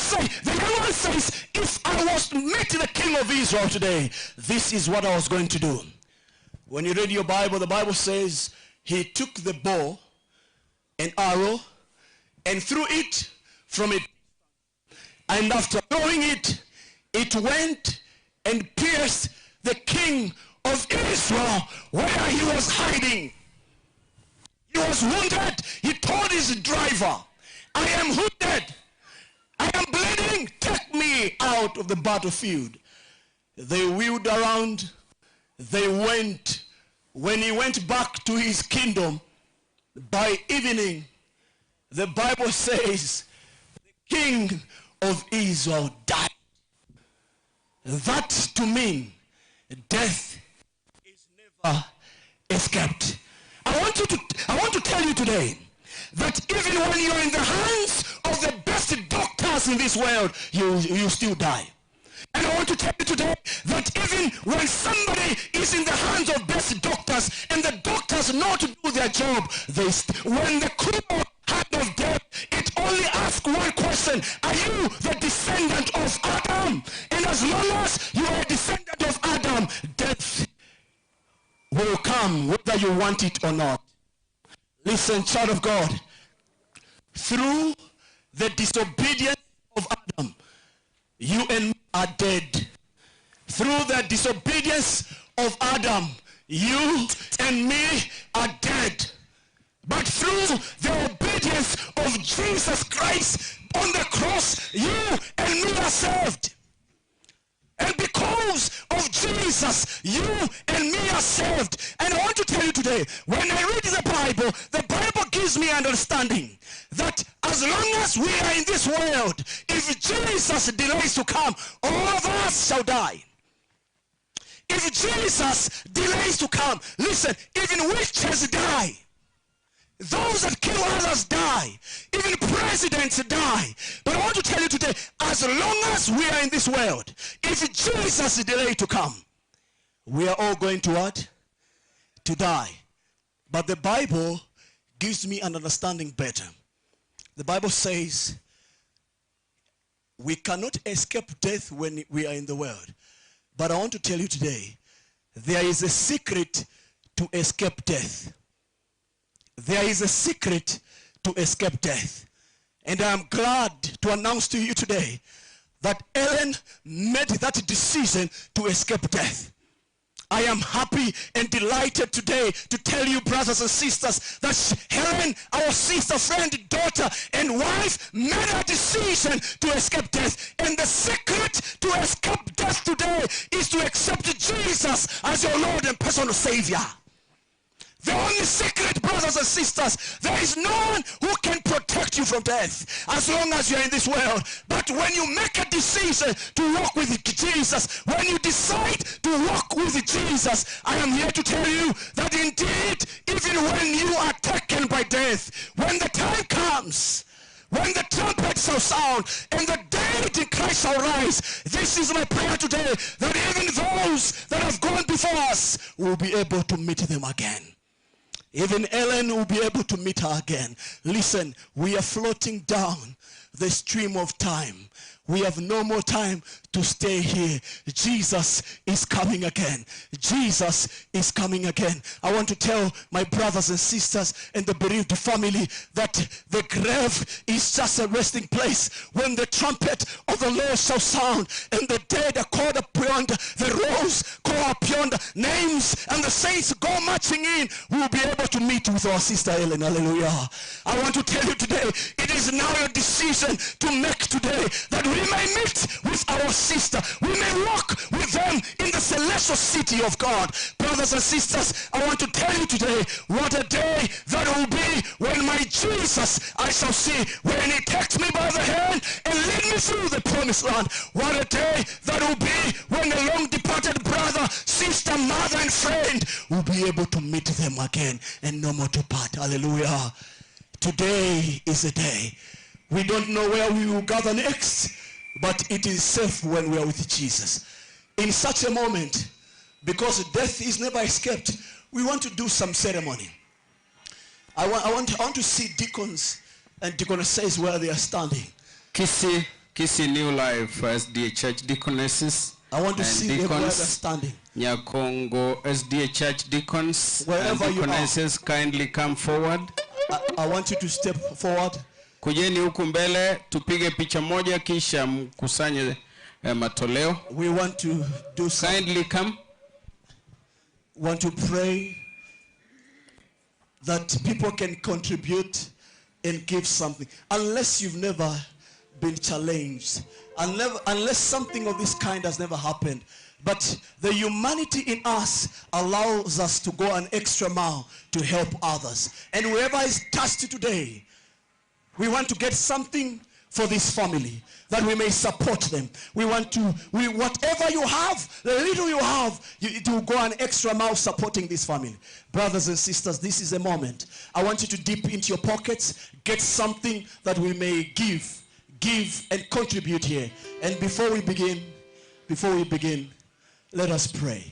young man says, if I was to meet the king of Israel today, this is what I was going to do. When you read your Bible, the Bible says he took the bow and arrow and threw it from it. And after throwing it, it went and pierced the king of Israel where he was hiding. He was wounded. He told his driver, I am wounded. I am bleeding. Take me out of the battlefield. They wheeled around. They went. When he went back to his kingdom, by evening, the Bible says the king of Israel died. That to mean death is never escaped. I want to tell you today that even when you're in the hands of the best doctors in this world, you still die. And I want to tell you today that even when somebody is in the hands of best doctors and the doctors know to do their job, when the cruel hand of death, it only asks one question: are you the descendant of Adam? And as long as you are a descendant of Adam, death will come whether you want it or not. Listen, child of God, through the disobedience of Adam, you and me are dead. Through the disobedience of Adam, you and me are dead. But through the obedience of Jesus Christ on the cross, you and me are saved. And because of Jesus, you and me are saved. And I want to tell you today, when I read the Bible gives me understanding that as long as we are in this world, if Jesus delays to come, all of us shall die. If Jesus delays to come, listen, even witches die. Those that kill others die. Even presidents die. But I want to tell you today, as long as we are in this world, if Jesus delayed to come, we are all going to what? To die. But the Bible gives me an understanding better. The Bible says we cannot escape death when we are in the world. But I want to tell you today, there is a secret to escape death. There is a secret to escape death. And I am glad to announce to you today that Ellen made that decision to escape death. I am happy and delighted today to tell you, brothers and sisters, that Helen, our sister, friend, daughter, and wife, made a decision to escape death. And the secret to escape death today is to accept Jesus as your Lord and personal Savior. The only secret, brothers and sisters, there is no one who can protect you from death as long as you are in this world. But when you make a decision to walk with Jesus, when you decide to walk with Jesus, I am here to tell you that indeed, even when you are taken by death, when the time comes, when the trumpet shall sound and the dead in Christ shall rise, this is my prayer today, that even those that have gone before us will be able to meet them again. Even Ellen will be able to meet her again. Listen, we are floating down the stream of time. We have no more time to stay here. Jesus is coming again. Jesus is coming again. I want to tell my brothers and sisters and the bereaved family that the grave is just a resting place. When the trumpet of the Lord shall sound and the dead are called up beyond, the rose call up beyond, names and the saints go marching in, we will be able to meet with our sister Ellen. Hallelujah. I want to tell you today, it is now your decision to make today that we may meet with our sister. We may walk with them in the celestial city of God. Brothers and sisters, I want to tell you today, what a day that will be when my Jesus I shall see, when he takes me by the hand and lead me through the promised land. What a day that will be when a long departed brother, sister, mother and friend will be able to meet them again and no more to part. Hallelujah. Today is a day. We don't know where we will gather next, but it is safe when we are with Jesus. In such a moment, because death is never escaped, we want to do some ceremony. I want to see deacons and deaconesses where they are standing.
Kisi New Life SDA Church deaconesses.
I want to see them where they're standing.
Nyakongo SDA Church deacons
Wherever
and deaconesses, kindly come forward.
I want you to step forward.
Kujeni huku mbele tupige picha moja kisha mkusanye matoleo.
We want to do something.
Kindly come.
Want to pray that people can contribute and give something. Unless you've never been challenged, unless something of this kind has never happened. But the humanity in us allows us to go an extra mile to help others. And whoever is thirsty today, we want to get something for this family that we may support them. Whatever you have, the little you have, it will go an extra mile supporting this family. Brothers and sisters, this is a moment. I want you to dip into your pockets, get something that we may give and contribute here. And before we begin, let us pray.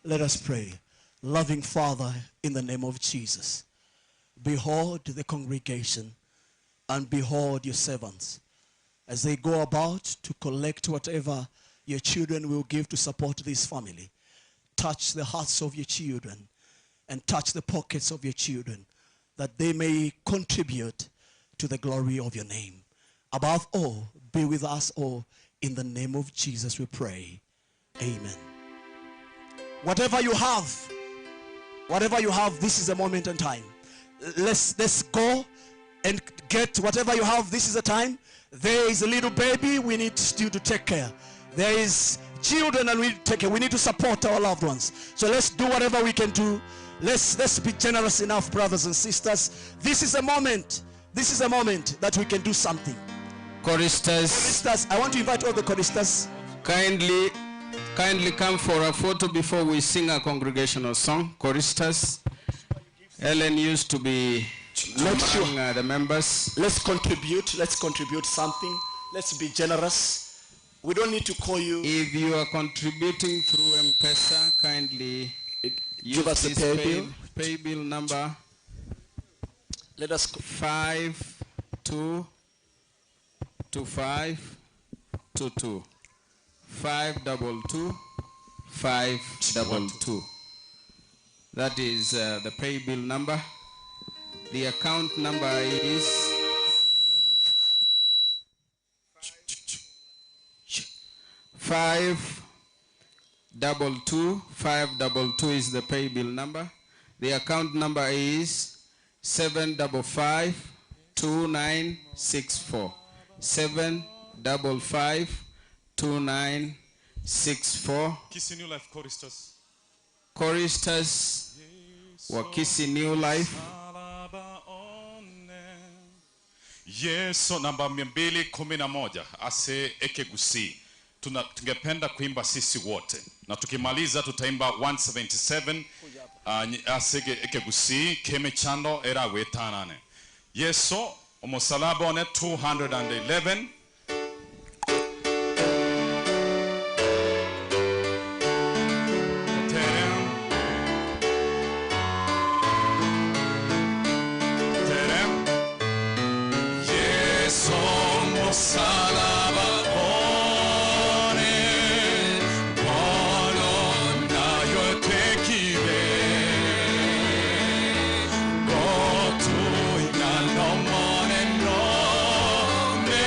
Let us pray. Loving Father, in the name of Jesus, behold the congregation and behold your servants as they go about to collect whatever your children will give to support this family. Touch the hearts of your children and touch the pockets of your children that they may contribute to the glory of your name. Above all, be with us all. In the name of Jesus we pray. Amen. Whatever you have, this is a moment in time. Let's go and get whatever you have. This is the time. There is a little baby we need still to take care. There is children and we need to take care. We need to support our loved ones. So let's do whatever we can do. Let's be generous enough, brothers and sisters. This is a moment. This is a moment that we can do something. Choristers, I want to invite all the choristers.
Kindly come for a photo before we sing a congregational song. Choristers, Ellen used to be among the members.
Let's contribute something. Let's be generous. We don't need to call you.
If you are contributing through M-Pesa, kindly
give us
this
the
pay bill number.
Let us
522522 522. That is the pay bill number. The account number is 522 is the pay bill number. The account number is 7552964. 7552964.
Kisi New Life Choristers.
Choristers wa Kisi New Life.
Yesu namba 211 ase ekegusi. Tungependa kuimba sisi wote. Na tukimaliza tutaimba 177 ase ekegusi keme chando era wetanane. Yesu omosalaba one 211.
Salaba one Bolonda yotekibe Gotu inano mone nome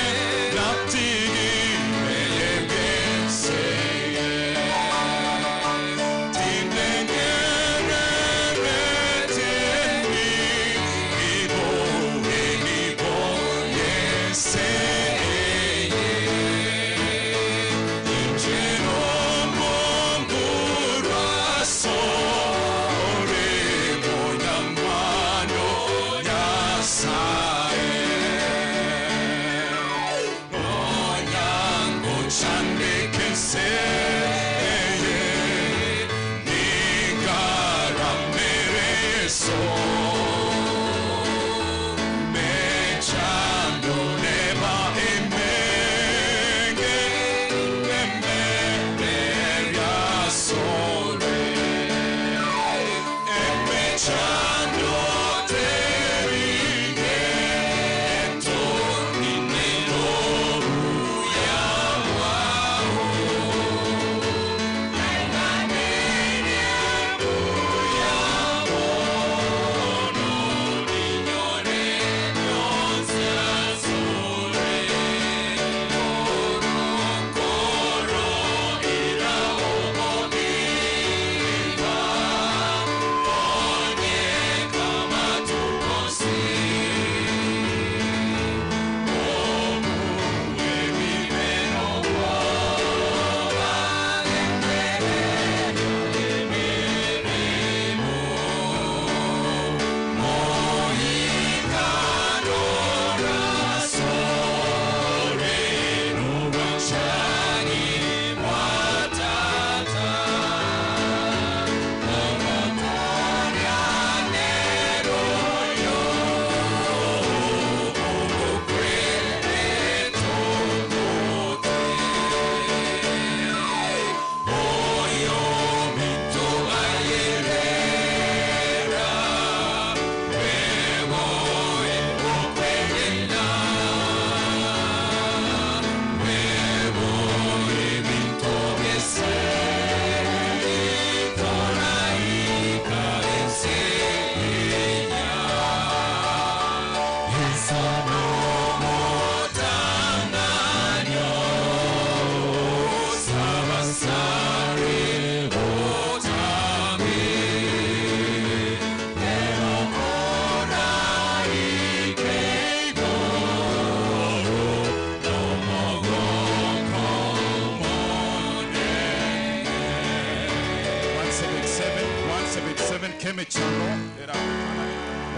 177 Keme Chango.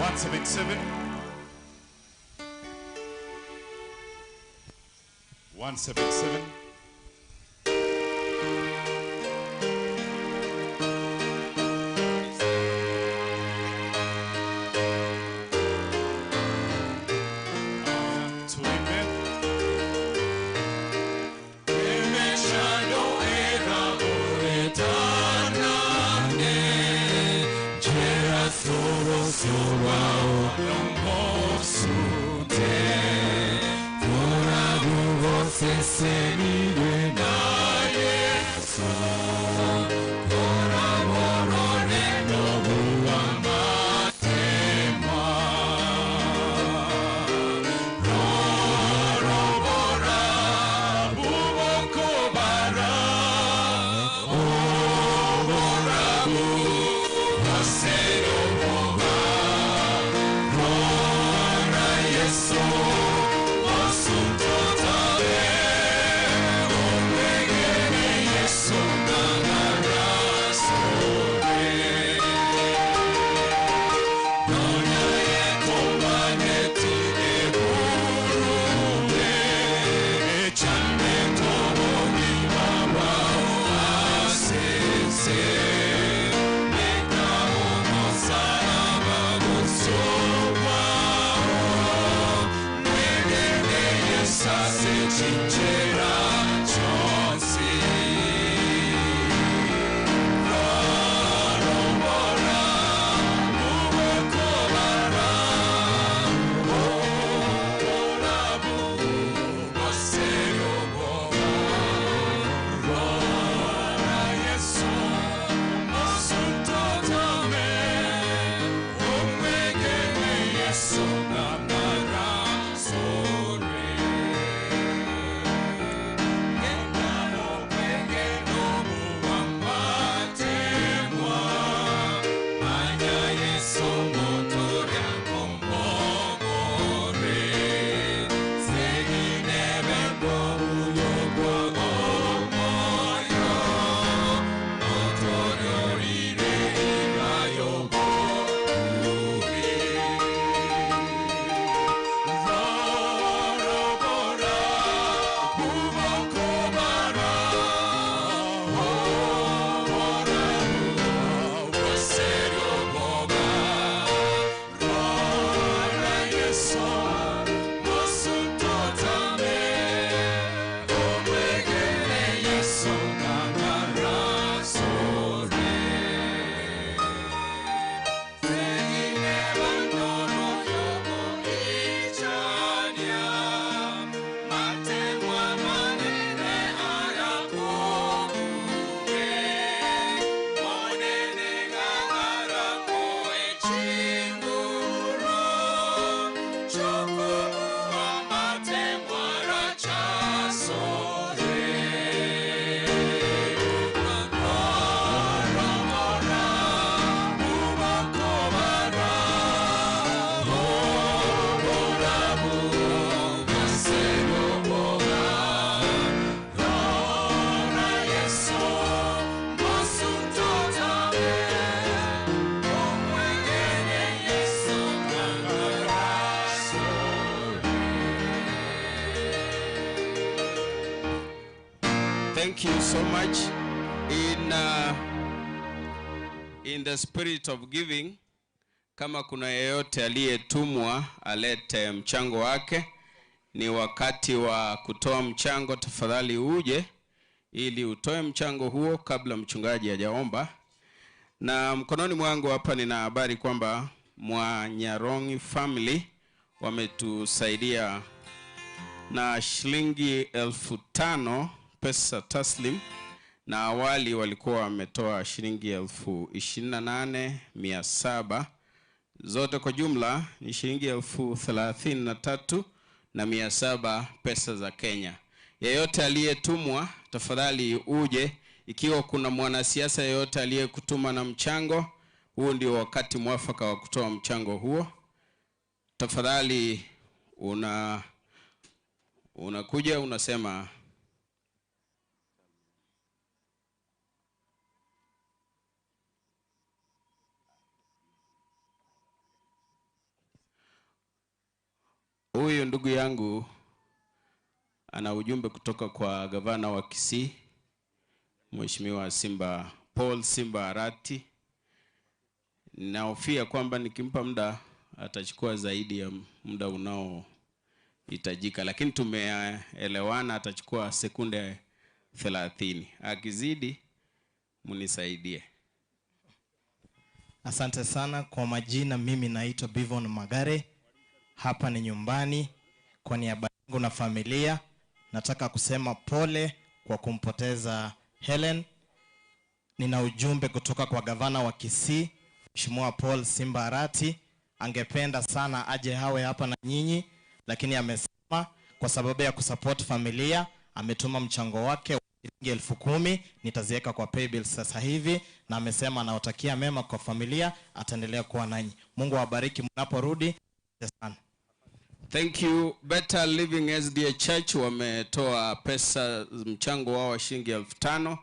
177. 177.
Thank you so much. In the spirit of giving, kama kuna yeyote aliyetumwa alete mchango wake, ni wakati wa kutoa mchango. Tafadhali uje ili utoe mchango huo kabla mchungaji hajaomba. Na mkononi mwangu hapa nina habari kwamba Mwanyarongi family wametusaidia na shilingi 5,000 pesa taslim, na awali walikuwa wametoa shilingi 28,700. Zote kwa jumla ni shilingi 33,700 pesa za Kenya. Yeyote aliyetumwa tafadhali uje. Ikiwa kuna mwanasiasa yeyote aliyekutuma na mchango, huu ndio wakati mwafaka wa kutoa mchango huo. Tafadhali unakuja unasema huyu ndugu yangu ana ujumbe kutoka kwa gavana wa Kisii, Mheshimiwa Paul Simba Arati. Nahofia kwamba nikimpa muda atachukua zaidi ya muda unaohitajika, lakini tumeelewana atachukua sekunde 30. Akizidi munisaidie.
Asante sana kwa majina, mimi naitwa Bivon Magare. Hapa ni nyumbani. Kwa niaba yangu na familia nataka kusema pole kwa kumpoteza Helen. Nina ujumbe kutoka kwa gavana wa Kisii, Mheshimiwa Paul Simba Arati. Angependa sana aje hawe hapa na nyinyi, lakini amesema kwa sababu ya kusupport familia ametuma mchango wake shilingi 10,000. Nitaziweka kwa paybill sasa hivi, na amesema anaotakia mema kwa familia, ataendelea kuwa nanyi. Mungu awabariki mnaporudi. Asante.
Thank you. Better Living SDA Church wametoa pesa, mchango wao wa shilingi 5,000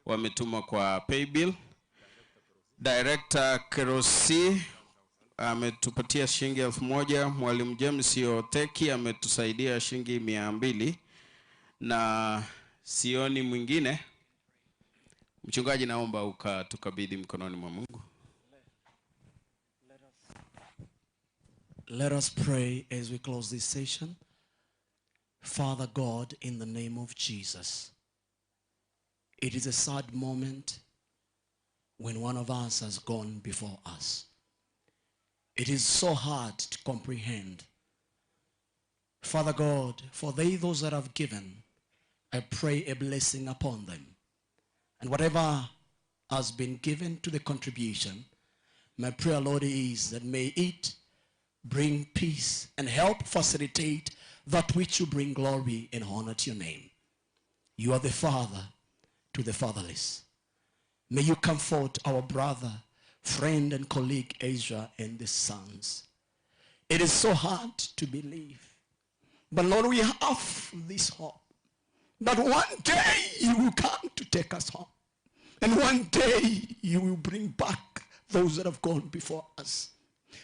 wametuma kwa paybill. Director Kerosi ametupatia shilingi 1,000. Mwalimu James Oteki ametusaidia shilingi 200, na sioni mwingine. Mchungaji, naomba ukatukabidhi mkononi mwa Mungu.
Let us pray as we close this session. Father God, in the name of Jesus, it is a sad moment when one of us has gone before us. It is so hard to comprehend. Father God, for those that have given, I pray a blessing upon them. And whatever has been given to the contribution, my prayer, Lord, is that may it bring peace and help facilitate that which you bring glory and honor to your name. You are the Father to the fatherless. May you comfort our brother, friend, and colleague Ezra and the sons. It is so hard to believe, but Lord, we have this hope that one day you will come to take us home, and one day you will bring back those that have gone before us.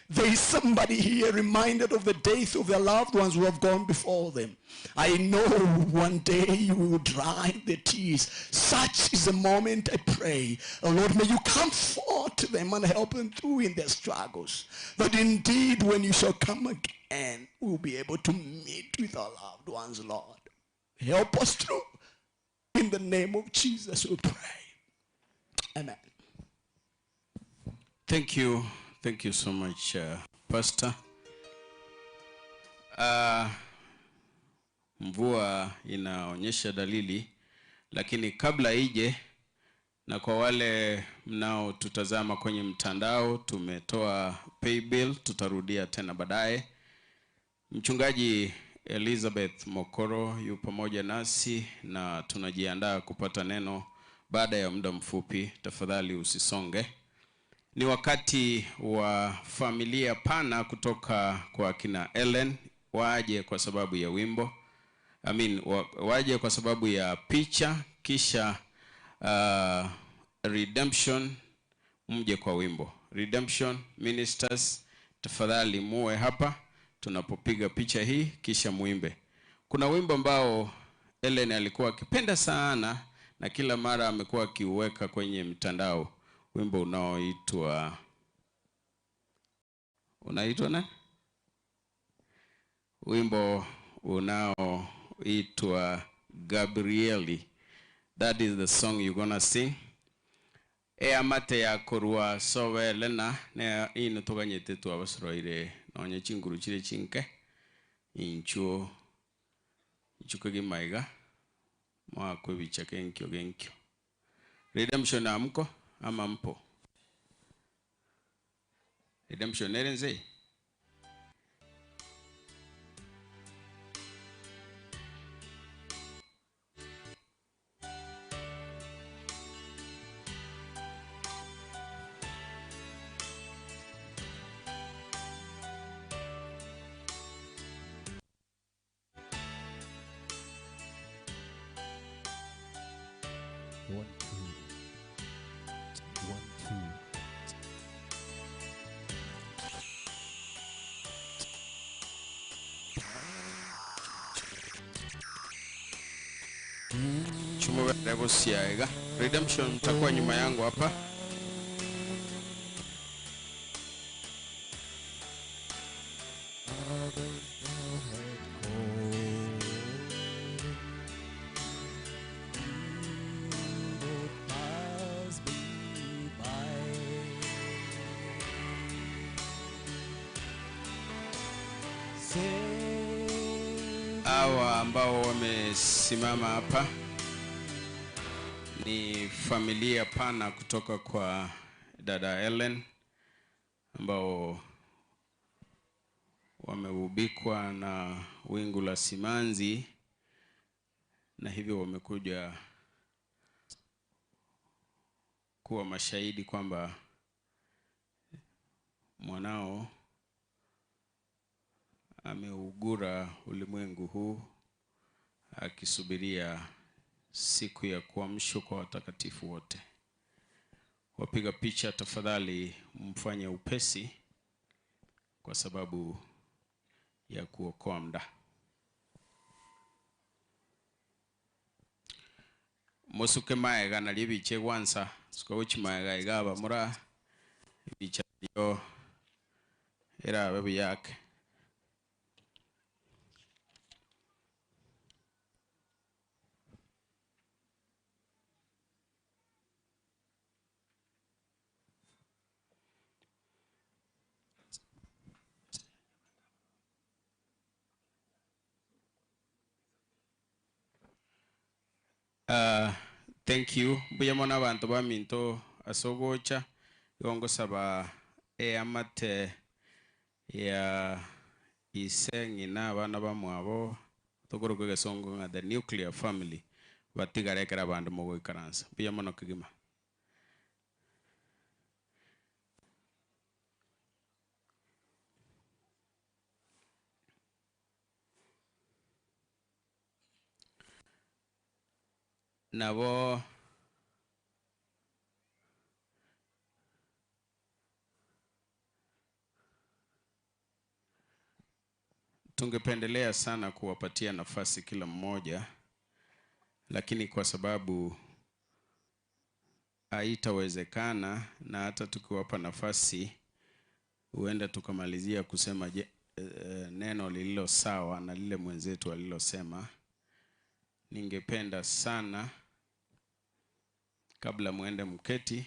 There is somebody here reminded of the death of their loved ones who have gone before them. I know one day you will dry the tears. Such is the moment I pray. Oh Lord, may you comfort them and help them through in their struggles. That indeed when you shall come again, we'll be able to meet with our loved ones, Lord. Help us through. In the name of Jesus we pray. Amen.
Thank you. Thank you so much, Pastor. Mvua inaonyesha dalili, lakini kabla ije, na kwa wale mnao tutazama kwenye mtandao, tumetoa paybill, tutarudia tena baadaye. Mchungaji Elizabeth Mokoro yu pamoja nasi na tunajiandaa kupata neno baada ya muda mfupi. Tafadhali usisonge. Ni wakati wa familia pana kutoka kwa kina Ellen waje kwa sababu ya wimbo. Waje kwa sababu ya picha, kisha Redemption mje kwa wimbo. Redemption Ministers, tafadhali muwe hapa tunapopiga picha hii, kisha muimbe. Kuna wimbo ambao Ellen alikuwa akipenda sana na kila mara amekuwa akiuweka kwenye mtandao. Wimbo unaoitwa nani? Wimbo unaoitwa Gabrieli. That is the song you're gonna sing. Amate ya korua sowe lena ne ino toganyete tu abasroire nonye chinguru chire chinke inchuo ichukege maiga mwa kwebicha genkyo. Redemption amko ama mpo? Redemption erenze. Chumo Revo Siaiga. Redemption mtakuwa nyuma yangu hapa. Hawa ambao wamesimama hapa ni familia pana kutoka kwa dada Ellen ambao wameubikwa na wingu la simanzi, na hivyo wamekuja kuwa mashahidi kwamba mwanao ameugura ulimwengu huu akisubiria siku ya kuamshwa kwa watakatifu wote. Wapiga picha tafadhali mfanye upesi kwa sababu ya kuokoa muda. Mosuke maega na libiche kwanza sikochi maega igaba mura bicha yo era babu yake. Thank you. Buyamona abantu baminto asogocha yongo saba amate ya isengi na abana bamwabo tokoro kwegesongo nga the nuclear family batigarekera abantu mugo ikaransa. Buyamona kigima. Nabo tungependelea sana kuwapatia nafasi kila mmoja, lakini kwa sababu haitawezekana na hata tukiwapa nafasi huenda tukamalizia kusema neno lililo sawa na lile mwenzetu alilosema, ningependa sana kabla muende mketi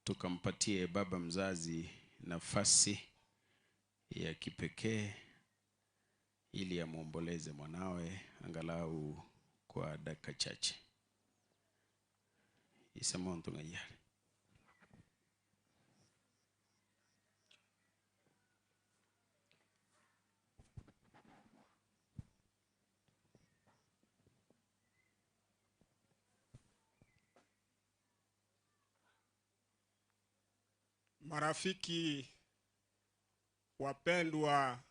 tukampatie baba mzazi nafasi ya kipekee ili amuomboleze mwanawe angalau kwa dakika chache. Isamonto ngayari.
Marafiki wapendwa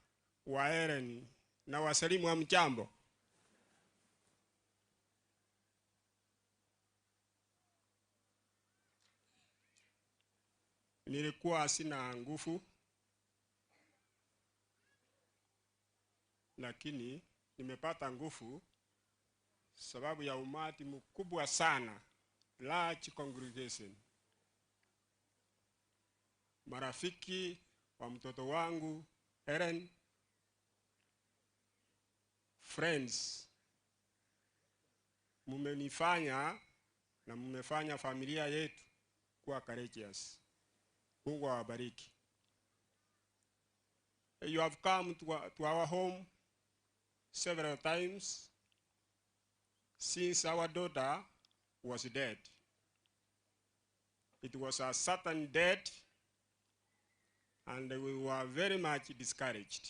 wa Ellen na wasalimu wa mchambo. Nilikuwa sina nguvu, lakini nimepata nguvu sababu ya umati mkubwa sana, large congregation. Marafiki wa mtoto wangu Ellen, friends, mumenifanya na mumefanya familia yetu kuwa courageous. Mungu awabariki. You have come to our home several times since our daughter was dead. It was a sudden death, and we were very much discouraged.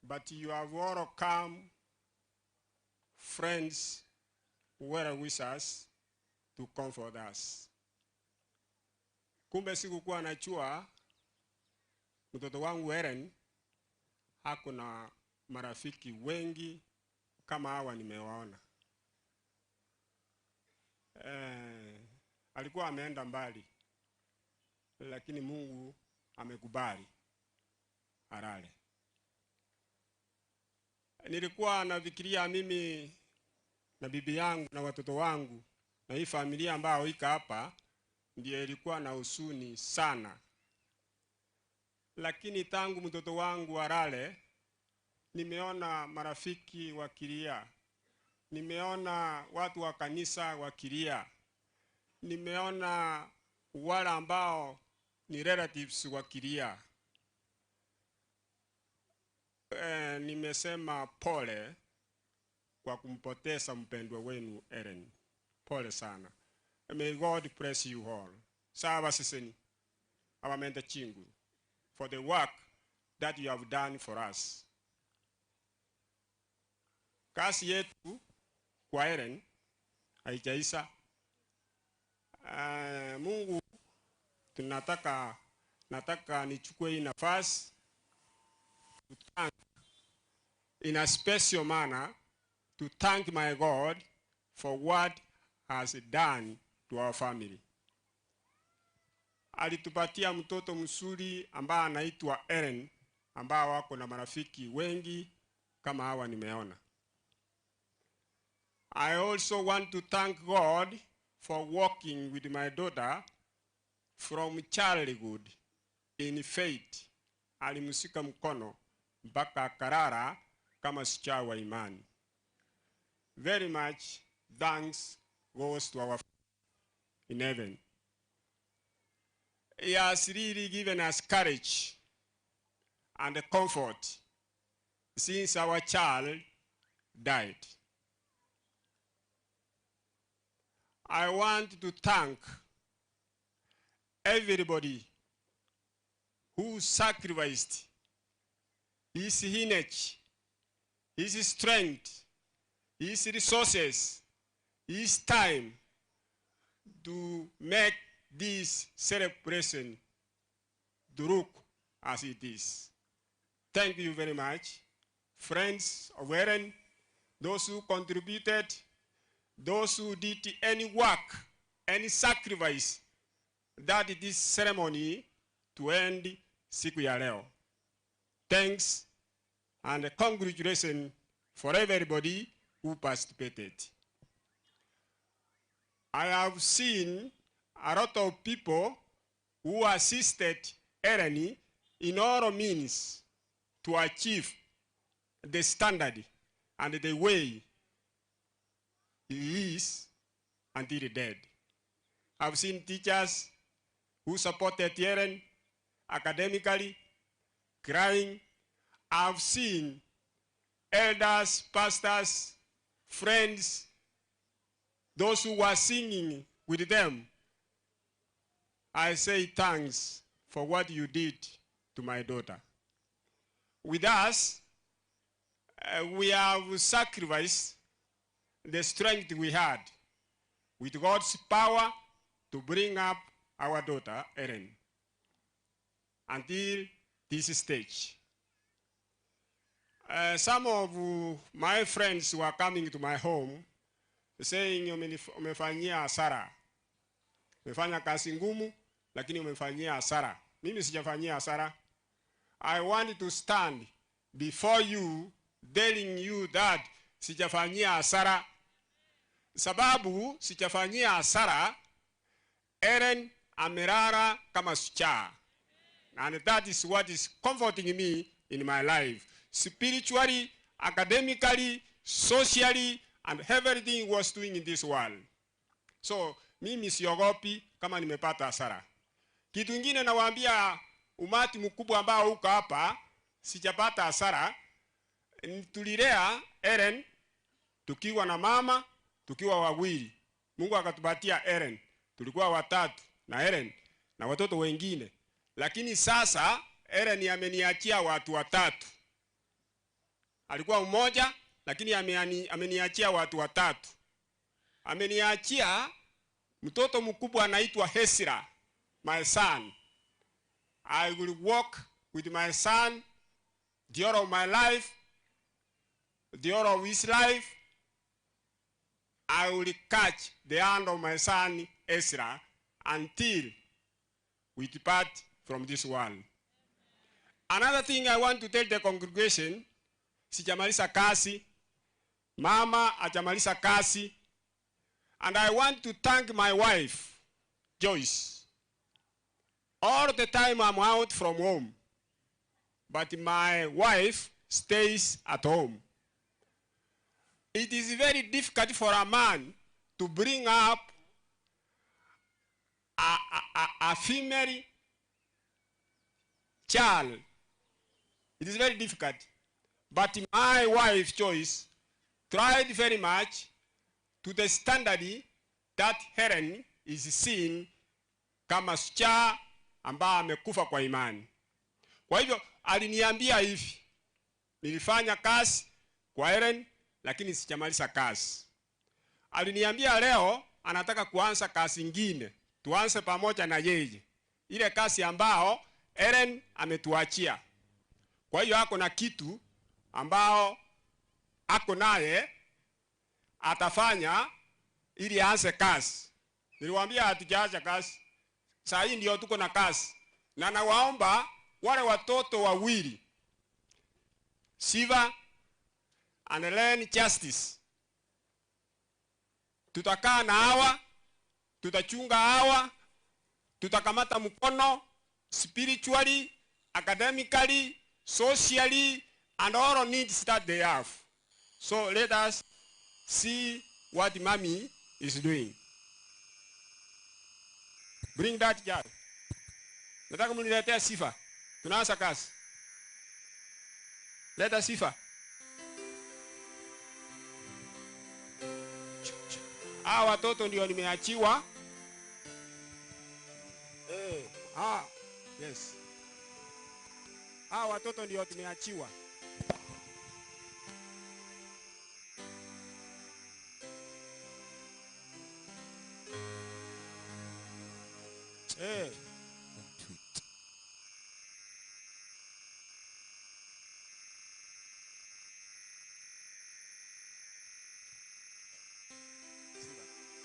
But you have all come, friends who were with us, to comfort us. Kumbe sikukuwa najua mtoto wangu Ellen hakuna marafiki wengi kama hawa nimewaona. Alikuwa ameenda mbali, lakini Mungu amekubali alale. Nilikuwa nafikiria mimi na bibi yangu na watoto wangu na hii familia ambayo iko hapa ndiyo ilikuwa na huzuni sana. Lakini tangu mtoto wangu walale, nimeona marafiki wakilia. Nimeona watu wa kanisa wakilia. Nimeona wale ambao ni relatives wakilia. Nimesema pole kwa kumpoteza mpendwa wenu Ellen. Pole sana. May God bless you all. Sawa siseni. Awamende chingu. For the work that you have done for us. Kazi yetu kwa Ellen haijaisha. Mungu nataka nichukue hii nafasi to thank in a special manner to thank my God for what has done to our family. Alitupatia mtoto mzuri ambaye anaitwa Ellen, ambao wako na marafiki wengi kama hawa nimeona. I also want to thank God for walking with my daughter from childhood in faith. Alimshika mkono mpaka karara kama shujaa wa imani. Very much thanks goes to our in heaven. He has really given us courage and comfort since our child died. I want to thank everybody who sacrificed his energy, his strength, his resources, his time to make this celebration to look as it is. Thank you very much, friends of Ellen, those who contributed, those who did any work, any sacrifice that this ceremony to end siku ya leo. Thanks and congratulations for everybody who participated. I have seen a lot of people who assisted Ellen in all means to achieve the standard and the way he is until dead. I've seen teachers who supported Ellen academically, crying. I've seen elders, pastors, friends, those who were singing with them. I say thanks for what you did to my daughter. With us, we have sacrificed the strength we had with God's power to bring up our daughter, Ellen, until this stage. Some of my friends were coming to my home saying, umefanyia hasara. Umefanya kazi ngumu, lakini umefanyia hasara. Mimi sijafanyia hasara. I want to stand before you telling you that sijafanyia hasara. Sababu sijafanyia hasara, Ellen amerara kama shujaa. And that is what is comforting me in my life. Spiritually, academically, socially, and everything he was doing in this world. So, mimi siogopi kama nimepata hasara. Kitu kingine nawaambia umati mkubwa ambao uko hapa, sijapata hasara. Tulilea Ellen tukiwa na mama, tukiwa wawili. Mungu akatupatia Ellen. Tulikuwa watatu na Ellen na watoto wengine. Lakini sasa Ellen ameniachia watu watatu. Alikuwa mmoja lakini ameniachia watu watatu. Ameniachia mtoto mkubwa anaitwa Hesira, my son. I will walk with my son the whole of my life, the whole of his life. I will catch the hand of my son Ezra until we depart from this world. Another thing I want to tell the congregation, sijamaliza kazi, mama hajamaliza kazi. And I want to thank my wife, Joyce. All the time I'm out from home, but my wife stays at home. It is very difficult for a man to bring up a female child. It is very difficult. But my wife, Joyce, tried very much to the standard that Helen is seen kama shujaa ambaye amekufa kwa imani. Kwa hivyo aliniambia hivi, nilifanya kazi kwa Helen lakini sijamaliza kazi. Aliniambia leo anataka kuanza kazi nyingine, tuanze pamoja na yeye. Ile kazi ambao Helen ametuachia. Kwa hiyo ako na kitu ambao ako naye atafanya ili aanze kazi. Niliwaambia hatujaacha kazi. Saa hii ndio tuko na kazi. Na nawaomba wale watoto wawili, Siva and Ellen Justice, tutakaa na hawa, tutachunga hawa, tutakamata mkono spiritually, academically, socially, and all needs that they have. So let us see what mommy is doing. Bring that child. Nataka mniletea Sifa. Tunaanza kazi. Leta Sifa. Hawa watoto ndio nimeachiwa. Yes. Hawa watoto ndio tumeachiwa.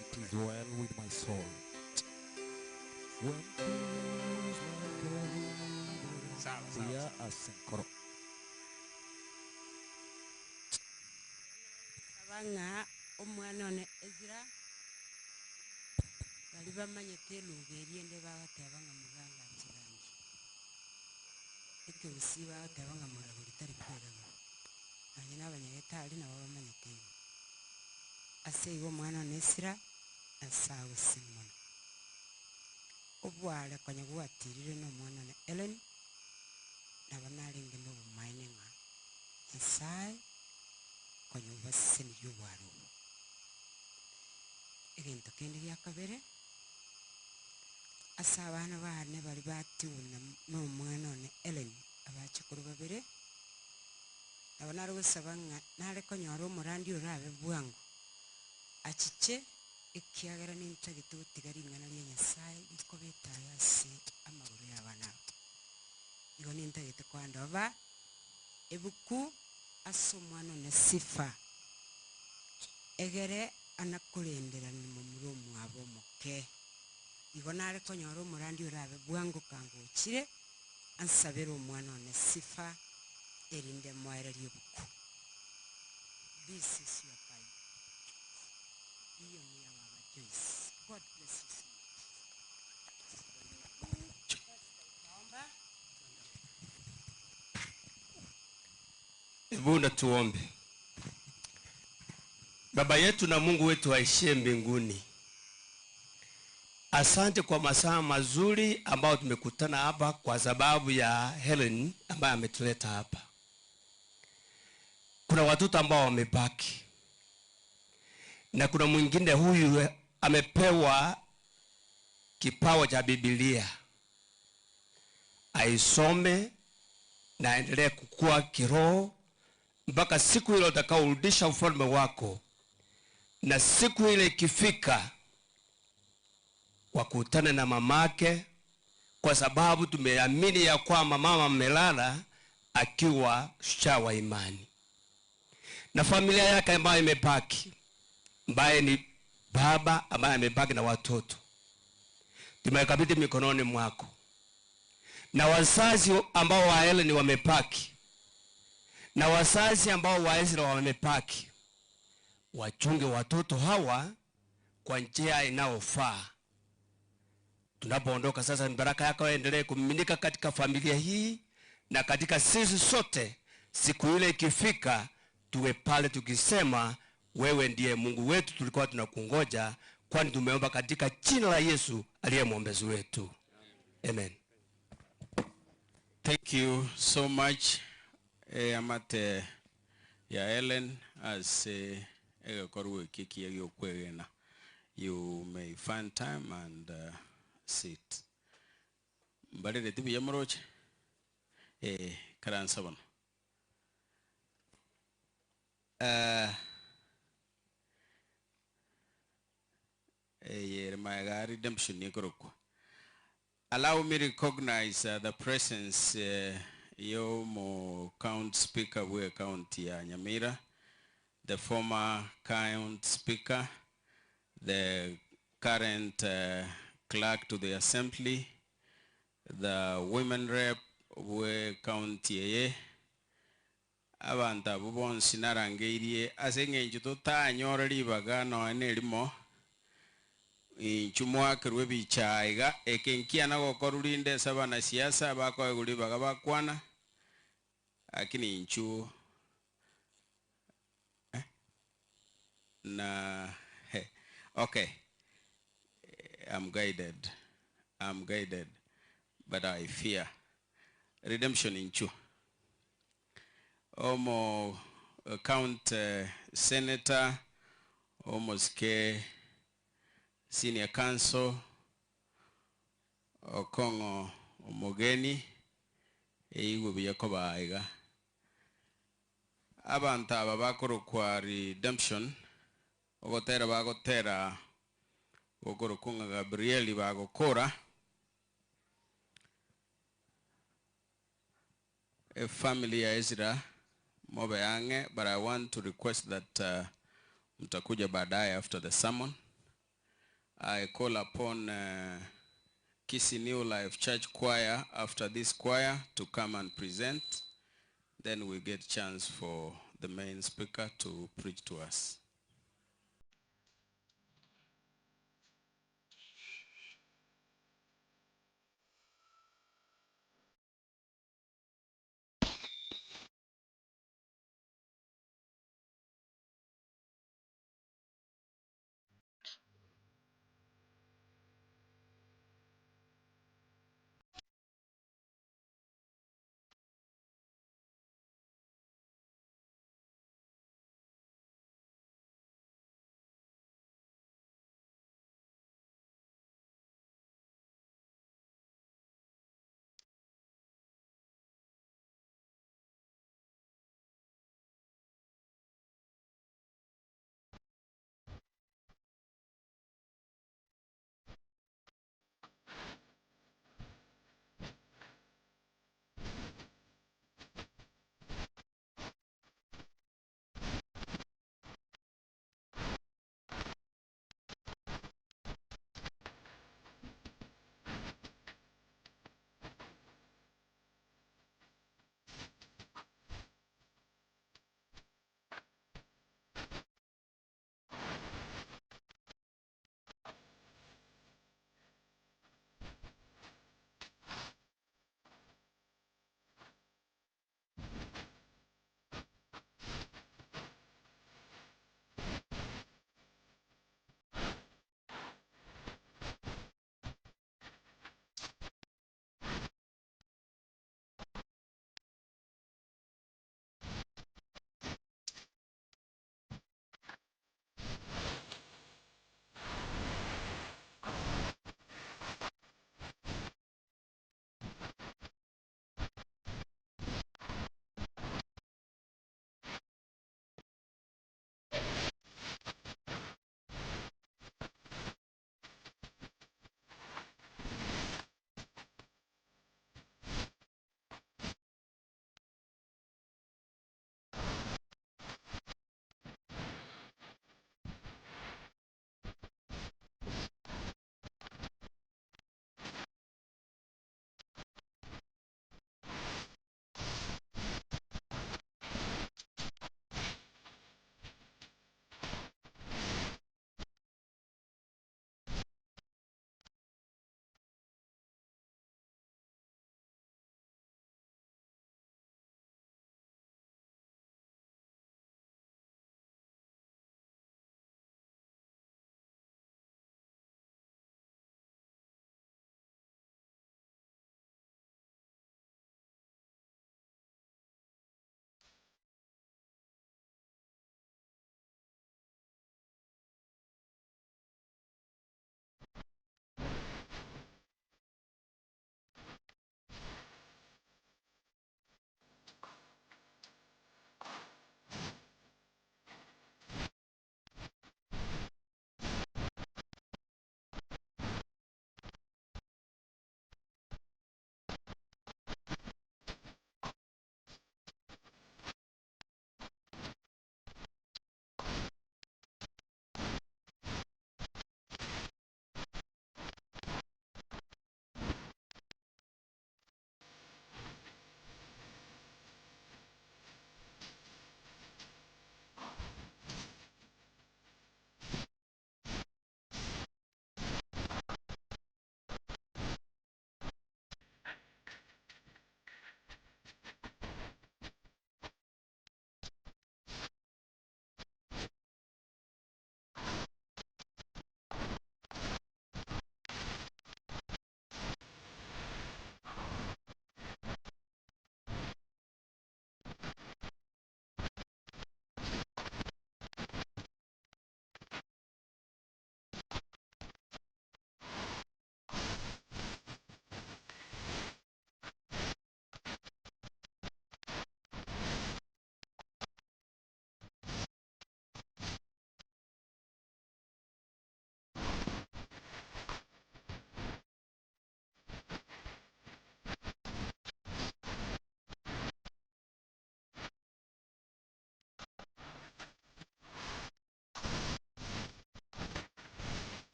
It is well with my soul. When we are asenkoro.
Abanga omwana one Ezra bali bamanyete lugerie nde bagatebanga muganga kirangi. Ekebisi bagatebanga murabo litari kweraga. Anyina abanyetali nabo bamanyete. Ase omwana one Ezra asawe Simon. Obwale kwenye kuwatirire no mwana ne Ellen na banalinge no bumainenga Nyasaye kwenye ubaseni y'ubwaro. Ekintu kindi gya kabere asa abana bane bali batiwuna no mwana ne Ellen abachikuru babere abana gusabanga nale konyora omurandi orabe bwangu achiche ikiagera n'intagito tigari ngana lya Nyasaye iko betaya se amaguru y'abana igo n'intagito kwanda ba ebuku asomwano ne Sifa egere anakulendera ni mumuro mwabo moke igo nale konyora omurandi orabe bwangu kangukire ansabera omwana ne Sifa erinde moera lyebuku. This is your time. Joyce. God bless you.
Hebu na tuombe. Baba yetu na Mungu wetu aishie mbinguni, asante kwa masaa mazuri ambao tumekutana hapa kwa sababu ya Helen ambaye ametuleta hapa. Kuna watoto ambao wamebaki na kuna mwingine huyu amepewa kipawa cha Biblia, aisome na aendelee kukua kiroho mpaka siku ile utakaorudisha ufalme wako. Na siku ile ikifika wakutane na mamake, kwa sababu tumeamini ya kwamba mama amelala akiwa shujaa wa imani. Na familia yake ambayo imebaki, ambaye ni baba ambaye amebaki na watoto, tumekabidhi mikononi mwako. Na wazazi ambao wa Helen wamebaki, Na wazazi ambao Waisraeli wamepaki, wachunge watoto hawa kwa njia inayofaa. Tunapoondoka sasa, baraka yako endelee kumiminika katika familia hii na katika sisi sote. Siku ile ikifika, tuwe pale tukisema wewe ndiye Mungu wetu, tulikuwa tunakungoja, kwani tumeomba katika jina la Yesu aliye mwombezi wetu. Amen.
Thank you so much, amate ya Ellen, as korwe kiki ya kwegena. You may find time and sit. Mbale tibi ya moroche. Karan saban. My redemption ni koroko. Allow me to recognize the presence yomo count speaker we county ya Nyamira, the former count speaker, the current clerk to the assembly, the women rep we county ye abanta bubon sinarangerie asenge njuto ta nyorali bagano anelimo inchumwa kerwe bichaiga ekenkia na gokorulinde sabana siasa bako eguli bagabakwana akini inchu na okay, I'm guided but I fear redemption inchu omo count senator almost ke senior council Okongo Omogeni eigo biyakoba aiga abantu aba bakoro kwa redemption ogotera bagotera ogoro kunga Gabrieli bagokora a family ya Ezra mobe yange, but I want to request that mtakuja baadaye after the sermon. I call upon Kisii New Life Church Choir after this choir to come and present. Then we get chance for the main speaker to preach to us.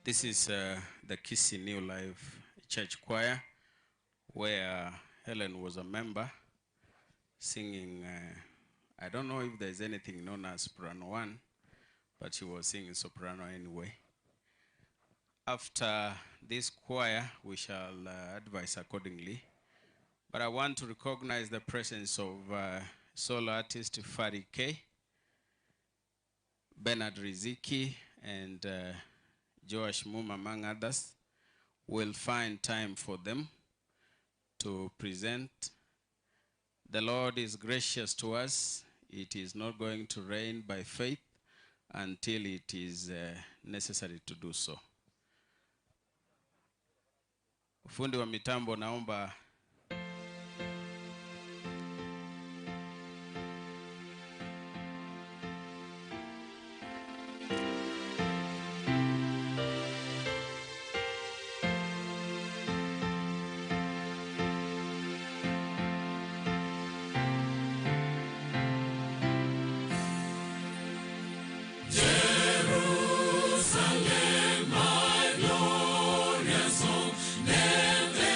This is the Kisii New Life Church Choir, where Helen was a member, singing, I don't know if there's anything known as soprano 1, but she was singing soprano anyway. After this choir, we shall advise accordingly. But I want to recognize the presence of solo artist Fari K, Bernard Riziki, and Joash Mum, among others. We'll find time for them to present. The Lord is gracious to us. It is not going to rain by faith until it is necessary to do so. Fundi wa mitambo, naomba
Jerusalem, my glorious home, never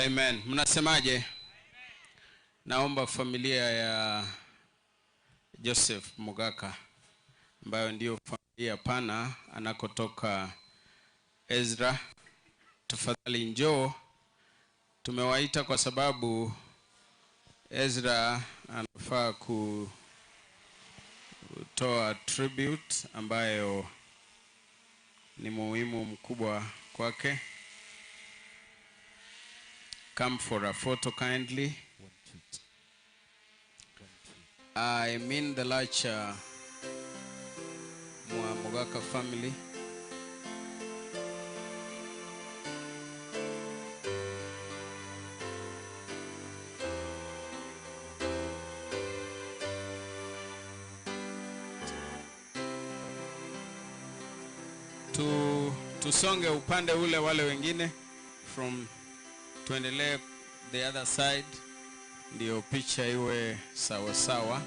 Amen. Mnasemaje? Naomba familia ya Joseph Mugaka ambayo ndio familia pana anakotoka Ezra, tafadhali njoo. Tumewaita kwa sababu Ezra anafaa kutoa tribute ambayo ni muhimu mkubwa kwake. Come for a photo kindly. I mean the large Mugaka family. Tusonge upande ule wale wengine from tuendelee the other side ndio picha iwe sawa sawa.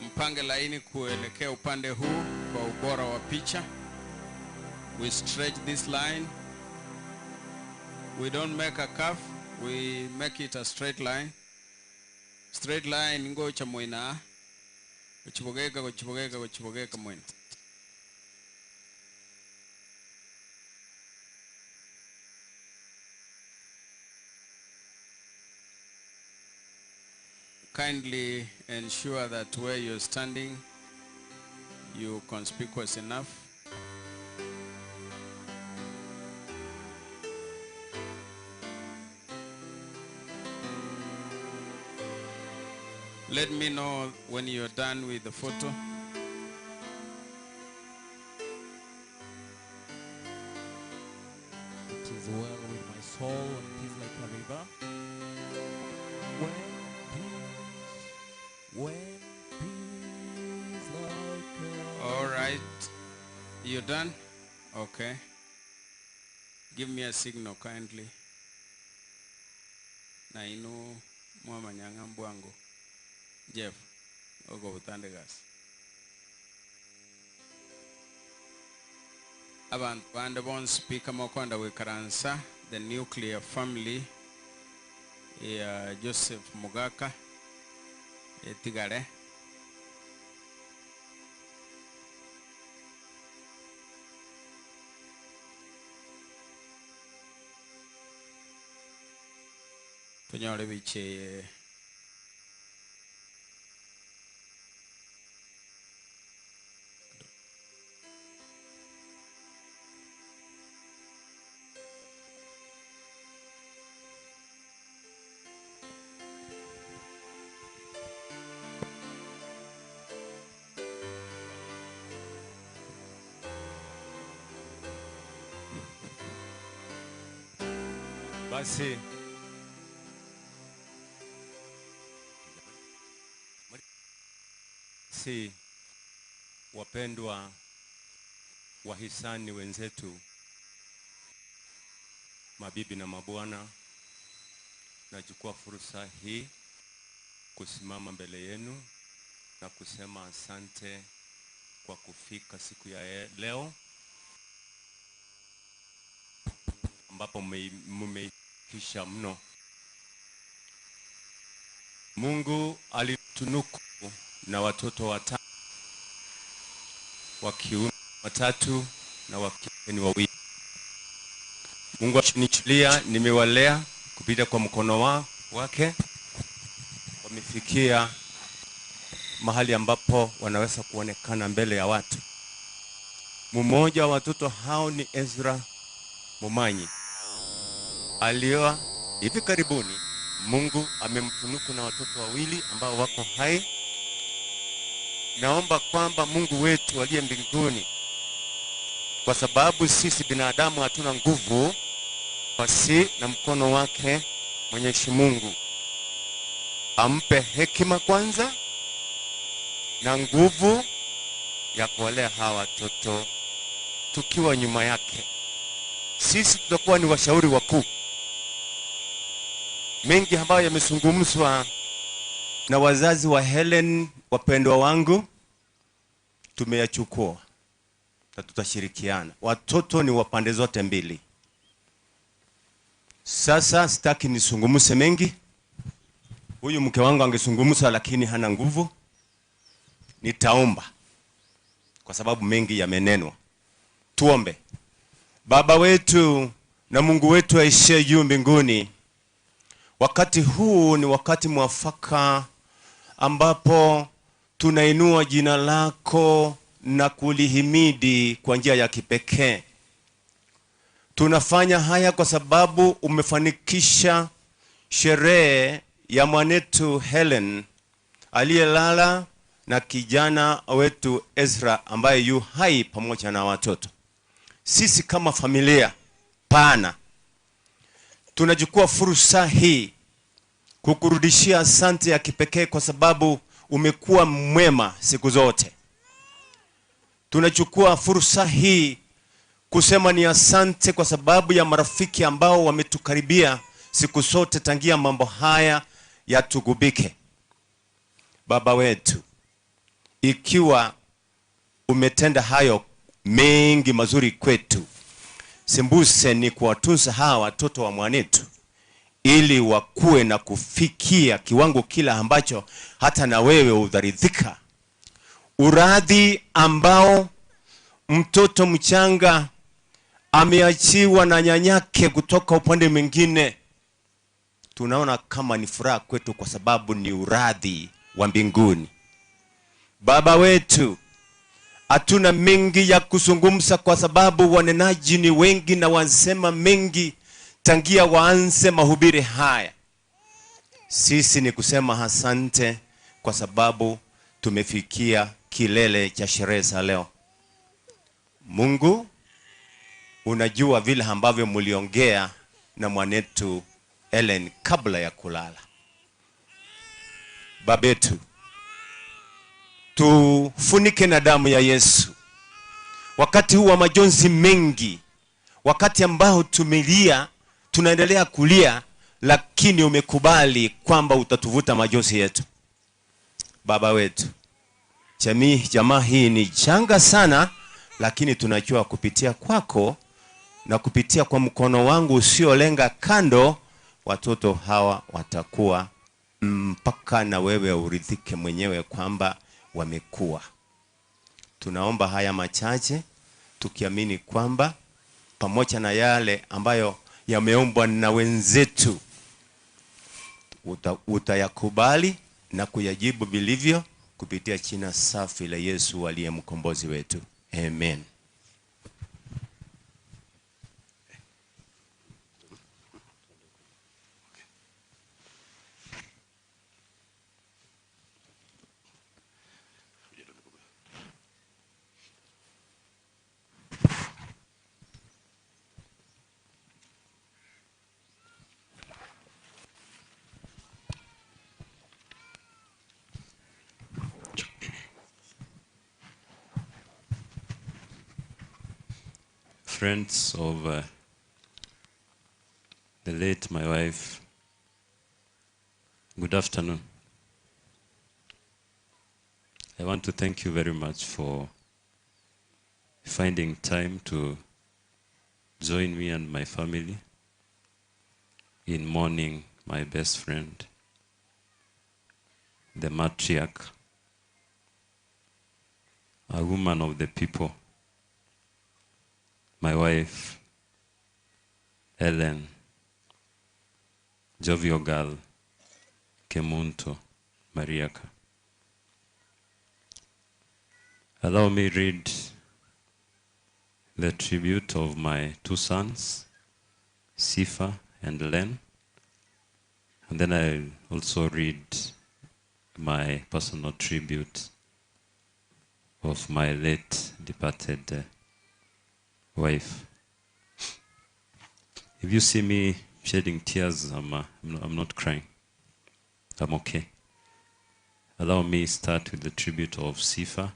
Mpange laini kuelekea upande huu kwa ubora wa picha. We stretch this line. We don't make a curve, we make it a straight line. Straight line ngo cha moina. Kuchibogeka moina. Kindly ensure that where you're standing, you're conspicuous enough. Let me know when you're done with the photo.
It is well with my soul and it is like a river. When peace like a...
All right. You done? Okay. Give me a signal kindly. Na inu mwa nyanga mbwango. Jeff, ogo utandegas. Abantu bande bon speaker mokwanda wekaransa the nuclear family ya Joseph Mugaka etigare. Tunyore biche
basi wapendwa wahisani wenzetu, mabibi na mabwana, nachukua fursa hii kusimama mbele yenu na kusema asante kwa kufika siku ya leo ambapo mmeikisha mno. Mungu alitunuku na watoto watatu, wa kiume watatu na wa kike ni wawili. Mungu alinichulia, nimewalea kupita kwa mkono wake, wamefikia mahali ambapo wanaweza kuonekana mbele ya watu. Mmoja wa watoto hao ni Ezra Mumanyi. Alioa hivi karibuni. Mungu amemtunuku na watoto wawili ambao wako hai. Naomba kwamba Mungu wetu aliye mbinguni, kwa sababu sisi binadamu hatuna nguvu, basi na mkono wake Mwenyezi Mungu ampe hekima kwanza na nguvu ya kuwalea hawa watoto tukiwa nyuma yake. Sisi tutakuwa ni washauri wakuu. Mengi ambayo yamezungumzwa na wazazi wa Helen, wapendwa wangu, tumeyachukua na tutashirikiana. Watoto ni wa pande zote mbili. Sasa sitaki nisungumuse mengi. Huyu mke wangu angesungumza lakini hana nguvu. Nitaomba kwa sababu mengi yamenenwa. Tuombe. Baba wetu na Mungu wetu aishiye juu mbinguni, wakati huu ni wakati mwafaka ambapo tunainua jina lako na kulihimidi kwa njia ya kipekee. Tunafanya haya kwa sababu umefanikisha sherehe ya mwanetu Helen aliyelala na kijana wetu Ezra ambaye yu hai pamoja na watoto. Sisi kama familia pana tunachukua fursa hii kukurudishia asante ya kipekee kwa sababu umekuwa mwema siku zote. Tunachukua fursa hii kusema ni asante kwa sababu ya marafiki ambao wametukaribia siku zote tangia mambo haya yatugubike. Baba wetu, ikiwa umetenda hayo mengi mazuri kwetu, sembuse ni kuwatunza hawa watoto wa mwanetu ili wakue na kufikia kiwango kila ambacho hata na wewe udharidhika. Uradhi ambao mtoto mchanga ameachiwa na nyanyake kutoka upande mwingine, tunaona kama ni furaha kwetu kwa sababu ni uradhi wa mbinguni. Baba wetu, hatuna mengi ya kuzungumza kwa sababu wanenaji ni wengi na wasema mengi tangia waanze mahubiri haya. Sisi ni kusema asante kwa sababu tumefikia kilele cha sherehe za leo. Mungu, unajua vile ambavyo mliongea na mwanetu Helen kabla ya kulala. Babetu, tufunike na damu ya Yesu. Wakati huu wa majonzi mengi, wakati ambao tumelia, tunaendelea kulia, lakini umekubali kwamba utatuvuta majonzi yetu. Baba wetu, jamaa hii ni changa sana, lakini tunajua kupitia kwako na kupitia kwa mkono wangu usiolenga kando, watoto hawa watakuwa mpaka na wewe uridhike mwenyewe kwamba wamekuwa. Tunaomba haya machache tukiamini kwamba pamoja na yale ambayo yameombwa na wenzetu utayakubali na kuyajibu vilivyo kupitia jina safi la Yesu aliye mkombozi wetu. Amen.
Friends of the late my wife, good afternoon. I want to thank you very much for finding time to join me and my family in mourning my best friend, the matriarch, a woman of the people, my wife, Helen, jovial girl, Kemunto Mariaka. Allow me read the tribute of my two sons, Sifa and Len, and then I'll also read my personal tribute of my late departed wife. If you see me shedding tears, I'm not crying. I'm okay. Allow me start with the tribute of Sifa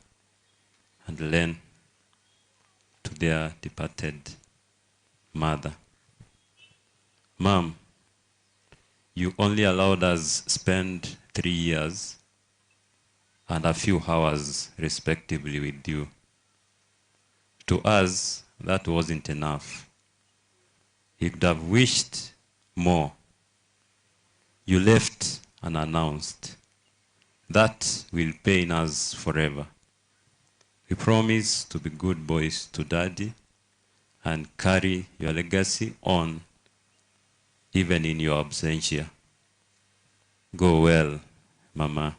and Len to their departed mother. Mom, you only allowed us spend 3 years and a few hours respectively with you. To us, that wasn't enough. You could have wished more. You left unannounced. That will pain us forever. We promise to be good boys to Daddy and carry your legacy on even in your absentia. Go well, Mama.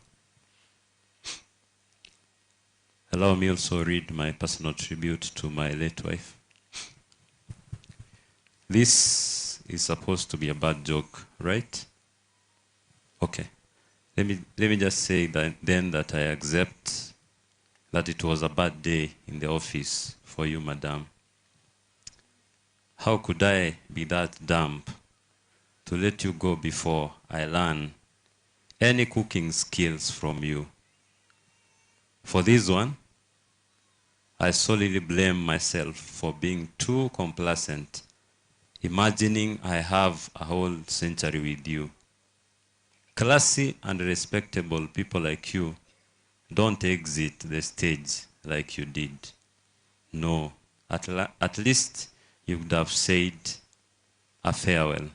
Allow me also read my personal tribute to my late wife. This is supposed to be a bad joke, right? Okay. Let me just say that I accept that it was a bad day in the office for you, Madam. How could I be that dumb to let you go before I learn any cooking skills from you? For this one, I solely blame myself for being too complacent, imagining I have a whole century with you. Classy and respectable people like you don't exit the stage like you did. No, at least you would have said a farewell.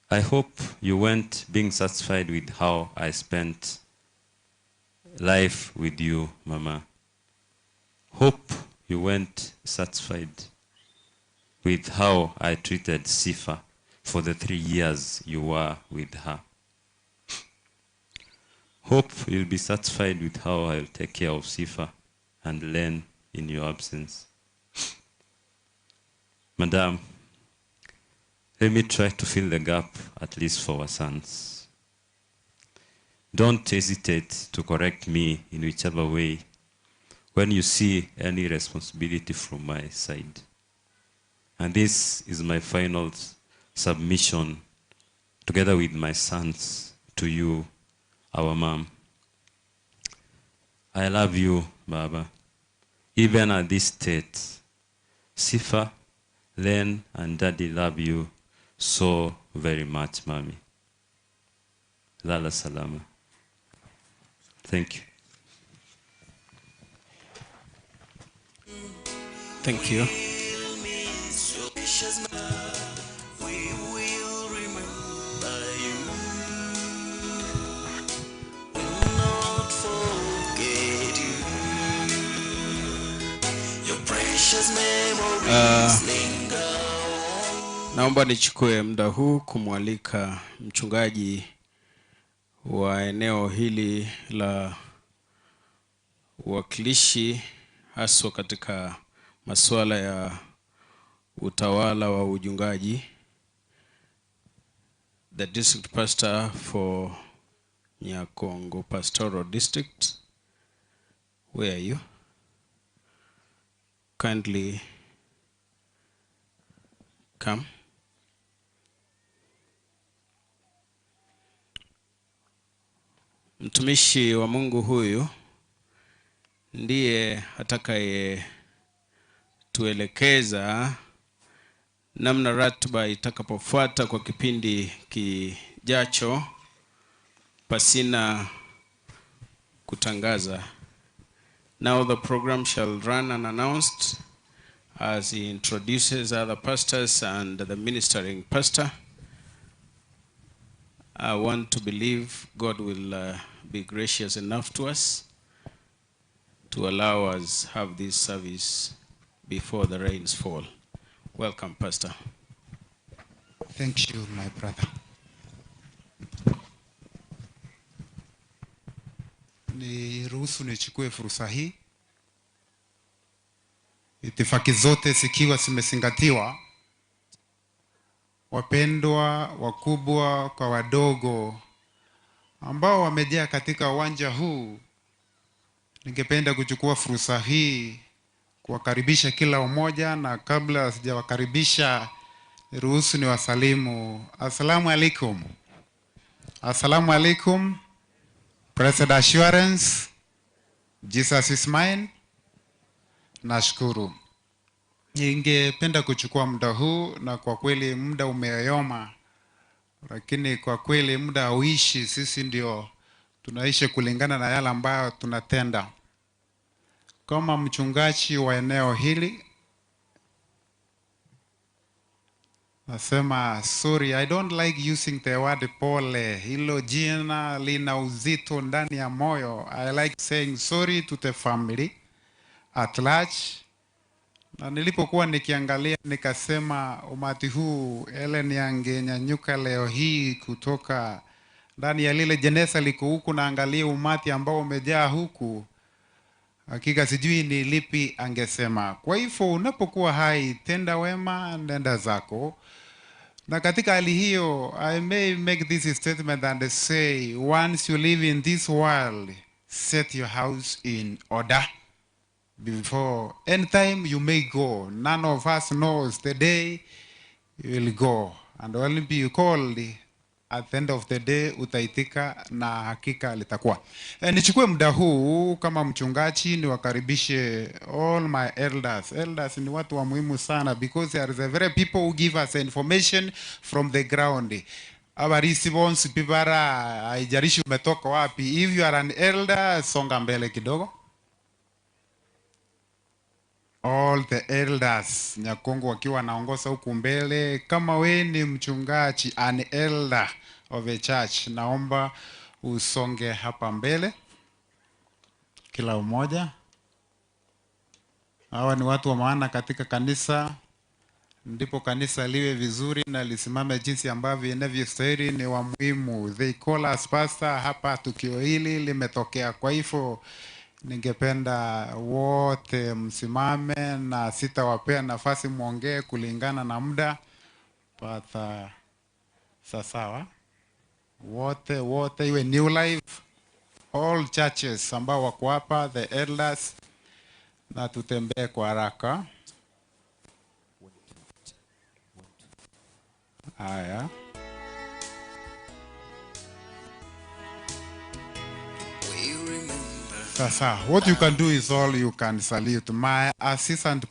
I hope you went being satisfied with how I spent life with you, Mama. Hope you went satisfied with how I treated Sifa for the 3 years you were with her. Hope you'll be satisfied with how I'll take care of Sifa and learn in your absence. Madam, let me try to fill the gap, at least for our sons. Don't hesitate to correct me in whichever way when you see any responsibility from my side. And this is my final submission, together with my sons, to you, our mom. I love you, Baba. Even at this state, Sifa, Len, and Daddy love you so very much, Mommy. Lala salama. Thank you.
Thank you. Naomba nichukue muda huu kumwalika mchungaji wa eneo hili la uwakilishi haswa katika masuala ya utawala wa ujungaji, the district pastor for Nyakongo Pastoral District. Where are you? Kindly come. Mtumishi wa Mungu huyu ndiye atakaye tuelekeza namna ratiba itakapofuata kwa kipindi kijacho pasina kutangaza. Now the program shall run unannounced as he introduces other pastors and the ministering pastor. I want to believe God will be gracious enough to us to allow us have this service before the rains fall. Welcome, Pastor.
Thank you, my brother. Niruhusu nichukue fursa hii, itifaki zote zikiwa zimezingatiwa, wapendwa wakubwa kwa wadogo ambao wamejaa katika uwanja huu, ningependa kuchukua fursa hii kuwakaribisha kila mmoja, na kabla sijawakaribisha ruhusu niwasalimu. Assalamu alaikum. Assalamu alaikum. Blessed assurance, Jesus is mine. Nashukuru. Ningependa kuchukua muda huu, na kwa kweli muda umeyoyoma, lakini kwa kweli muda hauishi. Sisi ndio tunaishi kulingana na yale ambayo tunatenda. Kama mchungaji wa eneo hili, nasema sorry, I don't like using the word pole. Hilo jina lina uzito ndani ya moyo. I like saying sorry to the family at large. Na nilipokuwa nikiangalia nikasema umati huu Helen angenyanyuka leo hii kutoka ndani ya lile jeneza liko huku, na angalia umati ambao umejaa huku, hakika sijui ni lipi angesema. Kwa hivyo unapokuwa hai, tenda wema, nenda zako. Na katika hali hiyo, I may make this statement and say, once you live in this world, set your house in order before any time you may go. None of us knows the day you will go, and only be called at the end of the day utaitika, na hakika litakuwa. Nichukue muda huu kama mchungaji niwakaribishe all my elders. Elders ni watu wa muhimu sana, because they are the very people who give us information from the ground. Abarisi bonsi pibara, haijalishi umetoka wapi. If you are an elder, songa mbele kidogo. All the elders Nyakongo wakiwa naongoza huku mbele. Kama we ni mchungaji, an elder of a church, naomba usonge hapa mbele kila mmoja. Hawa ni watu wa maana katika kanisa, ndipo kanisa liwe vizuri na lisimame jinsi ambavyo inavyostahili. Ni wa muhimu. They call us pastor. Hapa tukio hili limetokea. Kwa hivyo ningependa wote msimame, na sitawapea nafasi muongee kulingana na muda. Pata sawa. Wote iwe New Life, all churches ambao wako hapa, the elders, na tutembee kwa haraka. Haya. Sasa, what you can do is all you can salute. My assistant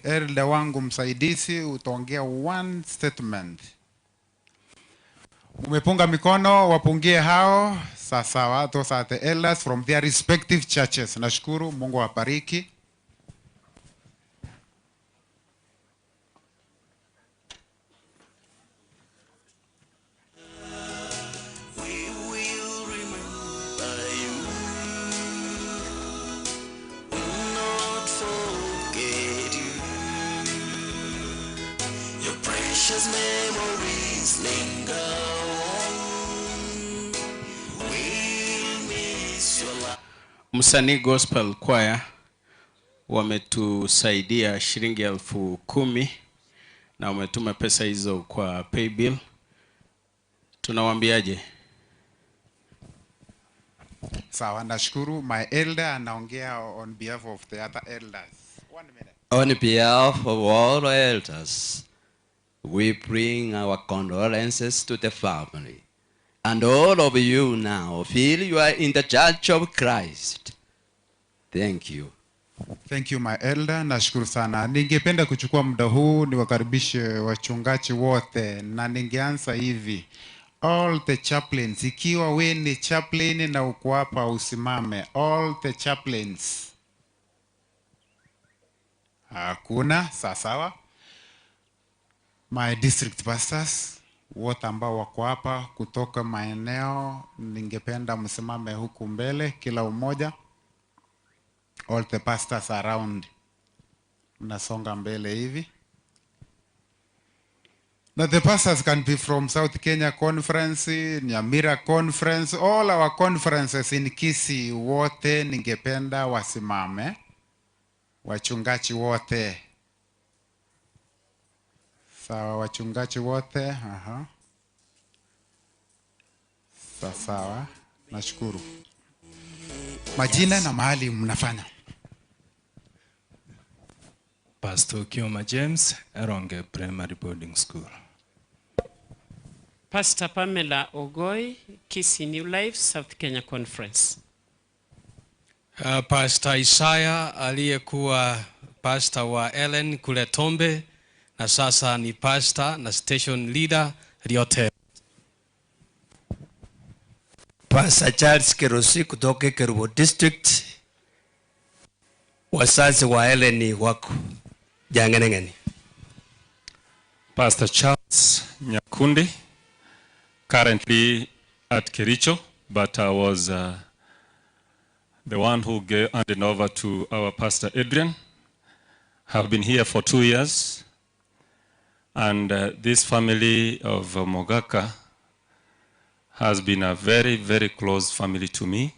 elder wangu msaidizi utaongea one statement. Umepunga mikono, wapungie hao. Sasa, those are the elders from their respective churches. Nashukuru, Mungu awabariki.
Memories linger on. We'll miss your love.
Msanii Gospel Choir wametusaidia shilingi 10,000 na wametuma pesa hizo kwa paybill. Tunawaambiaje?
Sawa, nashukuru. My elder anaongea on behalf of the other elders. 1 minute.
On behalf of all elders, we bring our condolences to the family. And all of you now feel you are in the church of Christ. Thank you.
Thank you my elder, nashukuru sana. Ningependa kuchukua muda huu niwakaribishe wachungaji wote, na ningeanza hivi. All the chaplains, ikiwa we ni chaplain na uko hapa usimame. All the chaplains. Hakuna, sawa. My district pastors, wote ambao wako hapa kutoka maeneo, ningependa msimame huku mbele kila umoja. All the pastors around, mnasonga mbele hivi. Now the pastors can be from South Kenya Conference, Nyamira Conference, all our conferences in Kisii, wote ningependa wasimame. Wachungaji wote. Sawa, wachungaji wote. Sawa, nashukuru. Majina na mahali mnafanya.
Pastor Kioma James, Eronge Primary Boarding School.
Pastor Pamela Ogoi, Kisii New Life, South Kenya Conference.
Pastor Isaiah aliyekuwa
pastor wa Ellen kule Tombe, na sasa ni pastor na station leader Riote.
Pastor Charles Kerosi kutoka Kerubo District. Wazazi wa Ellen wako Jangenengeni.
Pastor Charles Nyakundi, currently at Kericho, but I was the one who handed over to our Pastor Adrian. Have been here for 2 years, and this family of Mogaka has been a very, very close family to me.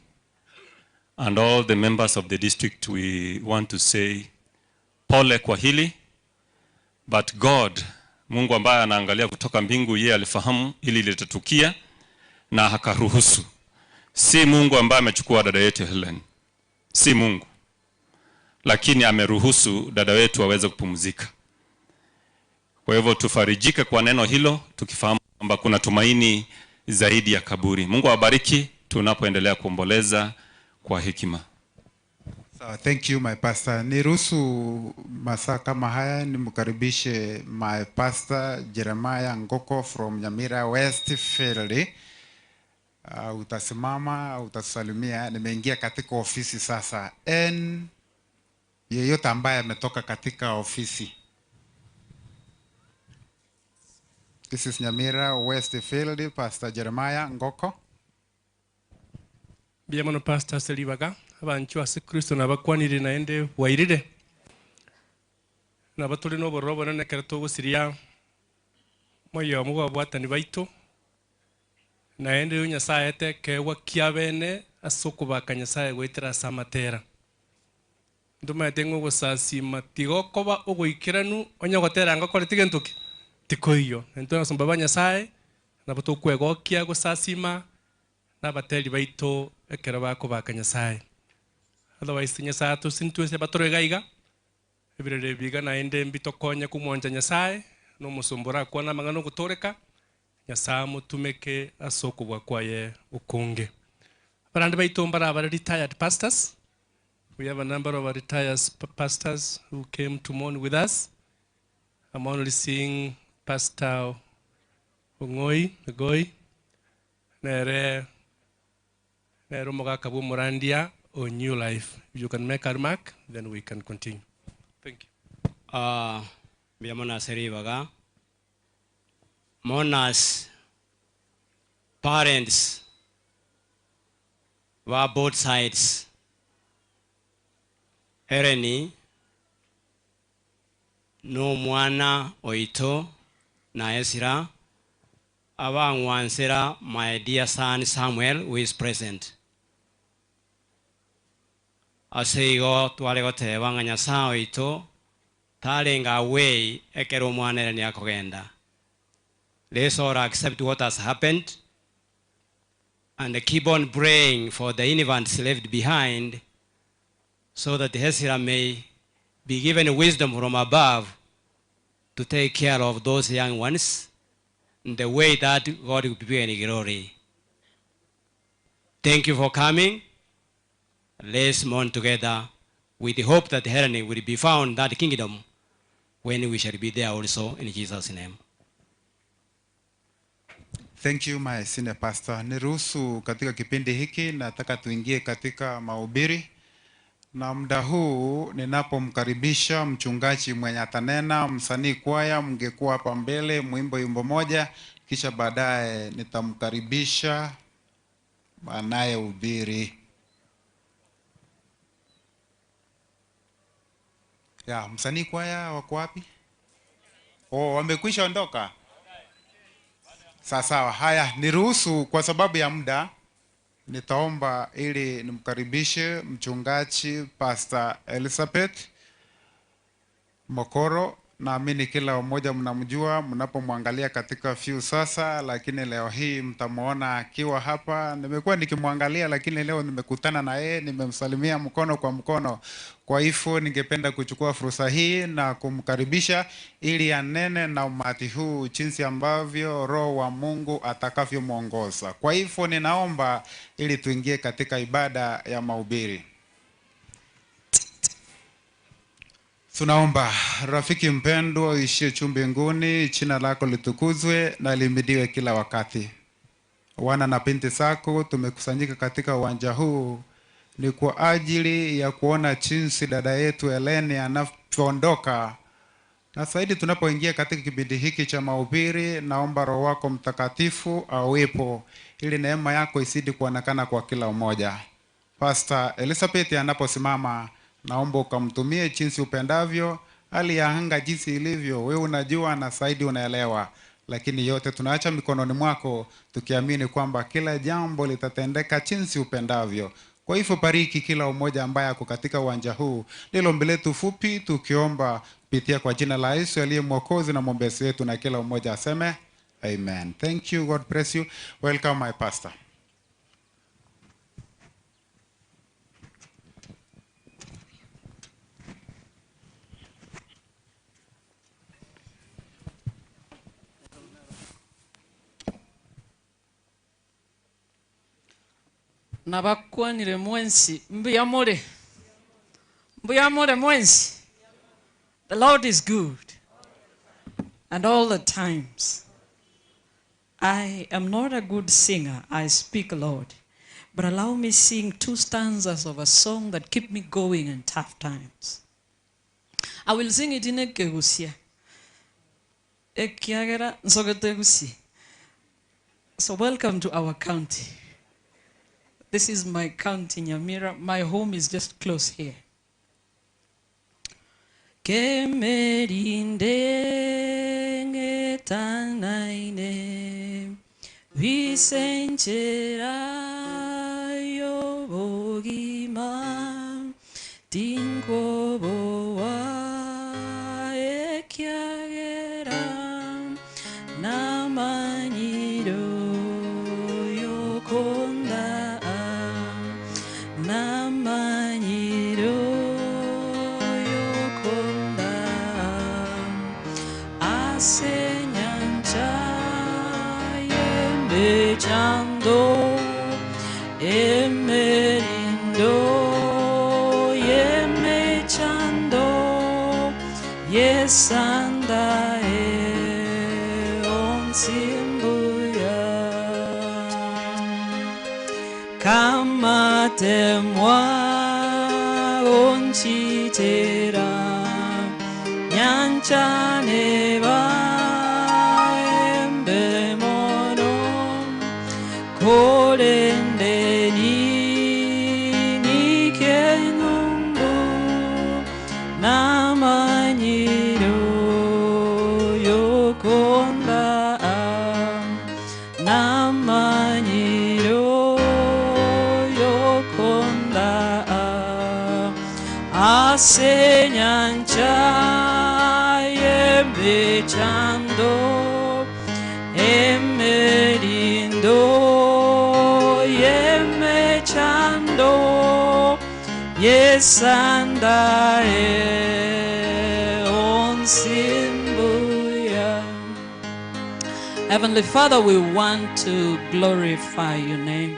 And all the members of the district, we want to say, pole kwa hili, but God, Mungu ambaye anaangalia kutoka mbingu, yeye alifahamu ili litatukia na hakaruhusu. Si Mungu ambaye amechukua dada yetu Helen, si Mungu, lakini ameruhusu dada wetu aweze kupumzika. Kwa hivyo tufarijike kwa neno hilo, tukifahamu kwamba kuna tumaini zaidi ya kaburi. Mungu awabariki tunapoendelea kuomboleza kwa hekima.
So, thank you my pastor. Niruhusu masaa kama haya nimkaribishe my pastor Jeremiah Ngoko from Nyamira Westfield. Utasimama, utasalimia. Nimeingia katika ofisi sasa. Yeyote ambaye ametoka katika ofisi. This is Nyamira Westfield, Pastor Jeremiah Ngoko.
Biamono Pastor Selibaga, abanchu ase Kristo nabakwanire naende wairire. Nabatuli no borobo na kerato gusiria moyo mugo bwatani baito. Naende yo Nyasaye te kewa kiabene asoko bakanysaye gwetera samatera. Nduma tengo gusasi matigo koba ogoikiranu onya gotera ngakore tigentuki. Tikoyo. Entonces sombaba Nyasaye nabato kwegokia gusasima nabateri baito ekero bako bakanysaye. Otherwise Nyasaye to sintuese batorega ebirere biga naende mbitokonya kumonja Nyasaye no musumbura kwa na mangano gutoreka. Nyasaye mutumeke asoko bwakwaye ukunge. Barande baito mbara retired pastors. We have a number of retired pastors who came to mourn with us. I'm only seeing Pastor Ngoi, Nere Mogaka Murandia or New Life. If you can make a remark, then we can continue. Thank you.
Biamona Seribaga. Monas parents were both sides. Ereni no mwana oito na Esira abangwansera my dear son Samuel who is present. Aseigo twalego tebanga Nyasaye oito talenga way ekero mwana ereni akogenda. Let's all accept what has happened and keep on praying for the infants left behind, so that Hesira may be given wisdom from above to take care of those young ones in the way that God will be in glory. Thank you for coming. Let's mourn together with the hope that Helen will be found in that kingdom when we shall be there also, in Jesus' name.
Thank you my senior pastor. Niruhusu katika kipindi hiki nataka tuingie katika mahubiri. Na muda huu ninapomkaribisha mchungaji mwenye atanena, msanii kwaya mngekuwa hapa mbele mwimbo wimbo moja, kisha baadaye nitamkaribisha anayehubiri. Ya, msanii kwaya wako wapi? Oh, wamekwisha ondoka. Sawa. Haya, niruhusu kwa sababu ya muda nitaomba ili nimkaribishe mchungaji Pastor Elizabeth Mokoro. Naamini kila mmoja mnamjua mnapomwangalia katika few sasa, lakini leo hii mtamuona akiwa hapa. Nimekuwa nikimwangalia, lakini leo nimekutana na yeye, nimemsalimia mkono kwa mkono. Kwa hivyo ningependa kuchukua fursa hii na kumkaribisha ili anene na umati huu jinsi ambavyo Roho wa Mungu atakavyomwongoza. Kwa hivyo ninaomba ili tuingie katika ibada ya mahubiri. Tunaomba. Rafiki mpendwa uishie juu mbinguni, jina lako litukuzwe na lihimidiwe kila wakati. Wana na binti zako tumekusanyika katika uwanja huu ni kwa ajili ya kuona jinsi dada yetu Helene anavyoondoka. Na zaidi tunapoingia katika kipindi hiki cha mahubiri, naomba Roho wako Mtakatifu awepo ili neema yako isidi kuonekana kwa kila mmoja. Pastor Elizabeth anaposimama, naomba ukamtumie jinsi upendavyo, hali ya anga jinsi ilivyo, wewe unajua na zaidi unaelewa. Lakini yote tunaacha mikononi mwako, tukiamini kwamba kila jambo litatendeka jinsi upendavyo. Kwa hivyo bariki kila mmoja ambaye ako katika uwanja huu. Lilo ombi letu fupi tukiomba kupitia kwa jina la Yesu aliye Mwokozi na mwombezi wetu, na kila mmoja aseme amen. Thank you. God bless you. Welcome my pastor.
Nabakwanire mwensi mbuyamore mwensi. The Lord is good and all the times. I am not a good singer, I speak Lord, but allow me sing 2 stanzas of a song that keep me going in tough times. I will sing it in Ekegusia. Ekiagera Nsogetegusi. So welcome to our county. This is my county, Nyamira. My home is just close here. Kemerinde ngetanaine visenchera yobogima tingoboa ekiagera namanyiro yokonda namanyiro yokonda asenyanja yembechando emerindo yemechando yesanda onsimbuya kamatemwa onchitera nyanchaneba embemono korendeni nikenungu namanyiro yokonda namanyiro yokonda asenyancha yembechando emerindo yemechando yesanda onsimbuya. Heavenly Father, we want to glorify your name.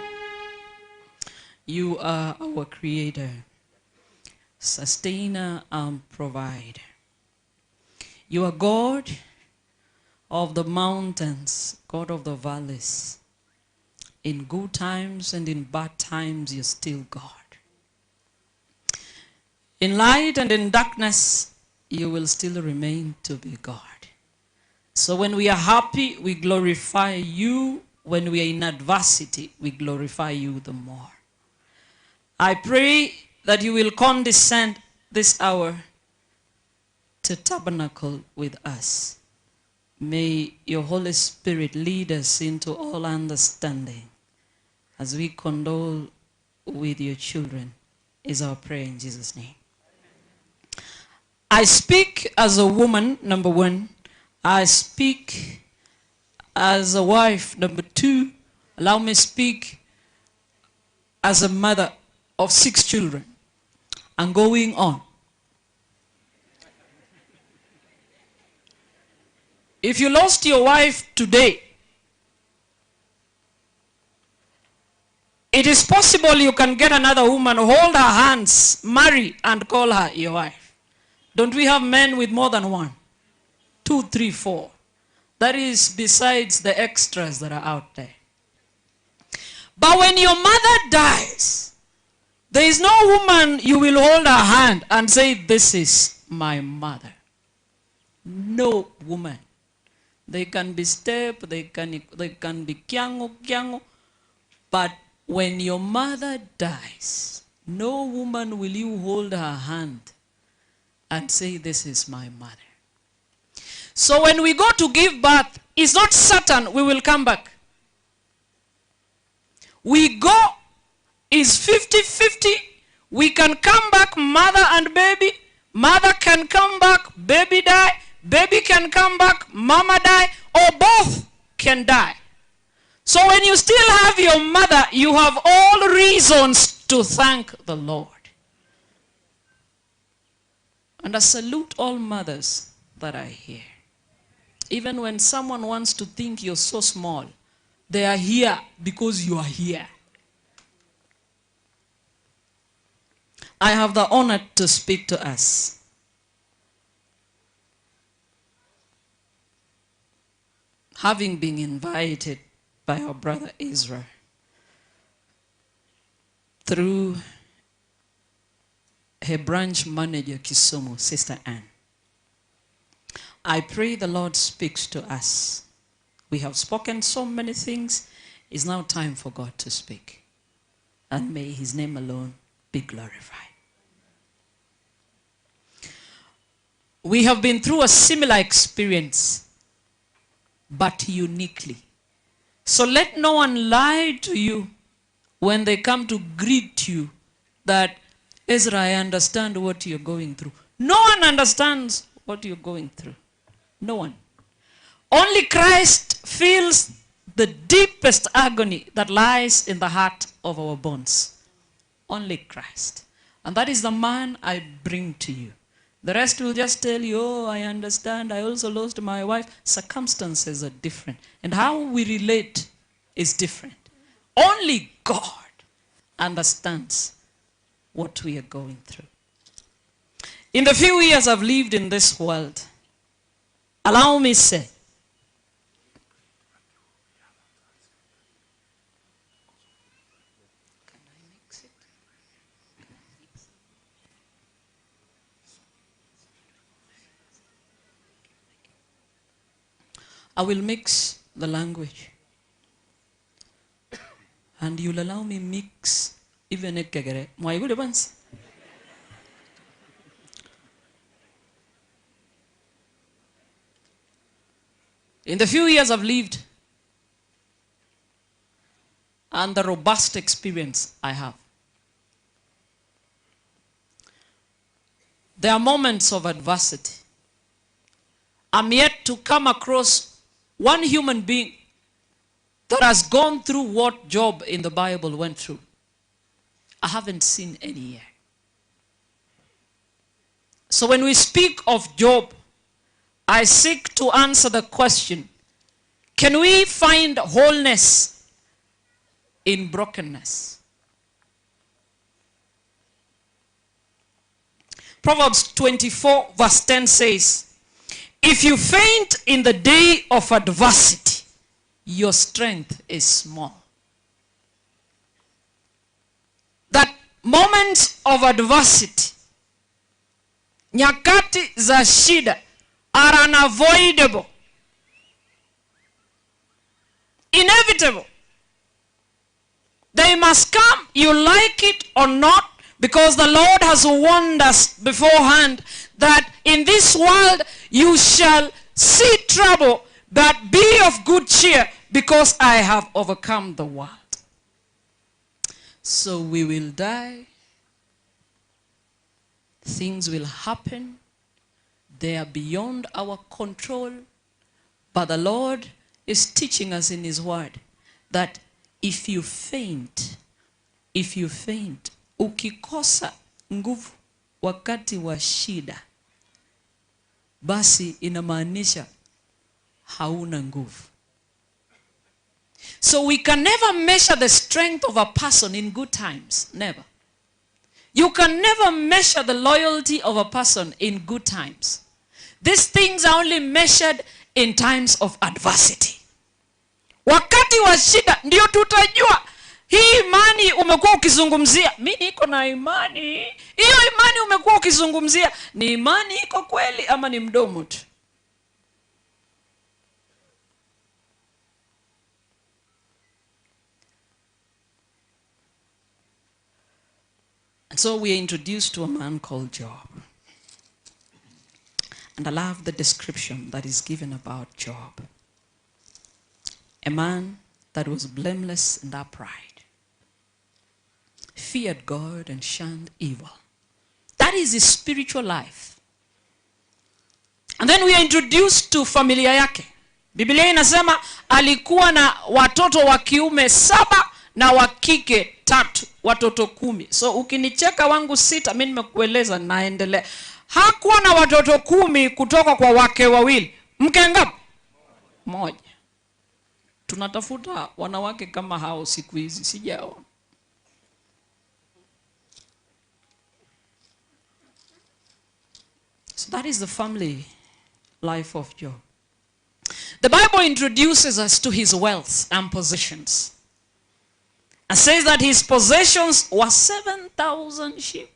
You are our creator, sustainer and provider. You are God of the mountains, God of the valleys. In good times and in bad times, you're still God. In light and in darkness, you will still remain to be God. So when we are happy, we glorify you. When we are in adversity, we glorify you the more. I pray that you will condescend this hour to tabernacle with us. May your Holy Spirit lead us into all understanding as we condole with your children, is our prayer in Jesus' name. I speak as a woman, number one. I speak as a wife, number two. Allow me speak as a mother of 6 children and going on. If you lost your wife today, it is possible you can get another woman, hold her hands, marry, and call her your wife. Don't we have men with more than one? 2, 3, 4. That is besides the extras that are out there. But when your mother dies, there is no woman you will hold her hand and say, this is my mother. No woman. They can be step, they can be kyango. But when your mother dies, no woman will you hold her hand and say, this is my mother. So when we go to give birth, it's not certain we will come back. We go, is 50-50. We can come back, mother and baby. Mother can come back, baby die. Baby can come back, mama die. Or both can die. So when you still have your mother, you have all reasons to thank the Lord. And I salute all mothers that are here. Even when someone wants to think you're so small, they are here because you are here. I have the honor to speak to us. Having been invited by our brother Israel through her branch manager, Kisumu, Sister Anne. I pray the Lord speaks to us. We have spoken so many things. It's now time for God to speak. And may his name alone be glorified. We have been through a similar experience, but uniquely. So let no one lie to you when they come to greet you that, Ezra, I understand what you're going through. No one understands what you're going through. No one. Only Christ feels the deepest agony that lies in the heart of our bones. Only Christ. And that is the man I bring to you. The rest will just tell you, oh, I understand. I also lost my wife. Circumstances are different. And how we relate is different. Only God understands what we are going through. In the few years I've lived in this world, allow me to say, I will mix the language. And you'll allow me mix even a kegere. My good ones. In the few years I've lived and the robust experience I have, there are moments of adversity. I'm yet to come across one human being that has gone through what Job in the Bible went through. I haven't seen any yet. So when we speak of Job, I seek to answer the question, can we find wholeness in brokenness? Proverbs 24 verse 10 says, if you faint in the day of adversity, your strength is small. That moments of adversity, nyakati za shida, are unavoidable, inevitable. They must come, you like it or not, because the Lord has warned us beforehand that in this world you shall see trouble, but be of good cheer, because I have overcome the world. So we will die. Things will happen. They are beyond our control. But the Lord is teaching us in his word that if you faint, ukikosa nguvu wakati wa shida, basi inamaanisha hauna nguvu. So we can never measure the strength of a person in good times. Never. You can never measure the loyalty of a person in good times. These things are only measured in times of adversity. Wakati wa shida ndio tutajua hii imani umekuwa ukizungumzia. Mimi niko na imani. Hiyo imani umekuwa ukizungumzia ni imani iko kweli ama ni mdomo tu? And so we are introduced to a man called Job. And I love the description that is given about Job. A man that was blameless and upright, feared God and shunned evil. That is his spiritual life. And then we are introduced to familia yake. Biblia inasema alikuwa na watoto wa kiume 7 na wa kike 3, watoto 10. So ukinicheka wangu 6, mimi nimekueleza naendelea. Hakuwa na watoto 10 kutoka kwa wake wawili. Mke ngapi? Moja. Tunatafuta wanawake kama hao siku hizi, sijaona. So that is the family life of Job. The Bible introduces us to his wealth and possessions. And says that his possessions were 7,000 sheep.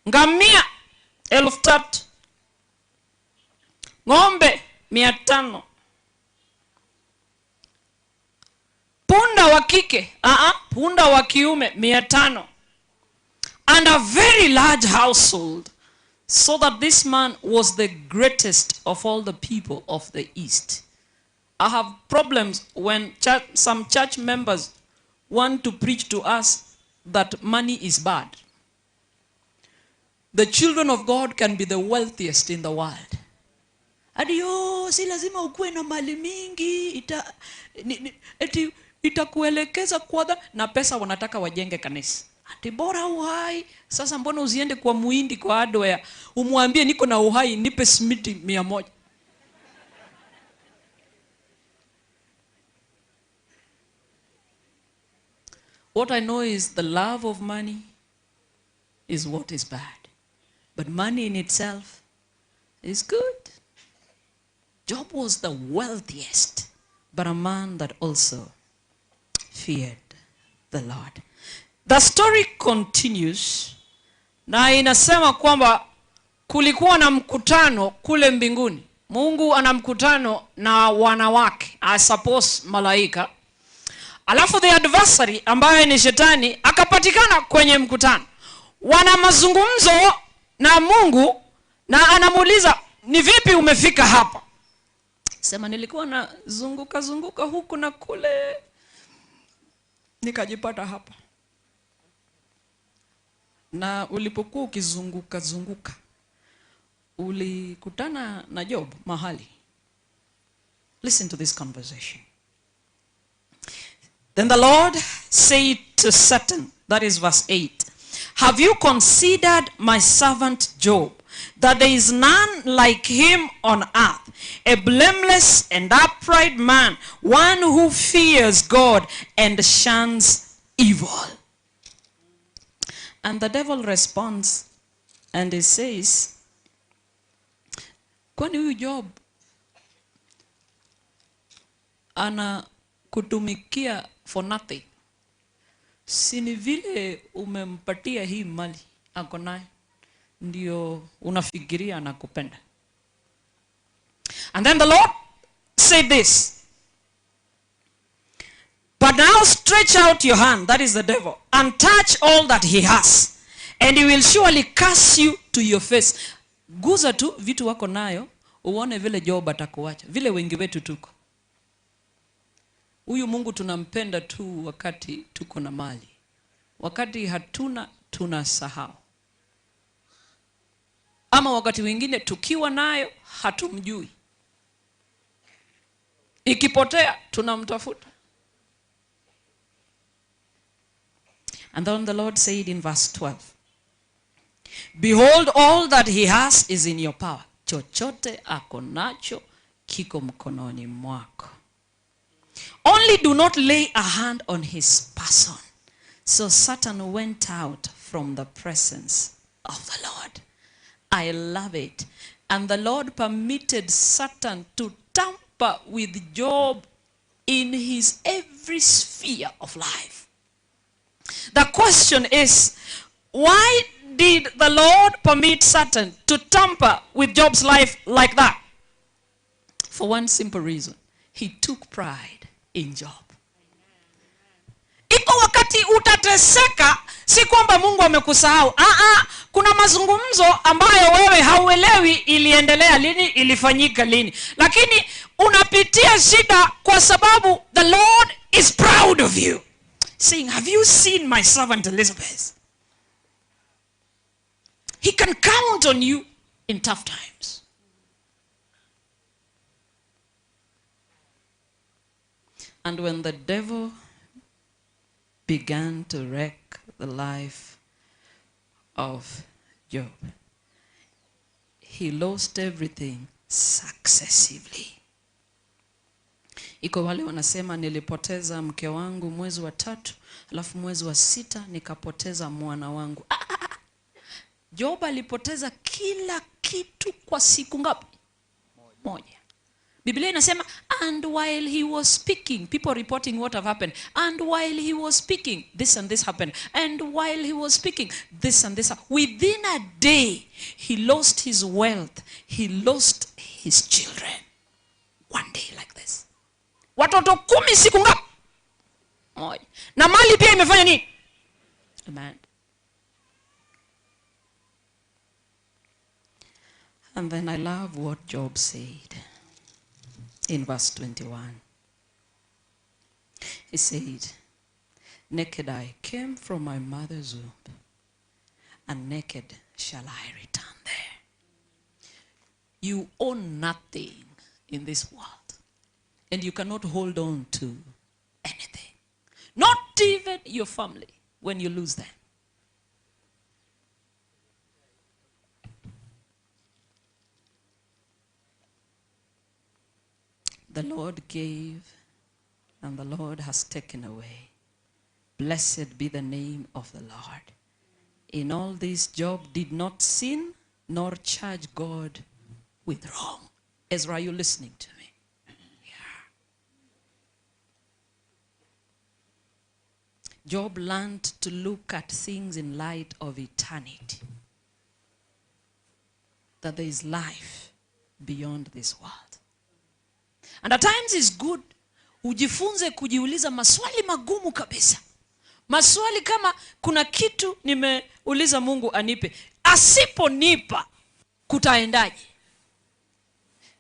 Ngamia 3,000. Ng'ombe 500. Punda wa kike, punda wa kiume 500. And a very large household, so that this man was the greatest of all the people of the East. I have problems when some church members want to preach to us that money is bad. The children of God can be the wealthiest in the world. Adio, si lazima ukue na mali mingi, itakuelekeza kwa na pesa wanataka wajenge kanisa. Ati bora uhai, sasa mbona usiende kwa muhindi kwa hardware, umwambie niko na uhai, nipe simiti 100. What I know is the love of money is what is bad. But money in itself is good. Job was the wealthiest, but a man that also feared the Lord. The story continues. Na inasema kwamba kulikuwa na mkutano kule mbinguni. Mungu ana mkutano na wanawake, I suppose malaika. Alafu the adversary ambaye ni shetani akapatikana kwenye mkutano. Wana mazungumzo na Mungu na anamuuliza, ni vipi umefika hapa? Sema nilikuwa na zunguka huku na kule nikajipata hapa. Na ulipokuwa ukizunguka ulikutana na Job mahali. Listen to this conversation. Then the Lord said to Satan, that is verse 8, have you considered my servant Job, that there is none like him on earth, a blameless and upright man, one who fears God and shuns evil? And the devil responds and he says, kwani huyu Job ana kutumikia for nothing? Sini vile umempatia hii mali ako nayo ndio unafikiria anakupenda. And then the Lord said this, but now stretch out your hand, that is the devil, and touch all that he has, and he will surely curse you to your face. Guza tu vitu wako nayo, uone vile Job atakuacha, vile wengi wetu tuko. Huyu Mungu tunampenda tu wakati tuko na mali. Wakati hatuna, tunasahau. Ama wakati wengine tukiwa nayo, hatumjui. Ikipotea, tunamtafuta. And then the Lord said in verse 12, behold, all that he has is in your power. Chochote ako nacho kiko mkononi mwako. Only do not lay a hand on his person. So Satan went out from the presence of the Lord. I love it. And the Lord permitted Satan to tamper with Job in his every sphere of life. The question is, why did the Lord permit Satan to tamper with Job's life like that? For one simple reason. He took pride in Job. Iko wakati utateseka, si kwamba Mungu amekusahau. Kuna mazungumzo ambayo wewe hauelewi iliendelea lini, ilifanyika lini. Lakini unapitia shida kwa sababu the Lord is proud of you. Saying, have you seen my servant Elizabeth? He can count on you in tough times. And when the devil began to wreck the life of Job, he lost everything successively. Iko wale wanasema nilipoteza mke wangu mwezi wa 3, alafu mwezi wa 6 nikapoteza mwana wangu. Job alipoteza kila kitu kwa siku ngapi? Moja. Biblia inasema, and while he was speaking, people reporting what have happened, and while he was speaking, this and this happened, and while he was speaking, this and this, within a day, he lost his wealth, he lost his children. One day like this. Watoto 10 siku ngapi? Moja. Na mali pia imefanya nini? Amen. And then I love what Job said in verse 21. He said, naked I came from my mother's womb, and naked shall I return there. You own nothing in this world, and you cannot hold on to anything. Not even your family when you lose them. The Lord gave, and the Lord has taken away. Blessed be the name of the Lord. In all this, Job did not sin nor charge God with wrong. Ezra, are you listening to me? Yeah. Job learned to look at things in light of eternity. That there is life beyond this world. And at times it's good ujifunze kujiuliza maswali magumu kabisa. Maswali kama kuna kitu nimeuliza Mungu anipe, asiponipa kutaendaje?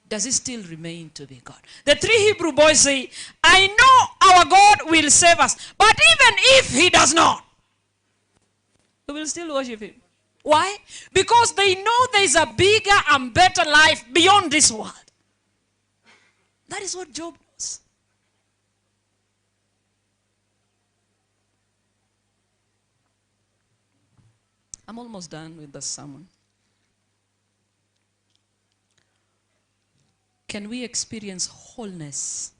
Does he still remain to be God? The 3 Hebrew boys say, I know our God will save us, but even if he does not, we will still worship him. Why? Because they know there is a bigger and better life beyond this world. That is what Job knows. I'm almost done with the sermon. Can we experience wholeness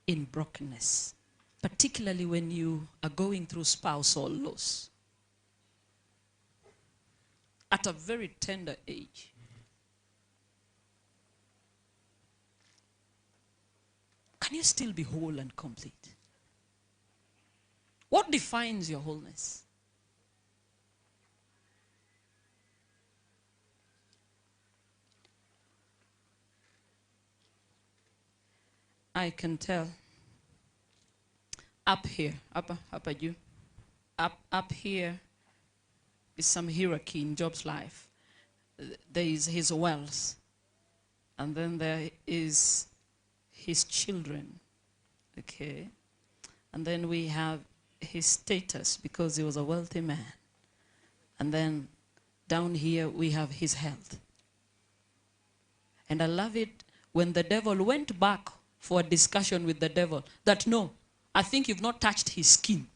in brokenness, particularly when you are going through spousal loss at a very tender age? Can you still be whole and complete? What defines your wholeness? I can tell. Up here, up here is some hierarchy in Job's life. There is his wealth, and then there is his children, okay? And then we have his status because he was a wealthy man. And then down here we have his health. And I love it when the devil went back for a discussion with the devil that no, I think you've not touched his skin.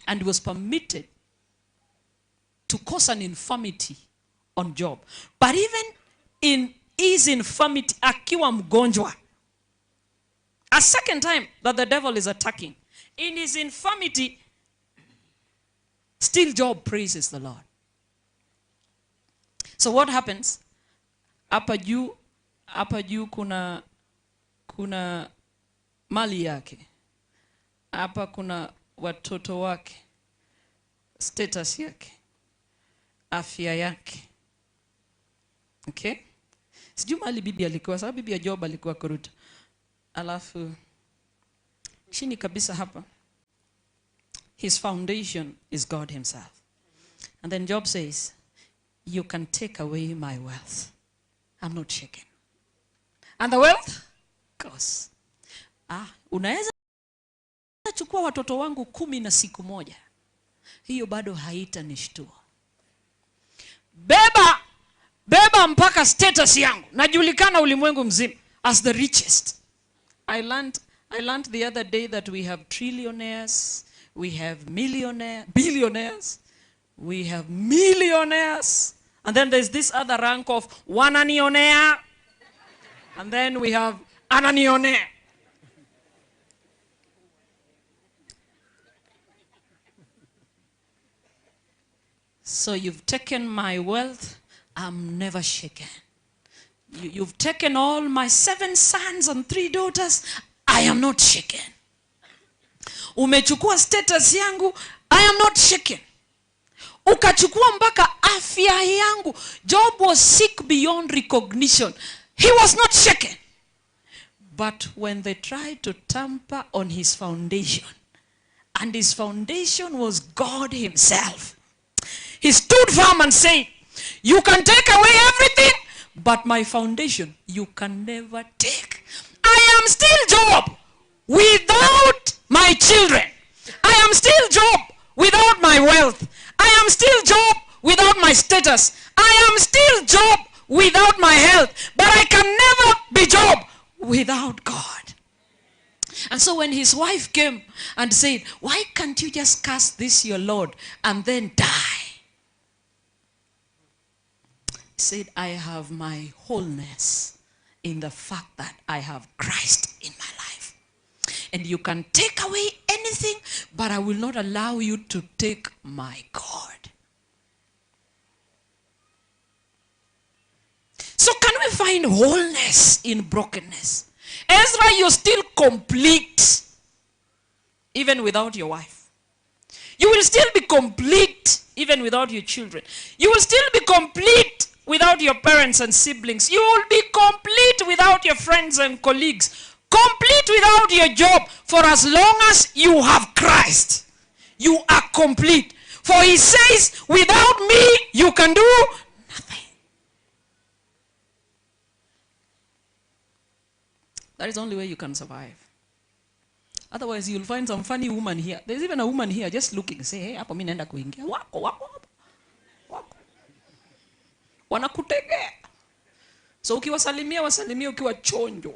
And was permitted to cause an infirmity on Job. But even in his infirmity, akiwa mgonjwa, a second time that the devil is attacking, in his infirmity, Still Job praises the Lord. So what happens? Hapa juu kuna mali yake. Hapa kuna watoto wake. Status yake. Afya yake. Okay? Sijui mali bibi alikuwa, sababu bibi ya Job alikuwa kuruta. Alafu chini kabisa hapa, his foundation is God himself. And then Job says, you can take away my wealth. I'm not shaken. And the wealth goes. Unaweza chukua watoto wangu 10 na siku moja. Hiyo bado haitanishtua. Beba mpaka status yangu. Najulikana ulimwengu mzima as the richest. I learned the other day that we have trillionaires, we have billionaires, we have millionaires, and then there's this other rank of one-anionaire, and then we have ananionaire. So you've taken my wealth, I'm never shaken. You've taken all my 7 sons and 3 daughters, I am not shaken. Umechukua status yangu, I am not shaken. Ukachukua mpaka afya yangu. Job was sick beyond recognition. He was not shaken. But when they tried to tamper on his foundation, and his foundation was God himself, he stood firm and said, you can take away everything, but my foundation you can never take. I am still Job without my children. I am still Job without my wealth. I am still Job without my status. I am still Job without my health. But I can never be Job without God. And so when his wife came and said, why can't you just curse this your Lord and then die? He said, I have my wholeness in the fact that I have Christ in my life. And you can take away anything, but I will not allow you to take my God. So can we find wholeness in brokenness? Ezra, you're still complete even without your wife. You will still be complete even without your children. You will still be complete without your parents and siblings. You will be complete without your friends and colleagues. Complete without your job. For as long as you have Christ, you are complete. For he says, without me, you can do nothing. That is the only way you can survive. Otherwise, you'll find some funny woman here. There's even a woman here just looking. Say, hey, hapo mimi naenda kuingia. Wako. Wanakutegea. So ukiwasalimia, wasalimia ukiwa chonjo.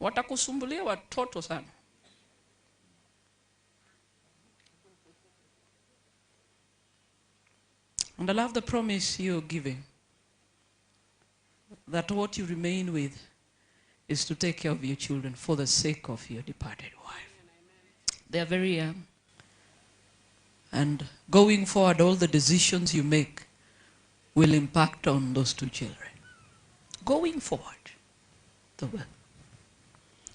Watakusumbulia watoto sana. And I love the promise you're giving, that what you remain with is to take care of your children for the sake of your departed wife. They are very young. And going forward, all the decisions you make will impact on those 2 children. Going forward, the will.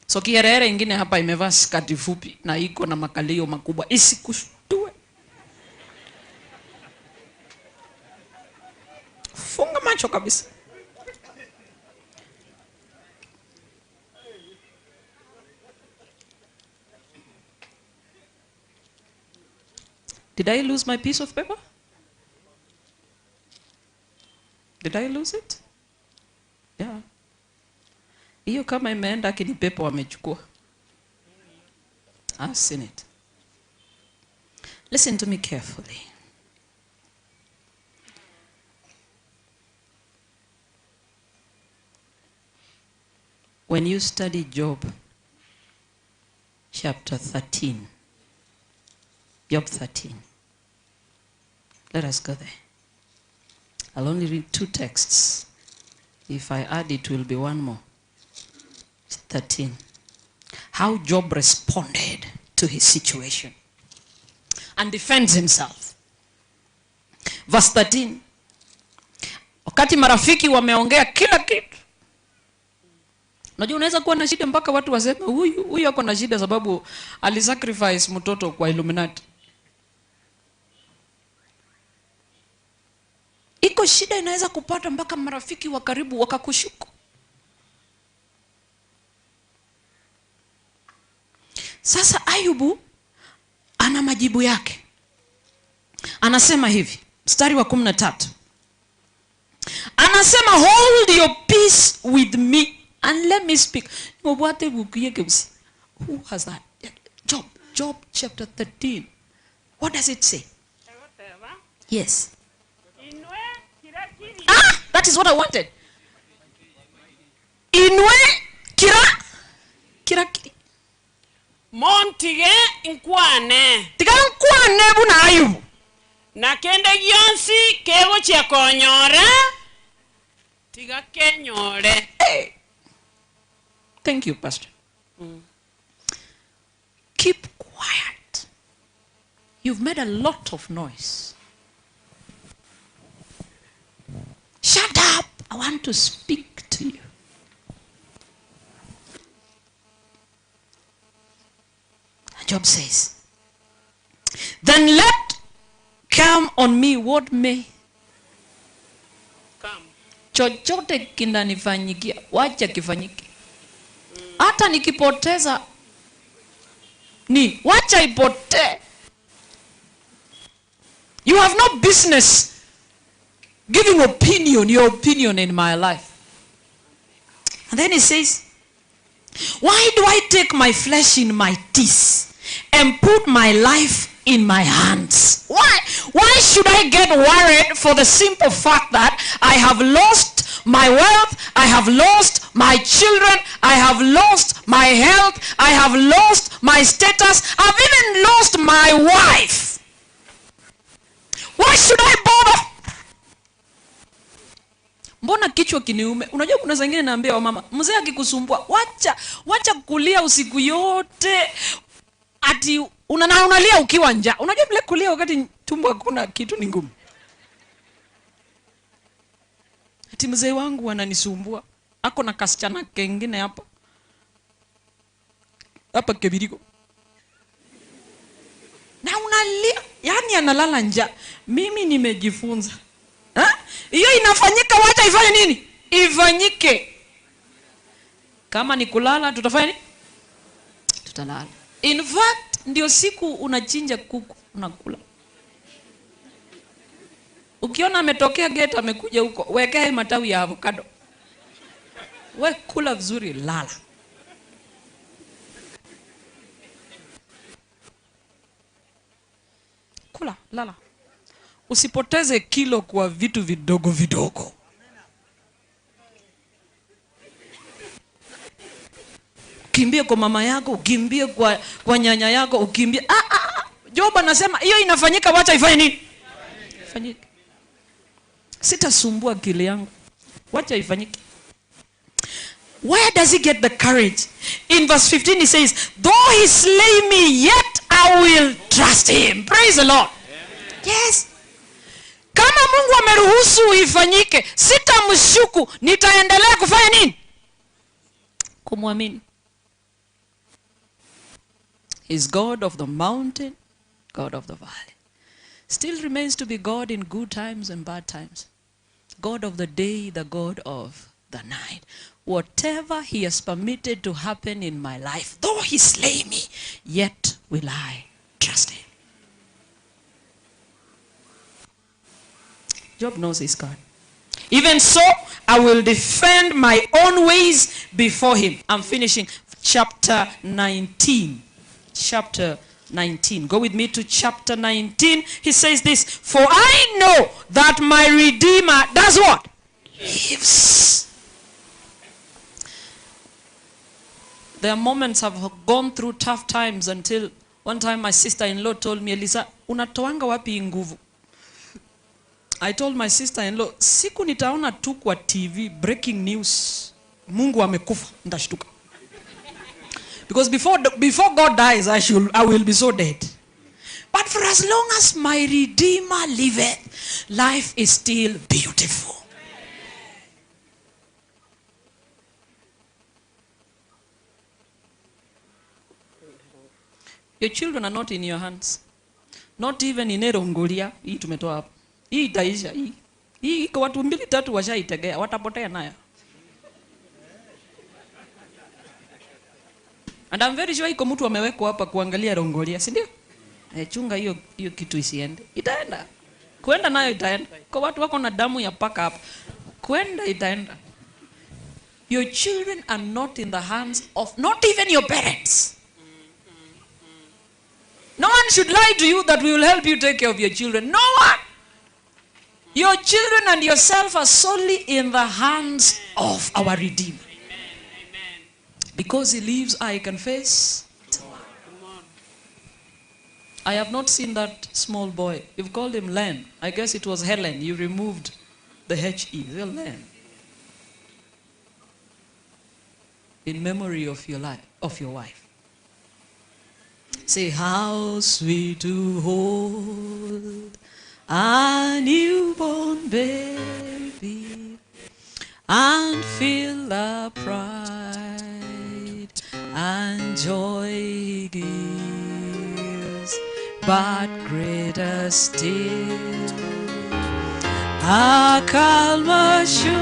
So kierere ingine hapa imevaa skati fupi na iko na makalio makubwa. Isikushtue. Funga macho kabisa. Did I lose my piece of paper? Did I lose it? Yeah. Hiyo kama imeenda kinipepo wamechukua. I've seen it. Listen to me carefully. When you study Job chapter 13, Job 13. Let us go there. I'll only read 2 texts. If I add it will be one more. 13. how Job responded to his situation and defends himself. Verse 13. Wakati marafiki wameongea kila kitu. Unajua unaweza kuwa na shida mpaka watu waseme huyu ako na shida sababu alisacrifice mtoto kwa Illuminati. Iko shida inaweza kupata mpaka marafiki wa karibu wakakushuku. Sasa Ayubu ana majibu yake. Anasema hivi, mstari wa 13. Anasema hold your peace with me and let me speak. Who has that? Job chapter 13. What does it say? Yes. That is what I wanted. Inwe kira
Montige nkwane.
Tiga nkwane buna Ayubu.
Na kende gionsi kego chia konyora. Tiga kenyore.
Hey. Thank you, Pastor. Keep quiet. You've made a lot of noise. Shut up. I want to speak to you. Job says, then let come on me what may.
Come.
Chochote kinanifanyikia, wacha kifanyike. Hata nikipoteza wacha ipotee. You have no business giving your opinion in my life. And then he says, why do I take my flesh in my teeth and put my life in my hands? Why should I get worried for the simple fact that I have lost my wealth, I have lost my children, I have lost my health, I have lost my status, I've even lost my wife? Why should I bother? Mbona kichwa kiniume? Unajua kuna zingine naambia wa mama, mzee akikusumbua, wacha kulia usiku yote. Ati unalia ukiwa njaa. Unajua vile kulia wakati tumbo hakuna kitu ni ngumu. Ati mzee wangu ananisumbua. Ako na kasichana kengine hapa. Hapa Kebiriko. Na unalia, yani analala njaa. Mimi nimejifunza. Hiyo inafanyika, wacha ifanye nini? Ifanyike. Kama ni kulala tutafanya nini? Tutalala. In fact, ndio siku unachinja kuku unakula. Ukiona ametokea gate amekuja huko, wekea matawi ya avocado. We kula vizuri, lala. Kula, lala. Usipoteze kilo kwa vitu vidogo vidogo. Ukimbie kwa mama yako, ukimbie kwa nyanya yako, ukimbie. Job anasema hiyo inafanyika, wacha ifanye nini? Ifanyike. Sitasumbua akili yangu. Wacha ifanyike. Where does he get the courage? In verse 15 he says, though he slay me, yet I will trust him. Praise the Lord. Yes. Kama Mungu ameruhusu ifanyike, sitamshuku, nitaendelea kufanya nini? Kumwamini. He's God of the mountain, God of the valley. Still remains to be God in good times and bad times. God of the day, the God of the night. Whatever he has permitted to happen in my life, though he slay me, yet will I trust him. Job knows his God. Even so, I will defend my own ways before him. I'm finishing chapter 19. Chapter 19. Go with me to chapter 19. He says this, for I know that my Redeemer does what? Lives. There are moments I've gone through tough times until one time my sister-in-law told me, Elisa, unatoanga wapi nguvu? I told my sister-in-law, siku nitaona tu kwa TV breaking news, Mungu amekufa, ndashtuka. Because before God dies, I will be so dead. But for as long as my Redeemer liveth, life is still beautiful. Your children are not in your hands. Not even in Erongolia. Hii tumetoa hapa. Hii itaisha. Hii iko watu 2-3 washaitegea. Watapotea nayo. And I'm very sure iko mtu amewekwa hapa kuangalia Erongolia, si ndio? Chunga hiyo kitu isiende. Itaenda. Kwenda nayo itaenda. Kwa watu wako na damu ya paka hapa. Kwenda itaenda. Your children are not in the hands of not even your parents. No one should lie to you that we will help you take care of your children. No one. Your children and yourself are solely in the hands of our Redeemer. Because he lives, I can face tomorrow. I have not seen that small boy. You've called him Len. I guess it was Helen. You removed the H-E. Well, Len. In memory of your life, of your wife. Say, how sweet to hold a newborn baby and feel the pride and joy he gives, but greater still, a calm assurance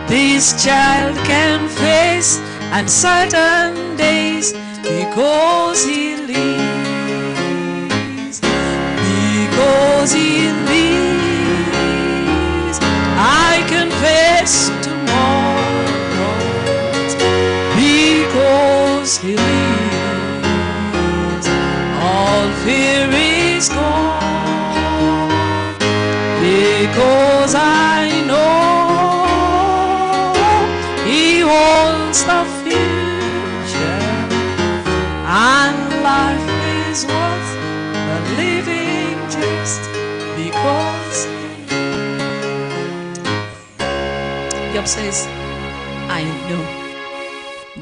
this child can face uncertain days, because he lives, because he lives, I can face tomorrows, because he lives, all fear is gone, because I know he holds the future. And life is worth the living just because. Job says, I know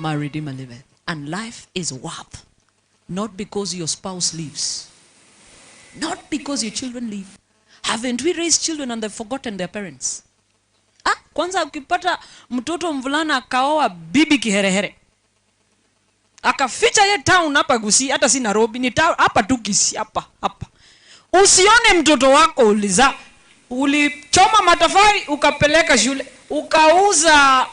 my Redeemer liveth. And life is worth. Not because your spouse lives. Not because your children live. Haven't we raised children and they've forgotten their parents? Kwanza ukipata mtoto mvulana akaoa bibi kiherehere. Akaficha ye town hapa Gusii, hata si Nairobi, ni town hapa tu Kisii hapa. Usione mtoto wako ulichoma matafari ukapeleka shule, ukauza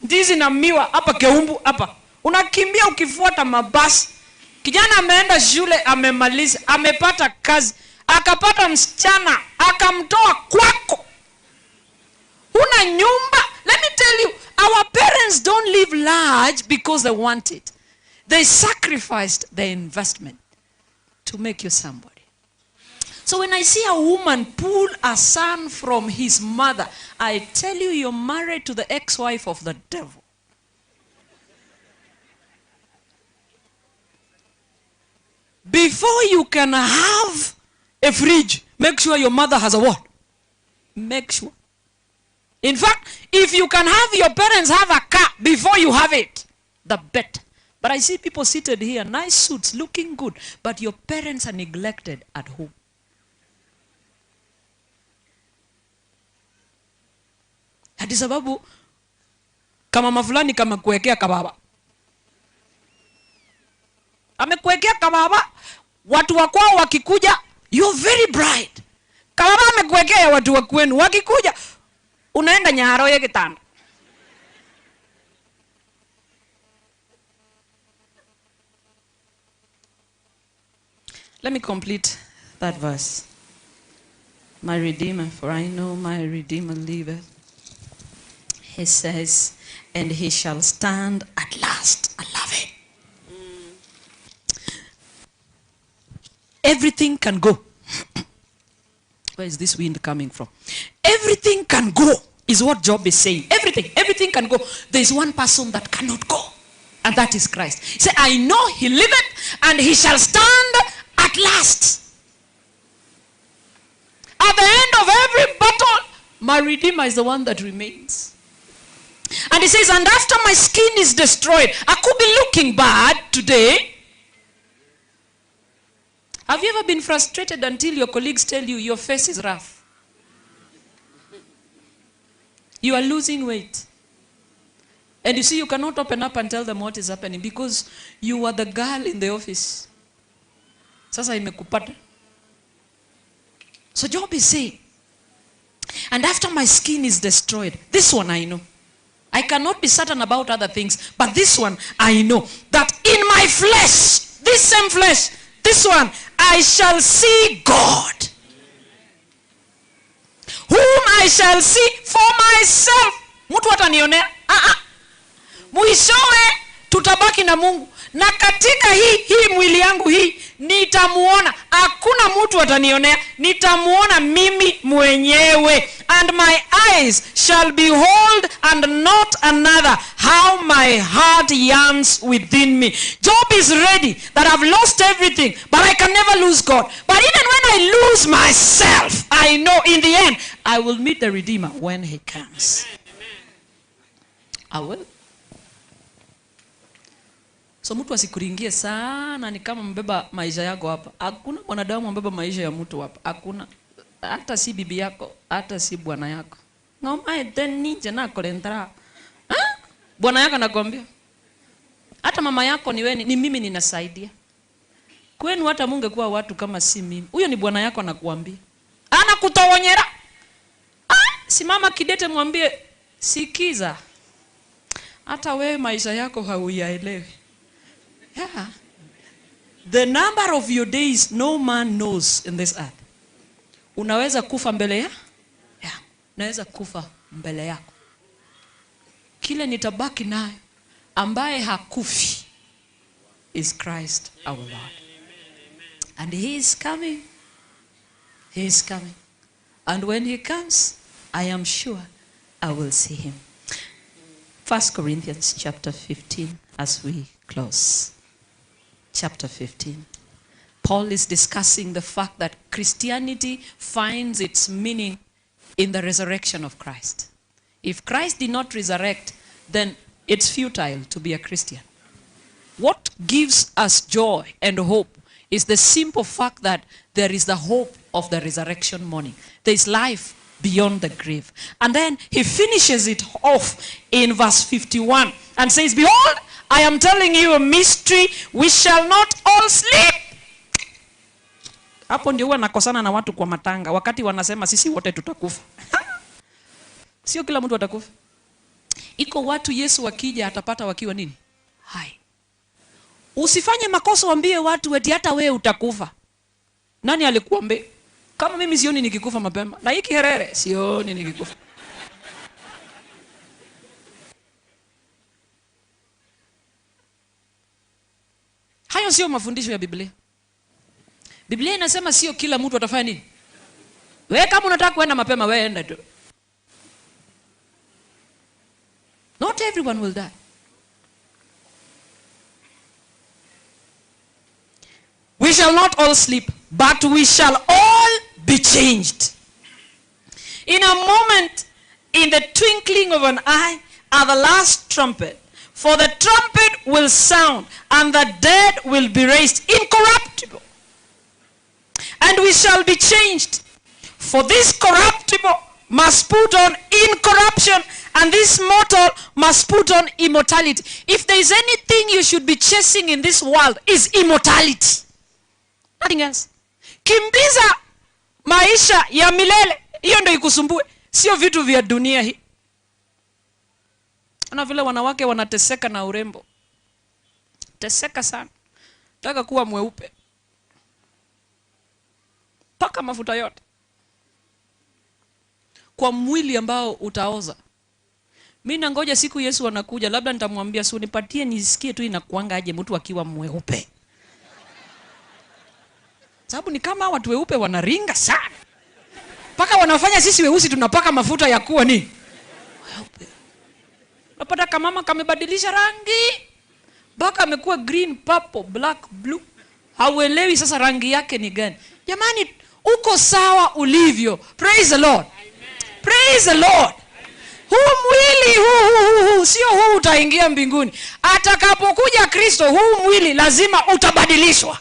ndizi na miwa hapa Keumbu hapa. Unakimbia ukifuata mabasi. Kijana ameenda shule, amemaliza, amepata kazi, akapata msichana, akamtoa kwako. Una nyumba. Let me tell you, our parents don't live large because they want it. They sacrificed their investment to make you somebody. So when I see a woman pull a son from his mother, I tell you, you're married to the ex-wife of the devil. Before you can have a fridge, make sure your mother has a what? Make sure. In fact, if you can have your parents have a car before you have it, the better. But I see people seated here, nice suits, looking good, but your parents are neglected at home. Hadi sababu kama mafulani kama kuwekea kababa. Amekuwekea kababa, watu wa kwao wakikuja, you're very bright. Kababa amekuwekea watu wa kwenu, wakikuja unaenda nyaro ya kitanda. Let me complete that verse. My Redeemer, for I know my Redeemer liveth. He says, and he shall stand at last. I love it. Everything can go. Where is this wind coming from? Everything can go, is what Job is saying. Everything can go. There is one person that cannot go, and that is Christ. He said, I know he liveth, and he shall stand at last. At the end of every battle, my Redeemer is the one that remains. And he says, and after my skin is destroyed, I could be looking bad today. Have you ever been frustrated until your colleagues tell you your face is rough? You are losing weight. And you see, you cannot open up and tell them what is happening because you are the girl in the office. Sasa imekupata. So Job is saying, and after my skin is destroyed, this one I know. I cannot be certain about other things, but this one I know, that in my flesh, this same flesh, this one, I shall see God, whom I shall see for myself. Mtu atanionea? Mwishowe tutabaki na Mungu. Na katika hii mwili yangu hii nitamuona. Hakuna mtu atanionea, nitamuona mimi mwenyewe. And my eyes shall behold and not another, how my heart yearns within me. Job is ready that I've lost everything, but I can never lose God. But even when I lose myself, I know in the end I will meet the Redeemer when he comes. I will. So mtu asikuringie sana ni kama mbeba maisha yako hapa. Hakuna mwanadamu mbeba maisha ya mtu hapa. Hakuna. Hata si bibi yako, hata si bwana yako. Ngoma ninje na kolendra. Bwana yako anakuambia. Hata mama yako ni wewe, ni mimi ninasaidia. Kwenu hata mungekuwa watu kama si mimi. Huyo ni bwana yako anakuambia. Anakutowonyera. Simama kidete mwambie sikiza. Hata wewe maisha yako hauyaelewi. Yeah. The number of your days no man knows in this earth. Unaweza kufa mbele ya? Yeah. Unaweza kufa mbele yako. Kile nitabaki nayo ambaye hakufi is Christ our Lord. And he is coming. He is coming. And when he comes, I am sure I will see him. 1 Corinthians chapter 15 as we close. Chapter 15. Paul is discussing the fact that Christianity finds its meaning in the resurrection of Christ. If Christ did not resurrect, then it's futile to be a Christian. What gives us joy and hope is the simple fact that there is the hope of the resurrection morning. There is life beyond the grave. And then he finishes it off in verse 51 and says, behold, I am telling you a mystery, we shall not all sleep. Hapo ndio huwa nakosana na watu kwa matanga wakati wanasema sisi wote tutakufa. Sio kila mtu atakufa. Iko watu Yesu akija atapata wakiwa nini? Hai. Usifanye makosa waambie watu eti hata wewe utakufa. Nani alikuambia? Kama mimi sioni nikikufa mapema. Na hiki herere sioni nikikufa. Hayo sio mafundisho ya Biblia. Biblia inasema sio kila mtu atafanya nini? Wewe kama unataka kwenda mapema wewe enda tu. Not everyone will die. We shall not all sleep, but we shall all be changed. In a moment, in the twinkling of an eye, at the last trumpet. For the trumpet will sound, and the dead will be raised incorruptible. And we shall be changed. For this corruptible must put on incorruption, and this mortal must put on immortality. If there is anything you should be chasing in this world, is immortality. Nothing else. Kimbiza maisha ya milele. Hiyo ndio ikusumbue. Sio vitu vya dunia hii. Na vile wanawake wanateseka na urembo. Teseka sana. Nataka kuwa mweupe. Paka mafuta yote. Kwa mwili ambao utaoza. Mimi nangoja siku Yesu anakuja, labda nitamwambia si unipatie nisikie tu inakuanga aje mtu akiwa mweupe. Sababu ni kama watu weupe wanaringa sana. Paka wanafanya sisi weusi tunapaka mafuta ya kuwa ni weupe. Unapata kama mama kamebadilisha rangi. Baka amekuwa green, purple, black, blue. Hauelewi sasa rangi yake ni gani. Jamani, uko sawa ulivyo. Praise the Lord. Praise the Lord. Huu mwili huu sio huu utaingia mbinguni. Atakapokuja Kristo, huu mwili lazima utabadilishwa.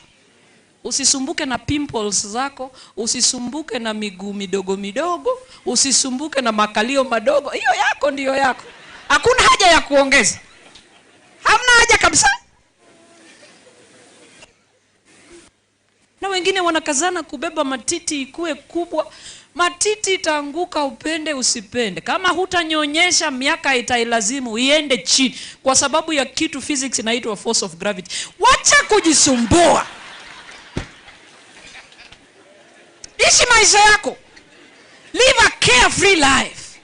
Usisumbuke na pimples zako, usisumbuke na miguu midogo midogo, usisumbuke na makalio madogo. Hiyo yako ndiyo yako. Hakuna haja ya kuongeza. Hamna haja kabisa. Na wengine wanakazana kubeba matiti ikue kubwa. Matiti itaanguka upende usipende. Kama hutanyonyesha, miaka itailazimu iende chini kwa sababu ya kitu physics inaitwa force of gravity. Wacha kujisumbua. Ishi maisha yako. Live a carefree life.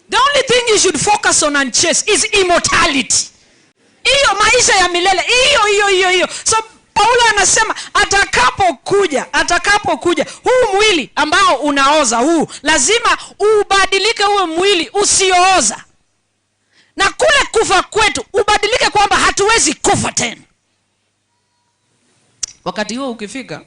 The only thing you should focus on and chase is immortality. Hiyo maisha ya milele. Hiyo. So Paulo anasema atakapokuja huu mwili ambao unaoza huu lazima ubadilike, uwe mwili usiooza. Na kule kufa kwetu ubadilike kwamba hatuwezi kufa tena. Wakati huo ukifika,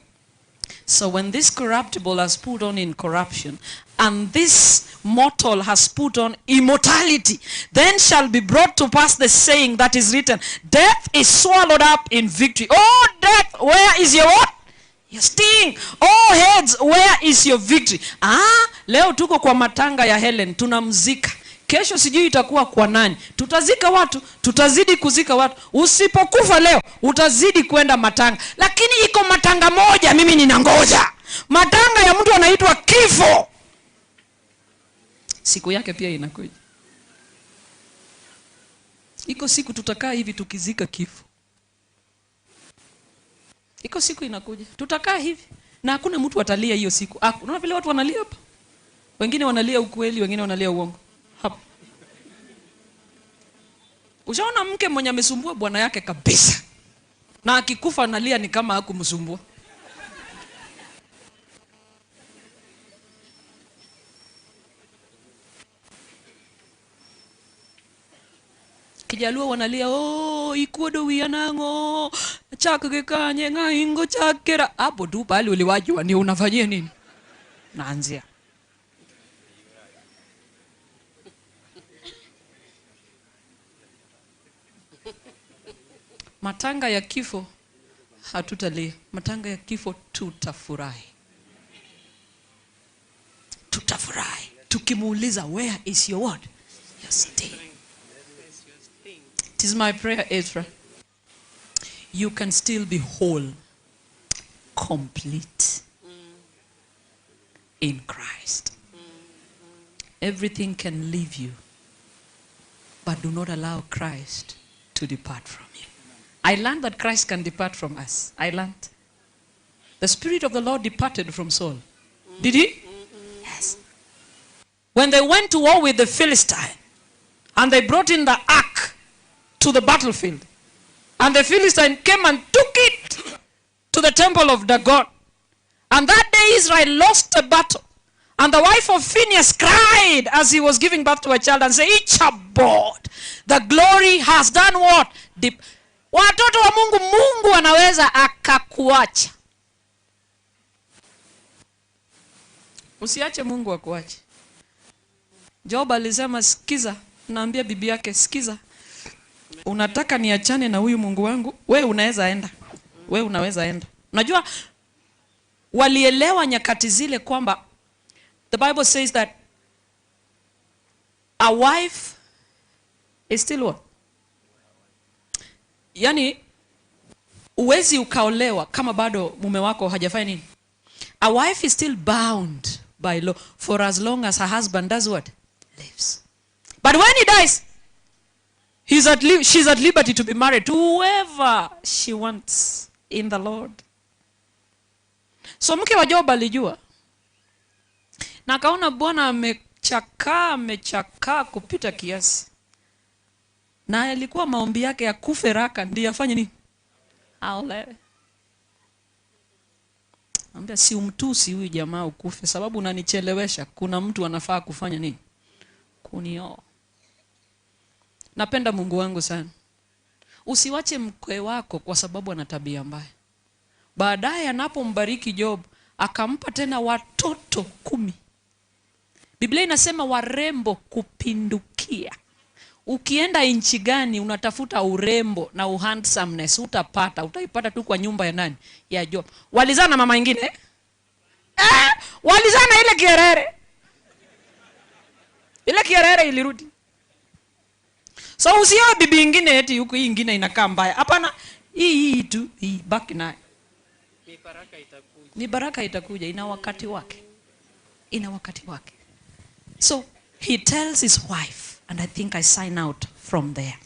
so when this corruptible has put on incorruption and this mortal has put on immortality, then shall be brought to pass the saying that is written, death is swallowed up in victory. Oh death, where is your what? Your sting. Oh heads, where is your victory? Leo tuko kwa matanga ya Helen, tunamzika. Kesho sijui itakuwa kwa nani. Tutazika watu, tutazidi kuzika watu. Usipokufa leo, utazidi kwenda matanga. Lakini iko matanga moja mimi ninangoja. Matanga ya mtu anaitwa kifo. Siku yake pia inakuja. Iko siku tutakaa hivi tukizika kifo. Iko siku inakuja. Tutakaa hivi na hakuna mtu atalia hiyo siku. Unaona vile watu wanalia hapa? Wengine wanalia ukweli, wengine wanalia uongo. Hapa. Ushaona mke mwenye amesumbua bwana yake kabisa, na akikufa analia ni kama hakumsumbua. Kijaluo wanalia, ikuodo wianango chakgekanye ngaingo chakera. Hapo tu pale uliwajua ni unafanyia nini? Naanzia matanga ya kifo hatutalia. Matanga ya kifo tutafurahi. Tutafurahi tukimuuliza, where is your what? Your sting. It is my prayer, Ezra, you can still be whole, complete in Christ. Everything can leave you, but do not allow Christ to depart from you. I learned that Christ can depart from us. I learned. The Spirit of the Lord departed from Saul. Did he? Yes. When they went to war with the Philistine, and they brought in the ark to the battlefield, and the Philistine came and took it to the temple of Dagon. And that day Israel lost a battle. And the wife of Phinehas cried as he was giving birth to a child and said, Ichabod, the glory has done what? Watoto wa Mungu anaweza akakuacha. Usiache Mungu akuache. Job alisema, sikiza, naambia bibi yake, sikiza, unataka niachane na huyu Mungu wangu? Wewe unaweza enda. Wewe unaweza enda. Unajua walielewa nyakati zile kwamba the Bible says that a wife is still what? Yani uwezi ukaolewa kama bado mume wako hajafanya nini? A wife is still bound by law for as long as her husband does what? Lives. But when he dies, she's at liberty to be married to whoever she wants in the Lord. So mke wa Job alijua. Na akaona Bwana amechakaa kupita kiasi. Na alikuwa maombi yake ya kufe raka ndiye afanye nini? Aolewe. Ambia si umtusi huyu jamaa ukufe sababu unanichelewesha. Kuna mtu anafaa kufanya nini? Kunioa. Napenda Mungu wangu sana. Usiwache mke wako kwa sababu ana tabia mbaya. Baadaye anapombariki Job, akampa tena watoto 10. Biblia inasema warembo kupindukia. Ukienda nchi gani unatafuta urembo na handsomeness, utapata, utaipata tu kwa nyumba ya nani? Ya Job. Walizana mama ingine? Walizana ile Kierere. Ile Kierere ilirudi. So usioe bibi ingine eti huko hii ingine inakaa mbaya. Hapana, hii tu, hii baki naye. Ni baraka itakuja, ina wakati wake. Ina wakati wake. So he tells his wife, and I think I sign out from there.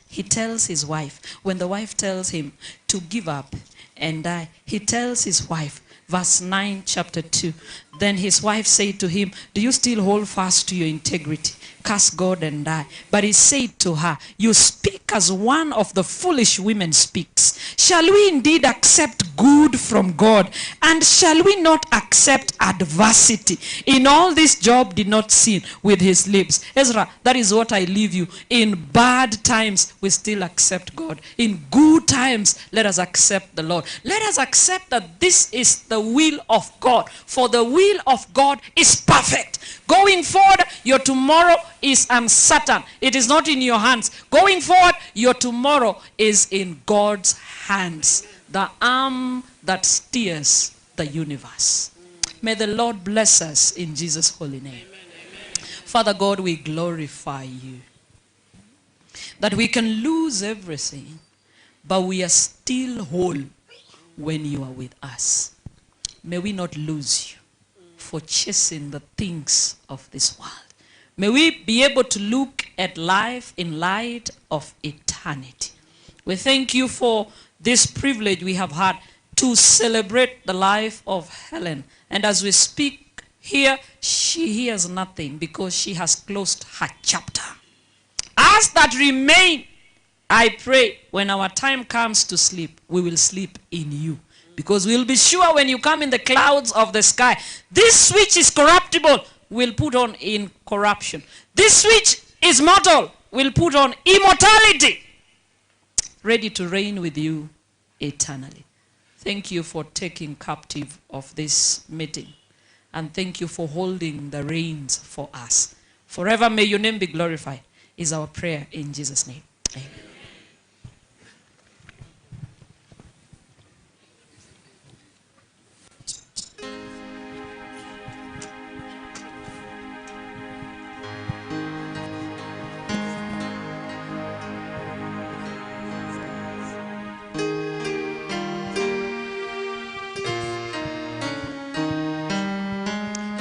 He tells his wife, when the wife tells him to give up and die, he tells his wife, verse 9, chapter 2, then his wife said to him, do you still hold fast to your integrity? Curse God and die. But he said to her, you speak as one of the foolish women speaks. Shall we indeed accept good from God? And shall we not accept adversity? In all this, Job did not sin with his lips. Ezra, that is what I leave you. In bad times, we still accept God. In good times, let us accept the Lord. Let us accept that this is the will of God. For the will of God is perfect. Going forward, your tomorrow is uncertain. It is not in your hands. Going forward, your tomorrow is in God's hands. The arm that steers the universe. May the Lord bless us in Jesus' holy name. Father God, we glorify you. That we can lose everything, but we are still whole when you are with us. May we not lose you for chasing the things of this world. May we be able to look at life in light of eternity. We thank you for this privilege we have had to celebrate the life of Helen. And as we speak here, she hears nothing because she has closed her chapter. Us that remain, I pray, when our time comes to sleep, we will sleep in you. Because we'll be sure when you come in the clouds of the sky, this which is corruptible will put on incorruption. This which is mortal will put on immortality. Ready to reign with you eternally. Thank you for taking captive of this meeting. And thank you for holding the reins for us. Forever may your name be glorified, is our prayer in Jesus' name. Amen.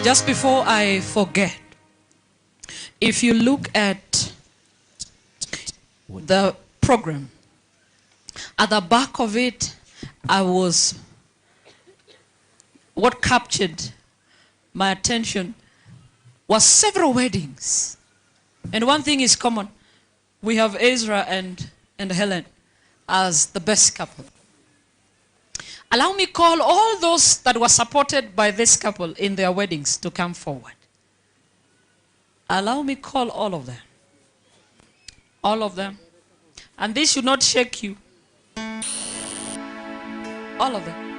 Just before I forget, if you look at the program, at the back of it, what captured my attention was several weddings. And one thing is common. We have Ezra and Helen as the best couple. Allow me call all those that were supported by this couple in their weddings to come forward. Allow me call all of them. All of them. And this should not shake you. All of them.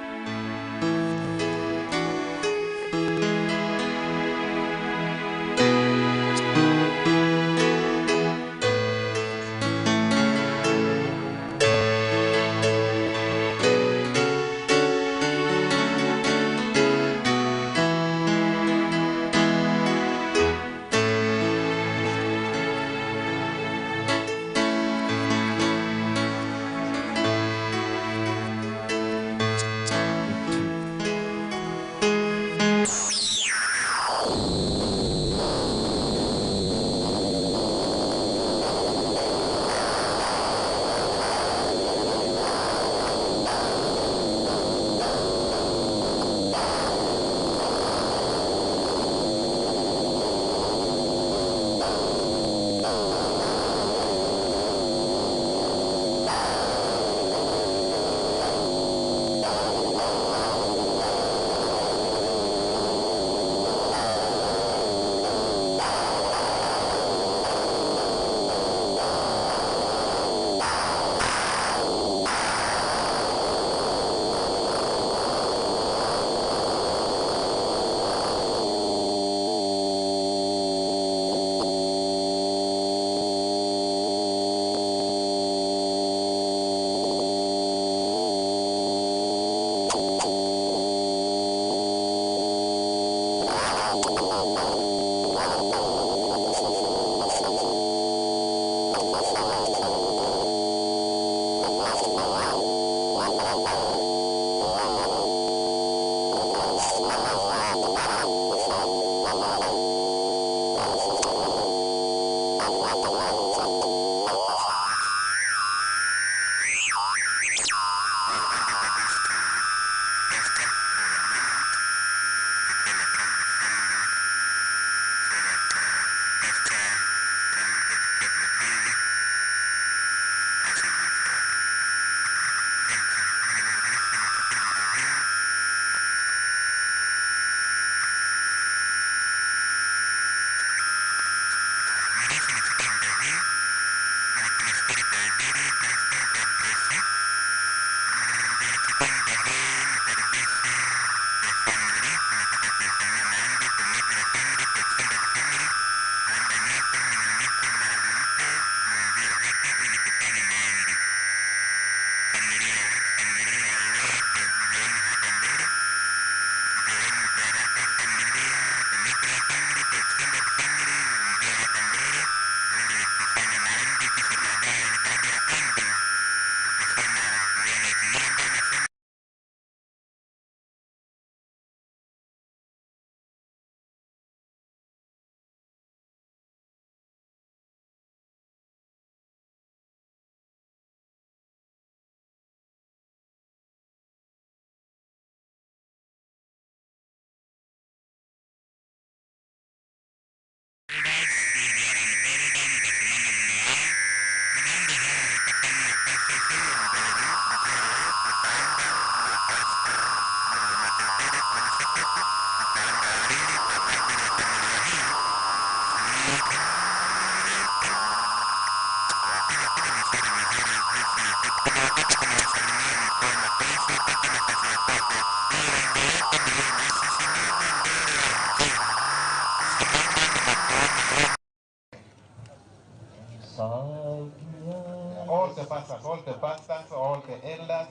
All the pastors, all the elders,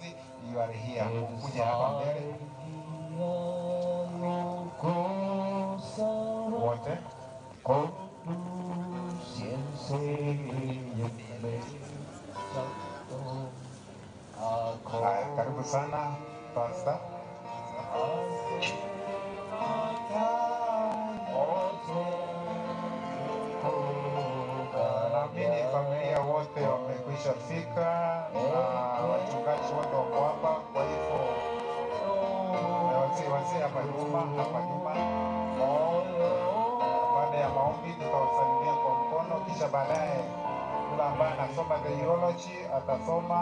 you are here. Kuja hapa mbele. Wote. Haya, karibu sana pastor. Naamini familia wote wamekwisha fika na wachungaji wote wako hapa, kwa hivyo wazee hapa nyuma. Baada ya maombi tutawasalimia kwa mkono, kisha baadaye yule ambaye anasoma the theology atasoma,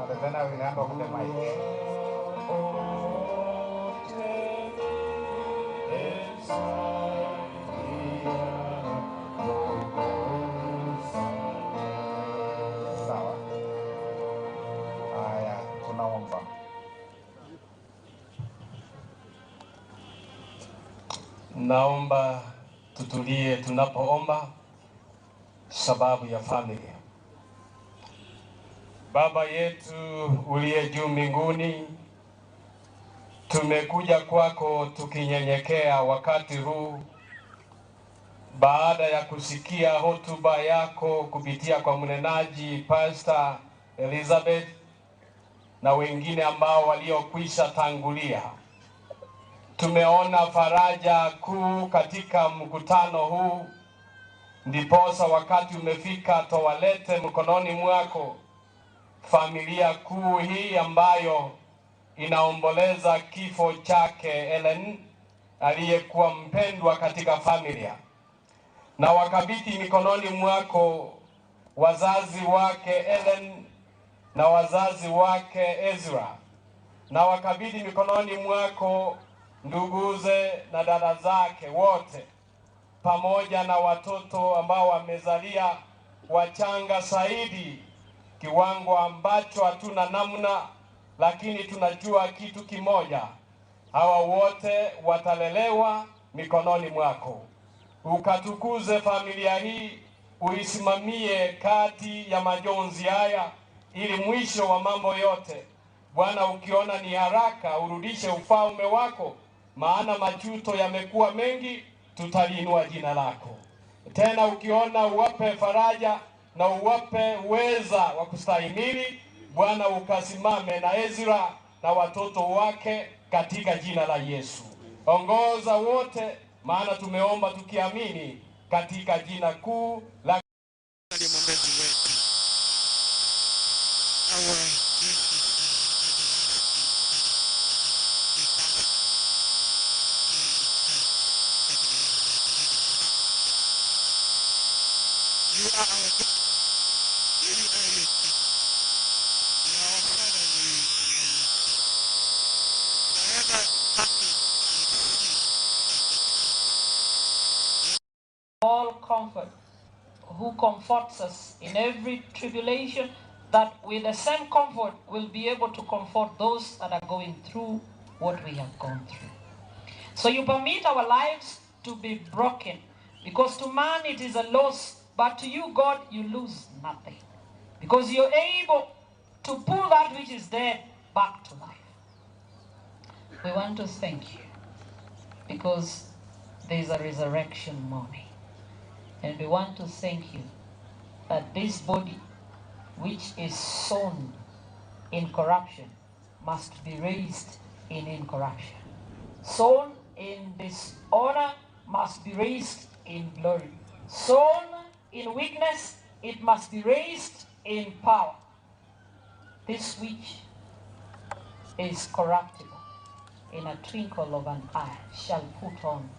and then I will hand over the mic. Sawa. Haya, tunaomba.
Naomba tutulie tunapoomba sababu ya familia. Baba yetu uliye juu mbinguni, tumekuja kwako tukinyenyekea wakati huu baada ya kusikia hotuba yako kupitia kwa mnenaji Pastor Elizabeth na wengine ambao waliokwisha tangulia. Tumeona faraja kuu katika mkutano huu, ndiposa wakati umefika towalete mkononi mwako familia kuu hii ambayo inaomboleza kifo chake Ellen aliyekuwa mpendwa katika familia, na wakabidhi mikononi mwako wazazi wake Ellen na wazazi wake Ezra, na wakabidhi mikononi mwako nduguze na dada zake wote, pamoja na watoto ambao wamezalia wachanga zaidi, kiwango ambacho hatuna namna, lakini tunajua kitu kimoja: hawa wote watalelewa mikononi mwako. Ukatukuze familia hii, uisimamie kati ya majonzi haya, ili mwisho wa mambo yote Bwana, ukiona ni haraka, urudishe ufalme wako, maana majuto yamekuwa mengi, tutaliinua jina lako. Tena ukiona uwape faraja na uwape uweza wa kustahimili, Bwana, ukasimame na Ezra na watoto wake katika jina la Yesu. Ongoza wote, maana tumeomba tukiamini katika jina kuu la
mwombezi wetu. You are our God. You are your King. You are our Father. Whatever happens,
all comfort, who comforts us in every tribulation, that with the same comfort we'll be able to comfort those that are going through what we have gone through. So you permit our lives to be broken, because to man it is a loss, but to you, God, you lose nothing, because you're able to pull that which is dead back to life. We want to thank you, because there's a resurrection morning. And we want to thank you that this body, which is sown in corruption, must be raised in incorruption. Sown in dishonor must be raised in glory. Sown in weakness, it must be raised in power. This which is corruptible, in a twinkle of an eye, shall put on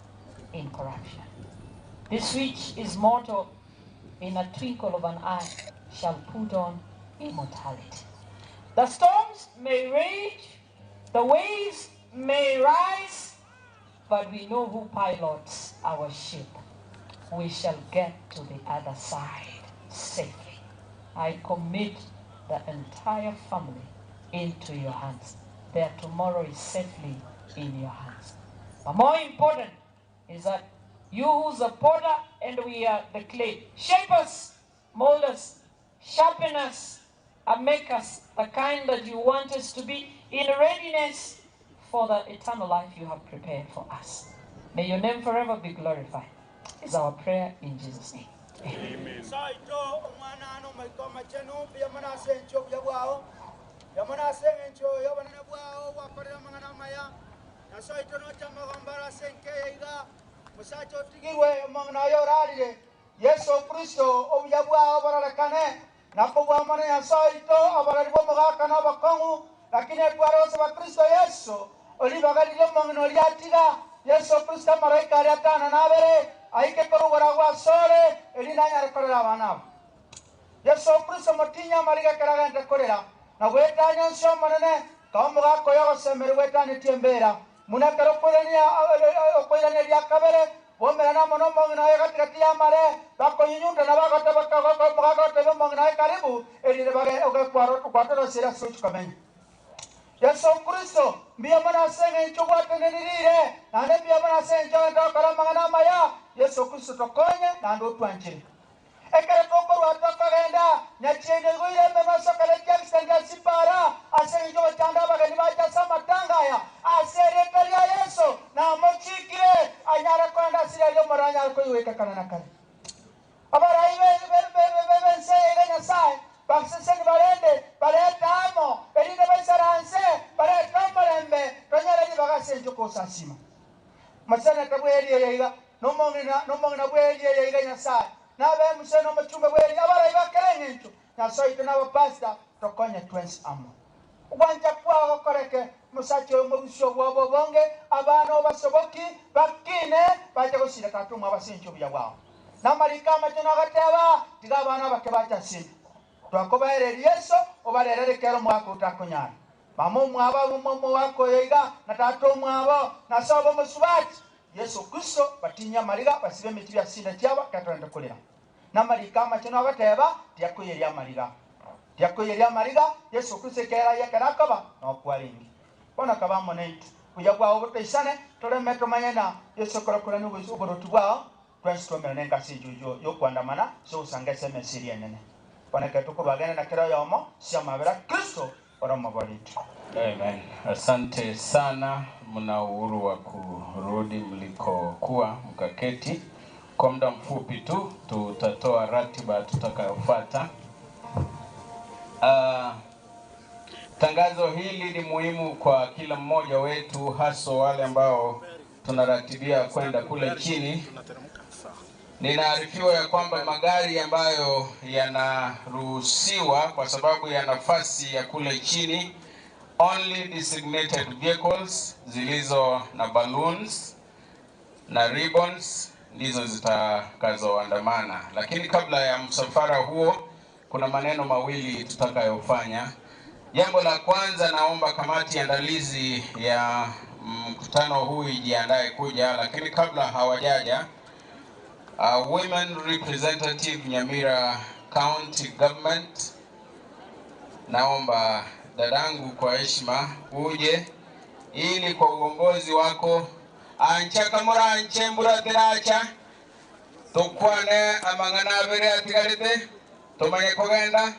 incorruption. This which is mortal, in a twinkle of an eye, shall put on immortality. The storms may rage, the waves may rise, but we know who pilots our ship. We shall get to the other side safely. I commit the entire family into your hands. Their tomorrow is safely in your hands. But more important is that you who's the potter and we are the clay, shape us, mold us, sharpen us, and make us the kind that you want us to be, in readiness for the eternal life you have prepared for us. May your name forever be glorified. Is our prayer in Jesus' name. Amen.
Musacho tigirwe mangna yorari Yesu Kristo obuyabwa abarakane nakobwa mana ya saito abararibo magakana bakongu lakini twarosa ba Kristo Yesu olibagalile mangno liatiga Yesu Kristo maraika aliatana nabere aike korubara wa sore elina nyarkorera abana Yesu Kristo motinya mariga karaganda korera na wetanya nsyo manene kamuga koyo semere wetani tiembera munakaro kolenia okoirania dia kabere bomera na mono mongna ya katikati ya mare bako nyunyunda na bako tabaka mongna karibu elile bage okwaro sira suchu kamenyi Yesu Kristo mbia mana senge nchugwa tenenirire na ne mbia mana senge nchugwa kara mangana maya Yesu Kristo tokonye na ndo tuanjiri ekere toko wataka genda nyachene guire mema sokale jackson sipara asenge jo chanda bagani bacha sama tangaya asere kali Yesu na mochikire anyara kwenda sira yo maranya ko iweka kana nakale abara ibe sege sai bakse barende baretamo elinde basaranse baretamo lembe tonyala ni bagase njoko sasima masana tabweli yaiga no mongina bweli yaiga nyasai nabe museno machumba bweli abara ibakerenge ncho nyasoite na bapasta tokonya twins amo ubanja kwa koreke musacho mubisho bwabo bonge abana basoboki bakine baje gusira katumwa basencho bya bwao namalika amachona gateba tigabana bakebacha sini twakobaere Yesu obarere kero mwako utakunyana mamo mwaba mumo wako yega na tato mwaba na sabo musubati Yesu Kristo batinya mariga basibe miti bya sinda cyaba katanda kulira namalika amachona gateba tiyakuyeria mariga Yesu Kristo kera yakaraka no kwalingi bona kabamo neitu kuyagwa obuteisane tolemeto manyana Yesu korokora ni buzu borotubwa twastomera nenga sijujo yokwandamana so usangese mesiri nene bona ketuko bagana na kera yomo siamabera Kristo ora mabalitu.
Amen. Asante sana, mna uhuru wa kurudi mlikokuwa mkaketi. Kwa muda mfupi tu tutatoa ratiba tutakayofuata. Tangazo hili ni muhimu kwa kila mmoja wetu, hasa wale ambao tunaratibia kwenda kule chini. Ninaarifiwa ya kwamba magari ambayo yanaruhusiwa kwa sababu ya nafasi ya kule chini, only designated vehicles zilizo na balloons na ribbons ndizo zitakazoandamana. Lakini kabla ya msafara huo, kuna maneno mawili tutakayofanya. Jambo la kwanza, naomba kamati andalizi ya mkutano huu ijiandae kuja, lakini kabla hawajaja, Women Representative Nyamira County Government, naomba dadangu kwa heshima uje ili kwa uongozi wako anchakamura anchembura tiracha tukwane amangana abere atigarite tumanye kugenda.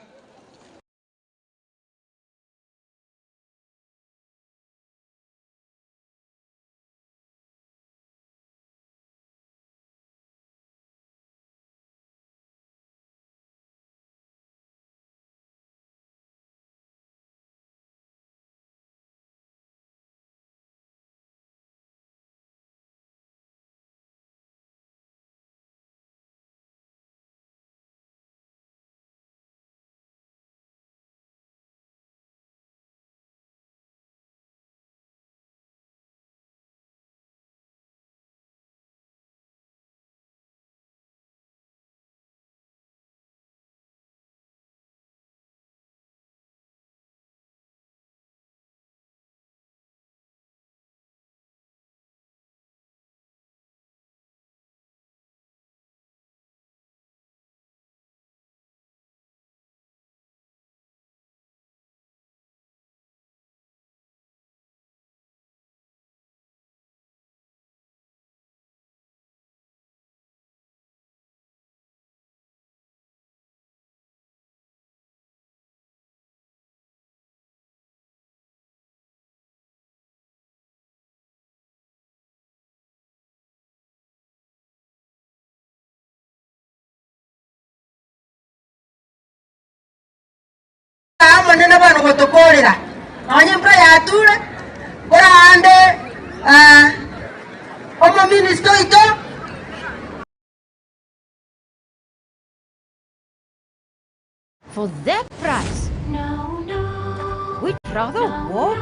Maneno bano gotokorera abanye mpra yature korande omo minister ito
for that price. No, no. We'd rather walk